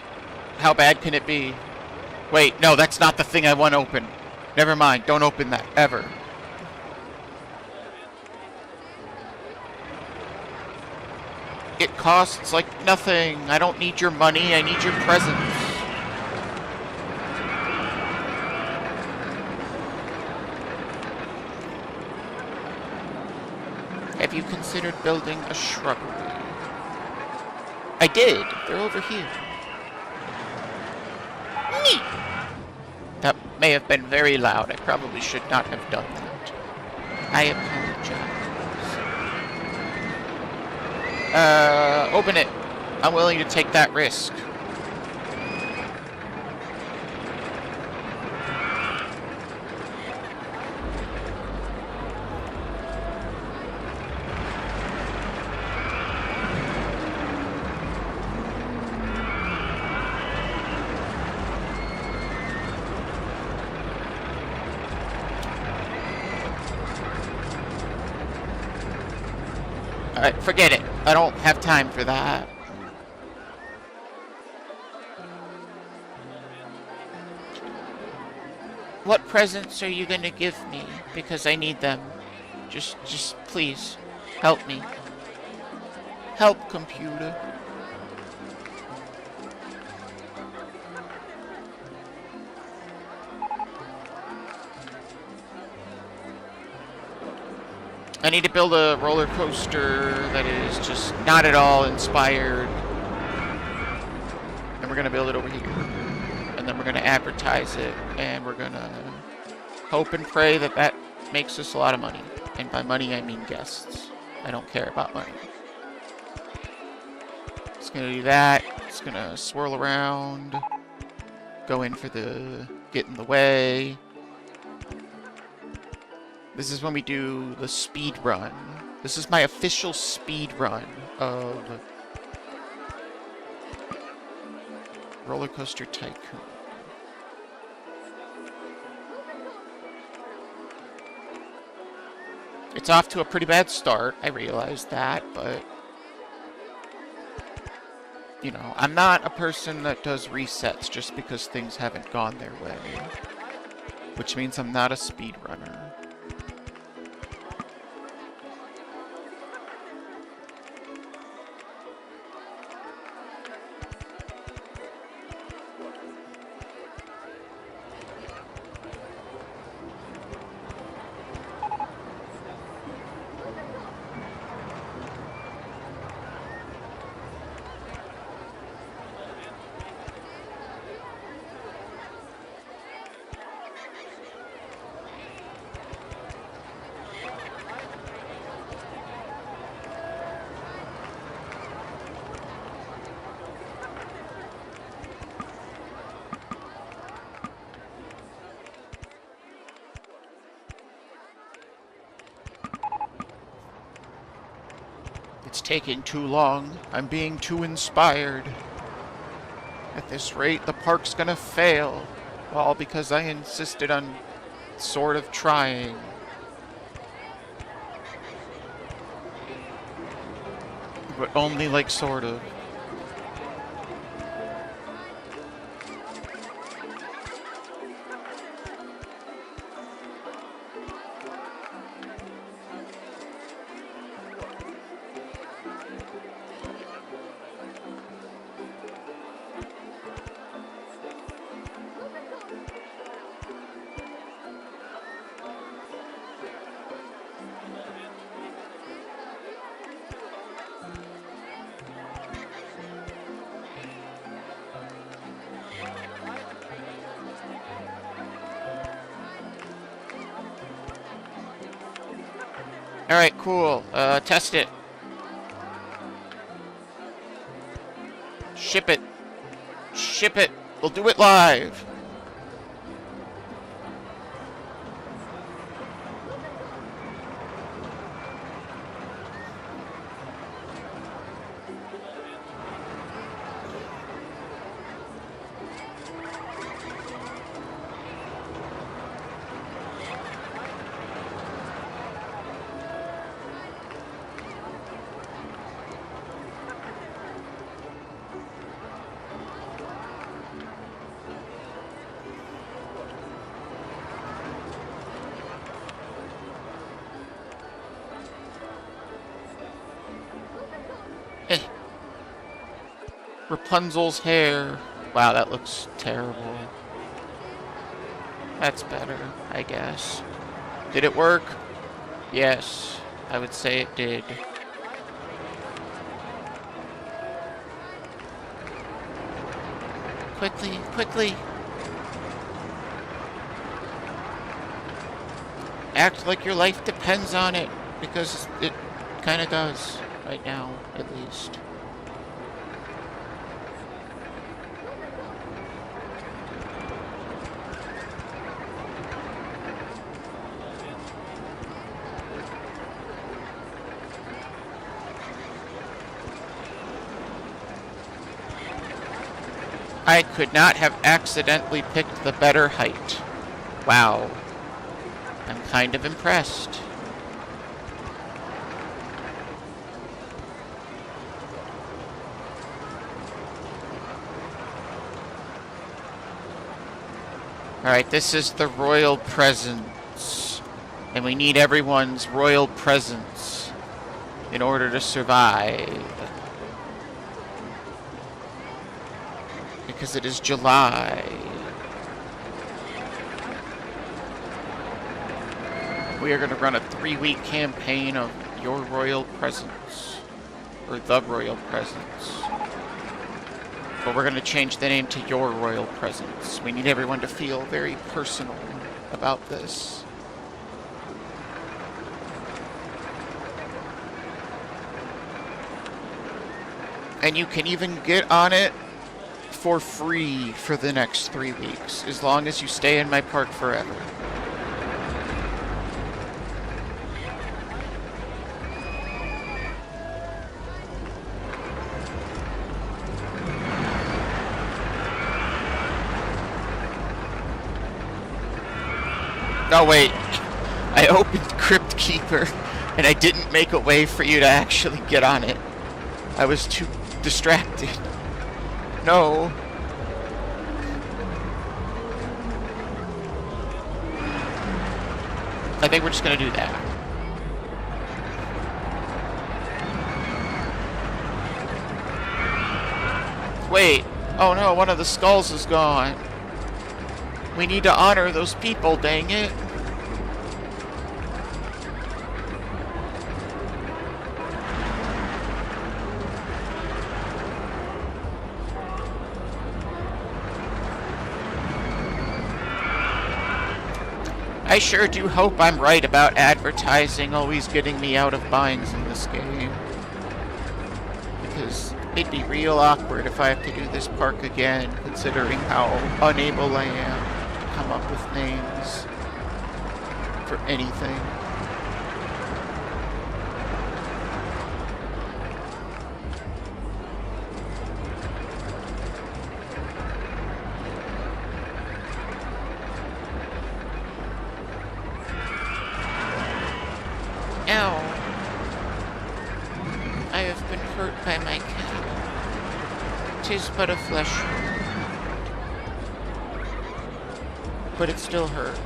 S1: How bad can it be? Wait, no, that's not the thing I want open. Never mind, don't open that, ever. It costs like nothing. I don't need your money, I need your presence. Have you considered building a shrubbery? I did. They're over here. Neat. That may have been very loud. I probably should not have done that. I apologize. Open it. I'm willing to take that risk. Alright, forget it. I don't have time for that. What presents are you gonna give me? Because I need them. Just please, help me. Help, computer. I need to build a roller coaster that is just not at all inspired. And we're gonna build it over here. And then we're gonna advertise it, and we're gonna hope and pray that that makes us a lot of money. And by money, I mean guests. I don't care about money. It's gonna do that. It's gonna swirl around. Go in for the... get in the way. This is when we do the speed run. This is my official speed run of Rollercoaster Tycoon. It's off to a pretty bad start, I realize that, but you know, I'm not a person that does resets just because things haven't gone their way. Which means I'm not a speedrunner. taking too long. I'm being too inspired. At this rate, the park's gonna fail. All because I insisted on sort of trying. But only like sort of. Alright, cool. Test it. Ship it. Ship it. We'll do it live. Rapunzel's hair. Wow, that looks terrible. That's better, I guess. Did it work? Yes, I would say it did. Quickly, quickly! Act like your life depends on it, because it kind of does, right now, at least. I could not have accidentally picked the better height. Wow. I'm kind of impressed. Alright, this is the royal presence. And we need everyone's royal presence in order to survive. Because it is July. We are going to run a 3-week campaign of your royal presence. Or the royal presence. But we're going to change the name to your royal presence. We need everyone to feel very personal about this. And you can even get on it for free for the next 3 weeks, as long as you stay in my park forever. Oh wait, I opened Crypt Keeper and I didn't make a way for you to actually get on it. I was too distracted. No. I think we're just gonna do that. Wait. Oh no, one of the skulls is gone. We need to honor those people, dang it. I sure do hope I'm right about advertising always getting me out of binds in this game. Because it'd be real awkward if I have to do this park again, considering how unable I am to come up with names for anything. 'Tis but a flesh wound, but it still hurt.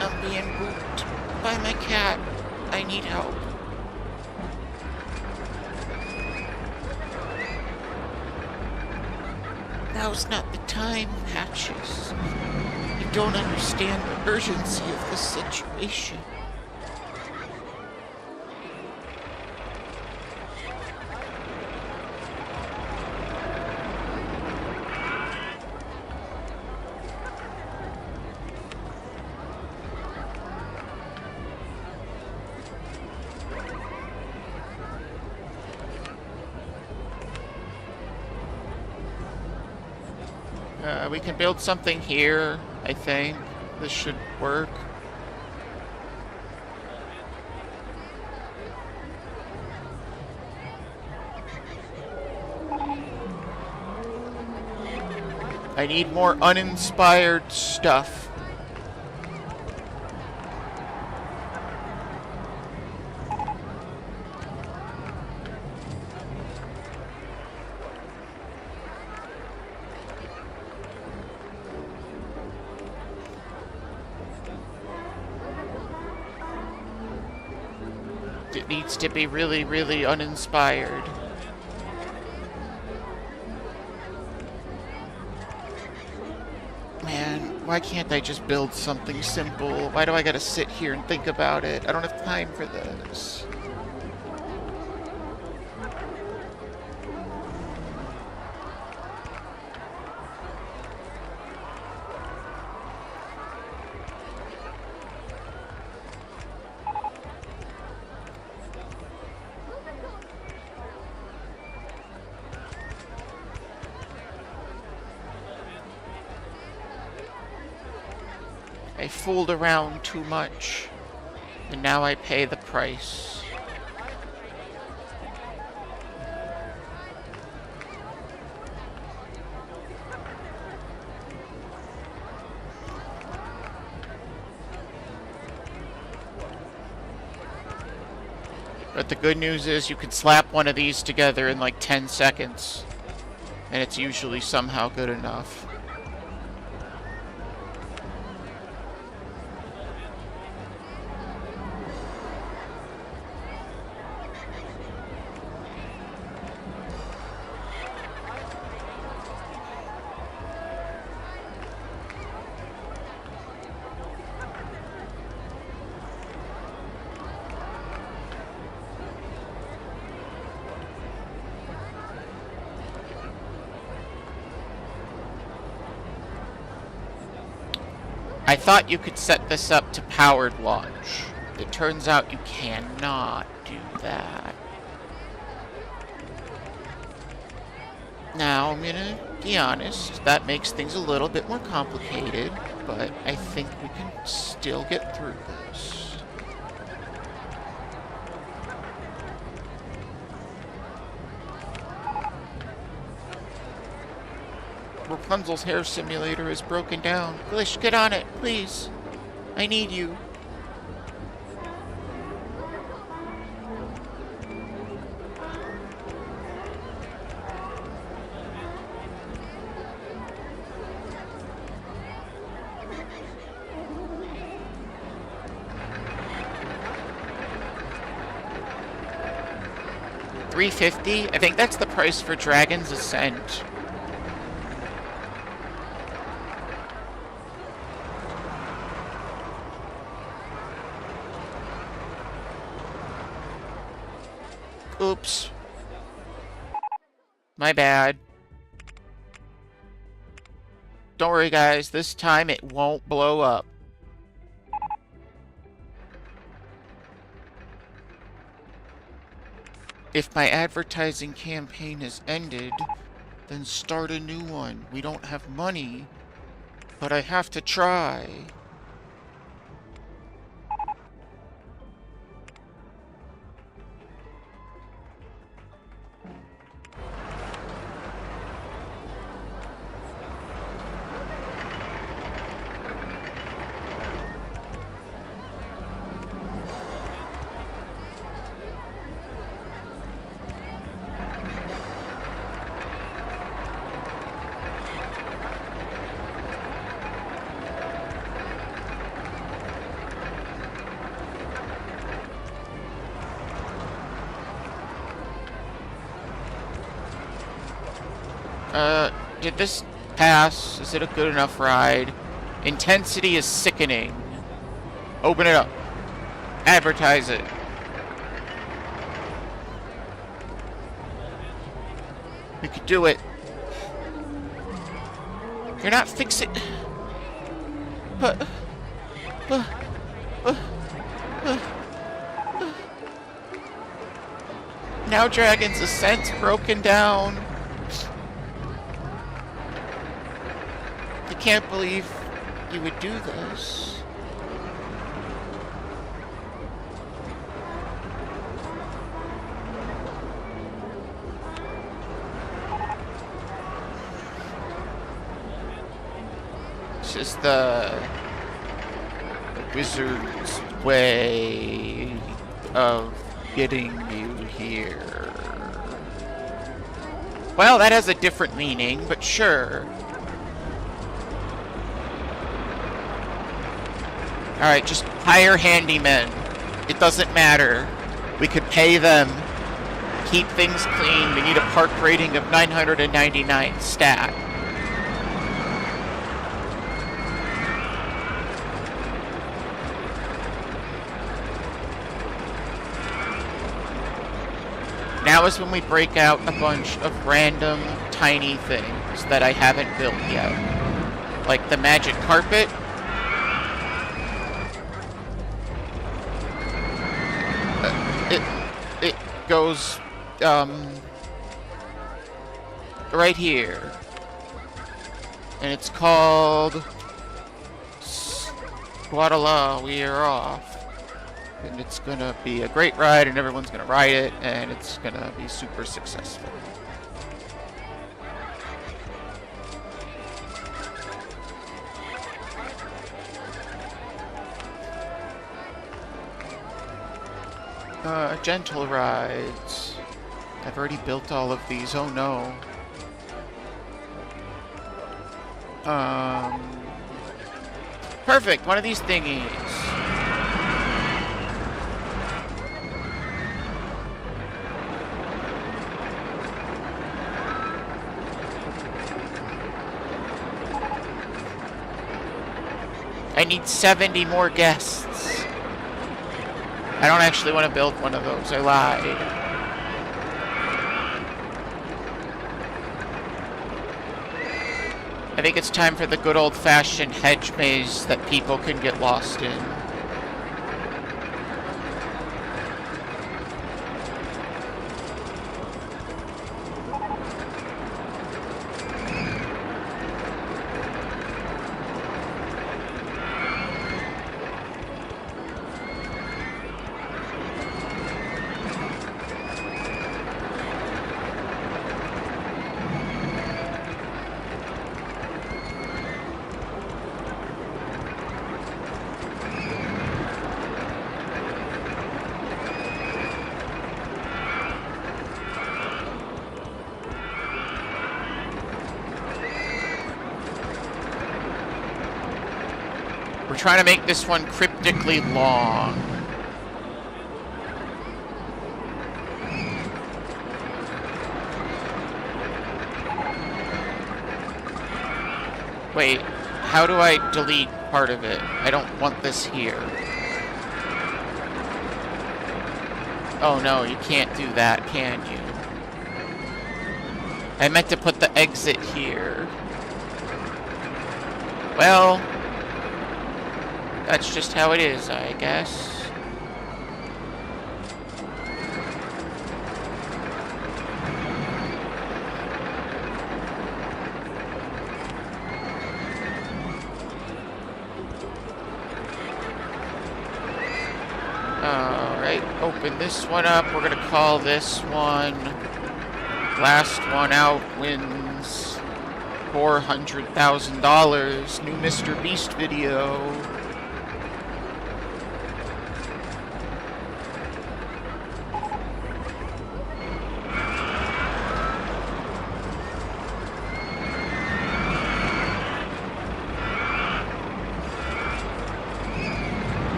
S1: I'm being booped by my cat. I need help. Now's not the time, Patches. You don't understand the urgency of the situation. We can build something here, I think. This should work. I need more uninspired stuff. It needs to be really, really uninspired. Man, why can't I just build something simple? Why do I gotta sit here and think about it? I don't have time for this. I fooled around too much, and now I pay the price. But the good news is you can slap one of these together in like 10 seconds, and it's usually somehow good enough. I thought you could set this up to powered launch. It turns out you cannot do that. Now, I'm gonna be honest, that makes things a little bit more complicated, but I think we can still get through this. Rapunzel's hair simulator is broken down. Glish, get on it, please. I need you. $350? I think that's the price for Dragon's Ascent. Oops. My bad. Don't worry, guys. This time it won't blow up. If my advertising campaign has ended, then start a new one. We don't have money, but I have to try. Did this pass? Is it a good enough ride? Intensity is sickening. Open it up. Advertise it. We could do it. You're not fixing... Now Dragon's Ascent's broken down. I can't believe you would do this. This is the wizard's way of getting you here. Well, that has a different meaning, but sure. Alright, just hire handymen. It doesn't matter. We could pay them. Keep things clean. We need a park rating of 999 stat. Now is when we break out a bunch of random tiny things that I haven't built yet. Like the magic carpet. It goes, right here. And it's called Guadala, we are off. And it's gonna be a great ride, and everyone's gonna ride it, and it's gonna be super successful. Gentle rides. I've already built all of these. Oh no. Perfect. One of these thingies. I need 70 more guests. I don't actually want to build one of those. I lied. I think it's time for the good old-fashioned hedge maze that people can get lost in. We're trying to make this one cryptically long. Wait, how do I delete part of it? I don't want this here. Oh no, you can't do that, can you? I meant to put the exit here. Well, that's just how it is, I guess. Alright, open this one up. We're gonna call this one Last One Out Wins $400,000. New Mr. Beast video.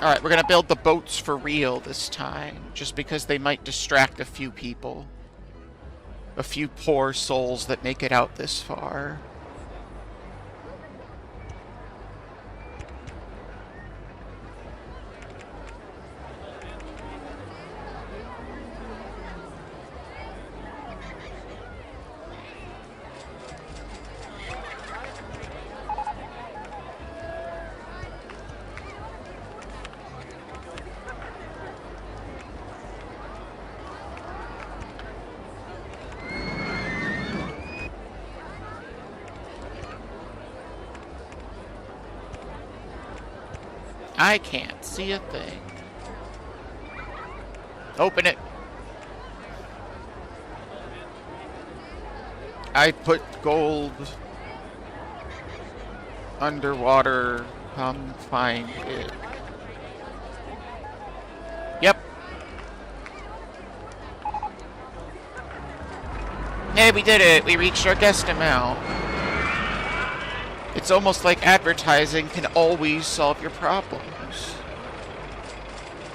S1: Alright, we're gonna build the boats for real this time, just because they might distract a few people. A few poor souls that make it out this far. I can't see a thing. Open it. I put gold underwater. Come find it. Yep. Hey, we did it. We reached our guest amount. It's almost like advertising can always solve your problems.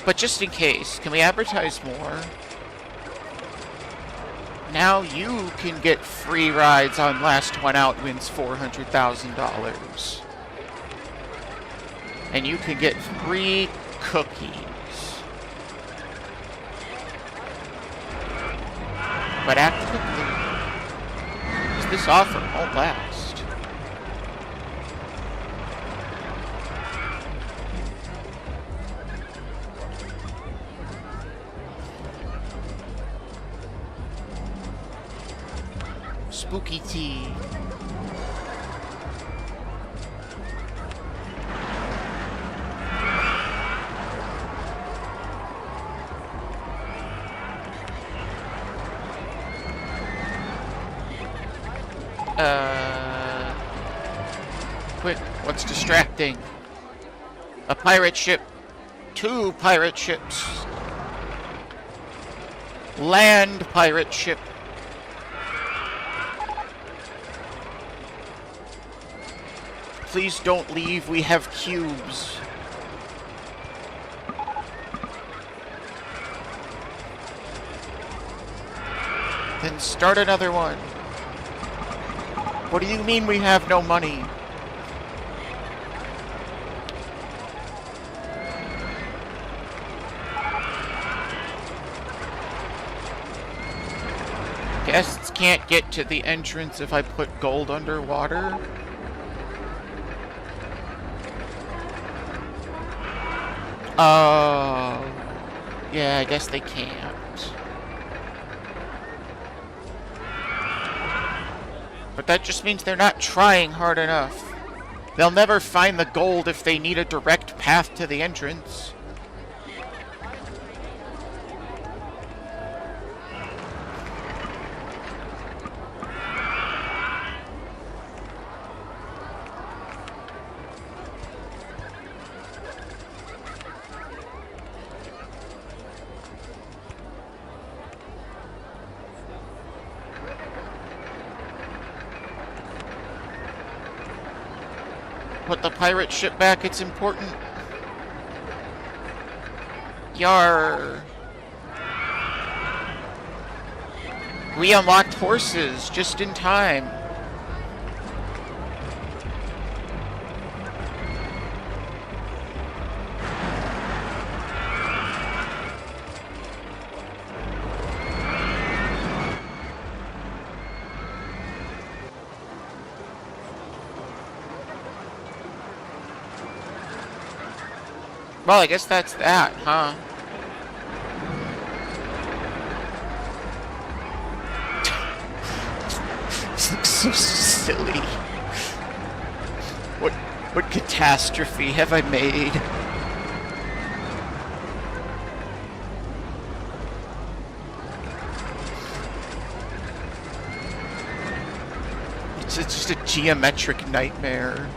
S1: But just in case, can we advertise more? Now you can get free rides on Last One Out wins $400,000. And you can get free cookies. But act quickly, because this offer won't last. Spooky tea. Quick, what's distracting? A pirate ship. 2 pirate ships. Land pirate ship. Please don't leave, we have cubes. Then start another one. What do you mean we have no money? Guests can't get to the entrance if I put gold underwater. Oh, yeah, I guess they can't. But that just means they're not trying hard enough. They'll never find the gold if they need a direct path to the entrance. Put the pirate ship back, it's important. Yar. We unlocked horses just in time. Well, I guess that's that, huh? This looks so silly. What catastrophe have I made? It's just a geometric nightmare.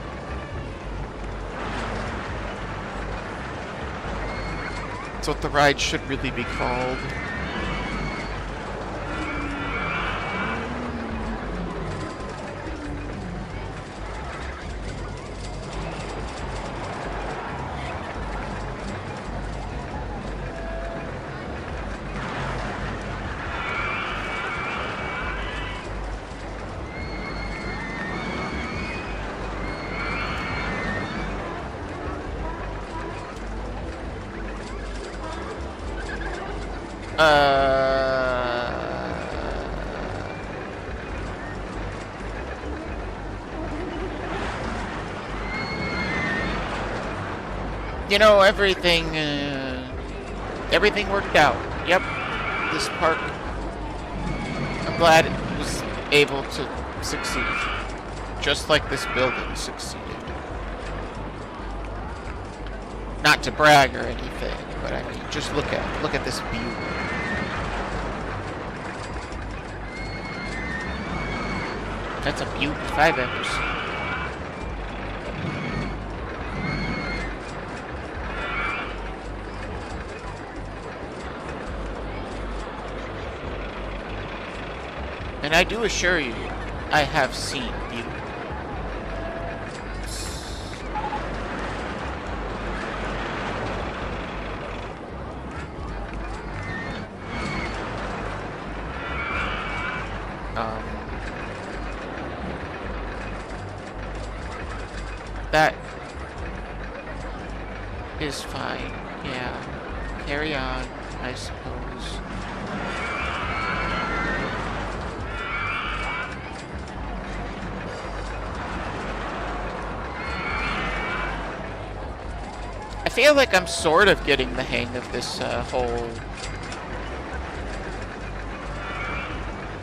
S1: That's what the ride should really be called. You know, everything worked out. Yep, this park, I'm glad it was able to succeed. Just like this building succeeded. Not to brag or anything, but I mean, just look at this view. That's a view if I've ever seen. And I do assure you, I have seen beauty. That is fine. Yeah. Carry on, I suppose. I feel like I'm sort of getting the hang of this whole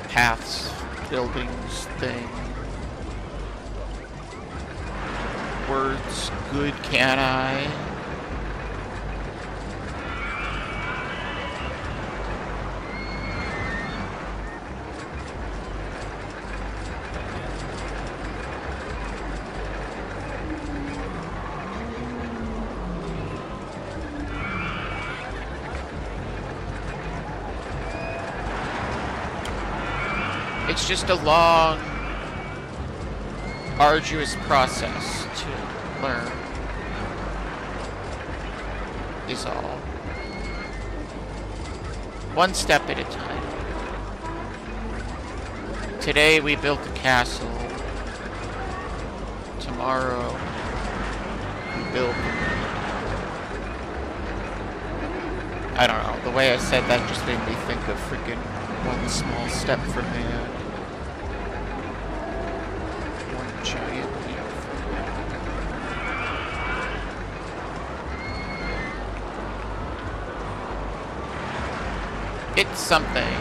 S1: paths, buildings thing. Words, good can I? It's just a long, arduous process to learn, is all. One step at a time. Today we built a castle. Tomorrow we build... I don't know, the way I said that just made me think of freaking one small step for man. One giant leap for man. It's something.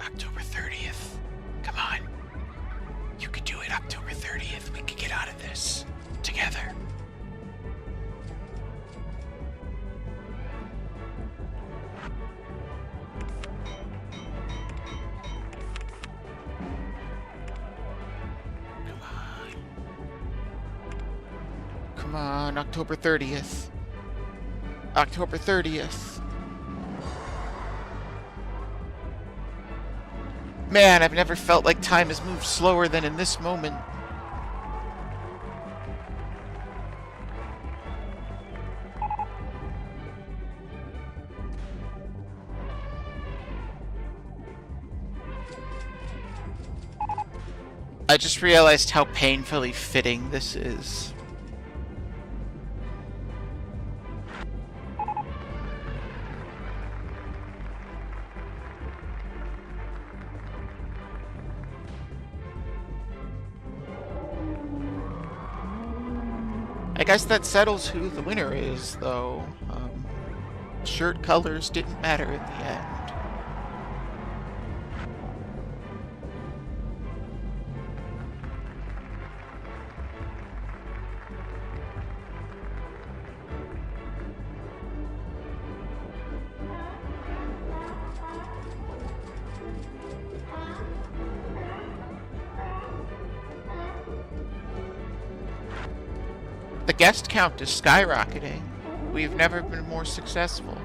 S1: October 30th. Come on. You could do it October 30th. We could get out of this together. Come on. Come on, October 30th. October 30th. Man, I've never felt like time has moved slower than in this moment. I just realized how painfully fitting this is. I guess that settles who the winner is, though. Shirt colors didn't matter in the end. The guest count is skyrocketing. We've never been more successful.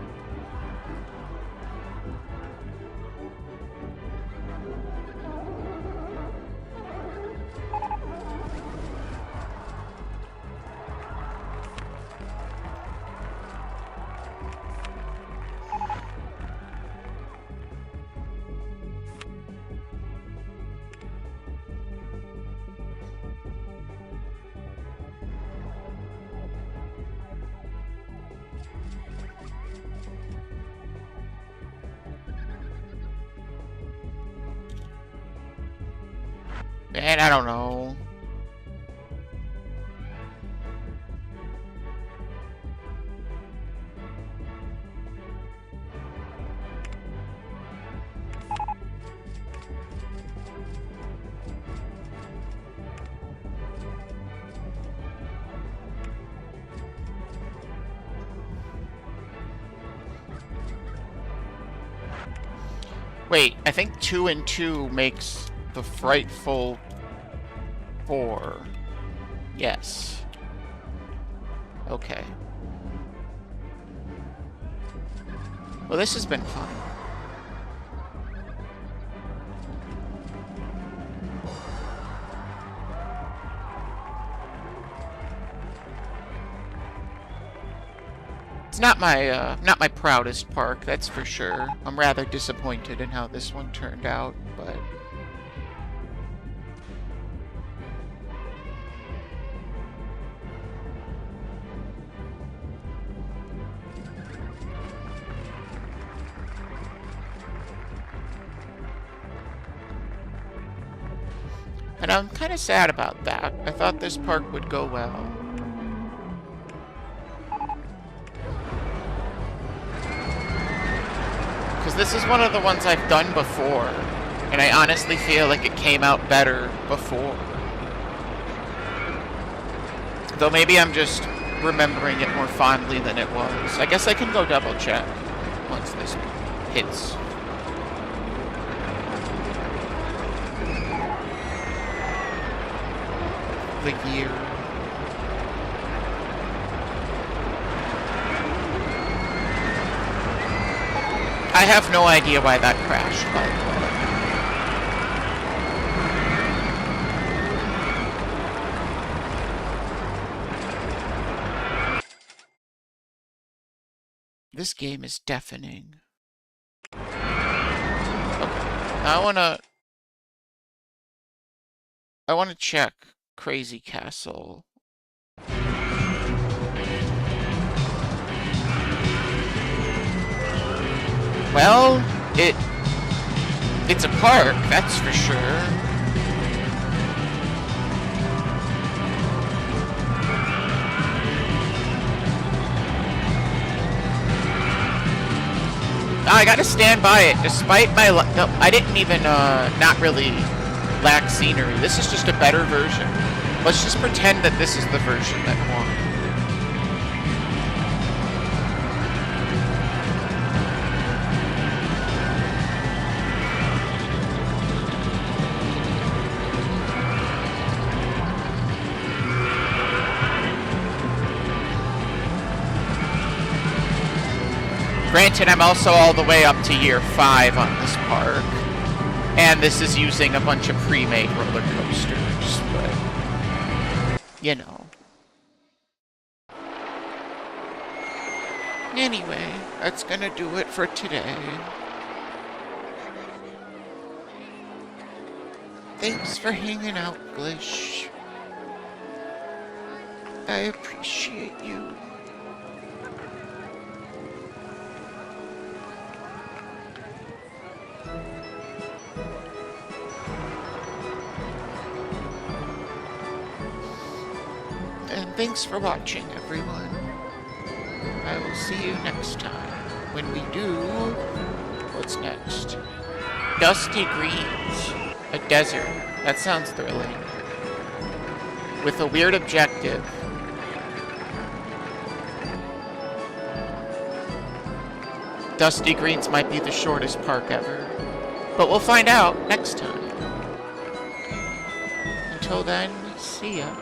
S1: And I don't know. Wait, I think 2 and 2 makes the frightful 4. Yes. Okay. Well, this has been fun. It's not my proudest park, that's for sure. I'm rather disappointed in how this one turned out, but... And I'm kind of sad about that. I thought this park would go well. Because this is one of the ones I've done before, and I honestly feel like it came out better before. Though maybe I'm just remembering it more fondly than it was. I guess I can go double check once this hits. The year. I have no idea why that crashed, by the way. This game is deafening. Okay, I wanna check Crazy Castle. Well, it's a park, that's for sure. I gotta stand by it, despite my... No, I didn't even, not really lack scenery. This is just a better version. Let's just pretend that this is the version that won. Granted, I'm also all the way up to year 5 on this park. And this is using a bunch of pre-made roller coasters, but... you know. Anyway, that's gonna do it for today. Thanks for hanging out, Glish. I appreciate you. And thanks for watching, everyone. I will see you next time. When we do... what's next? Dusty Greens. A desert. That sounds thrilling. With a weird objective. Dusty Greens might be the shortest park ever. But we'll find out next time. Until then, see ya.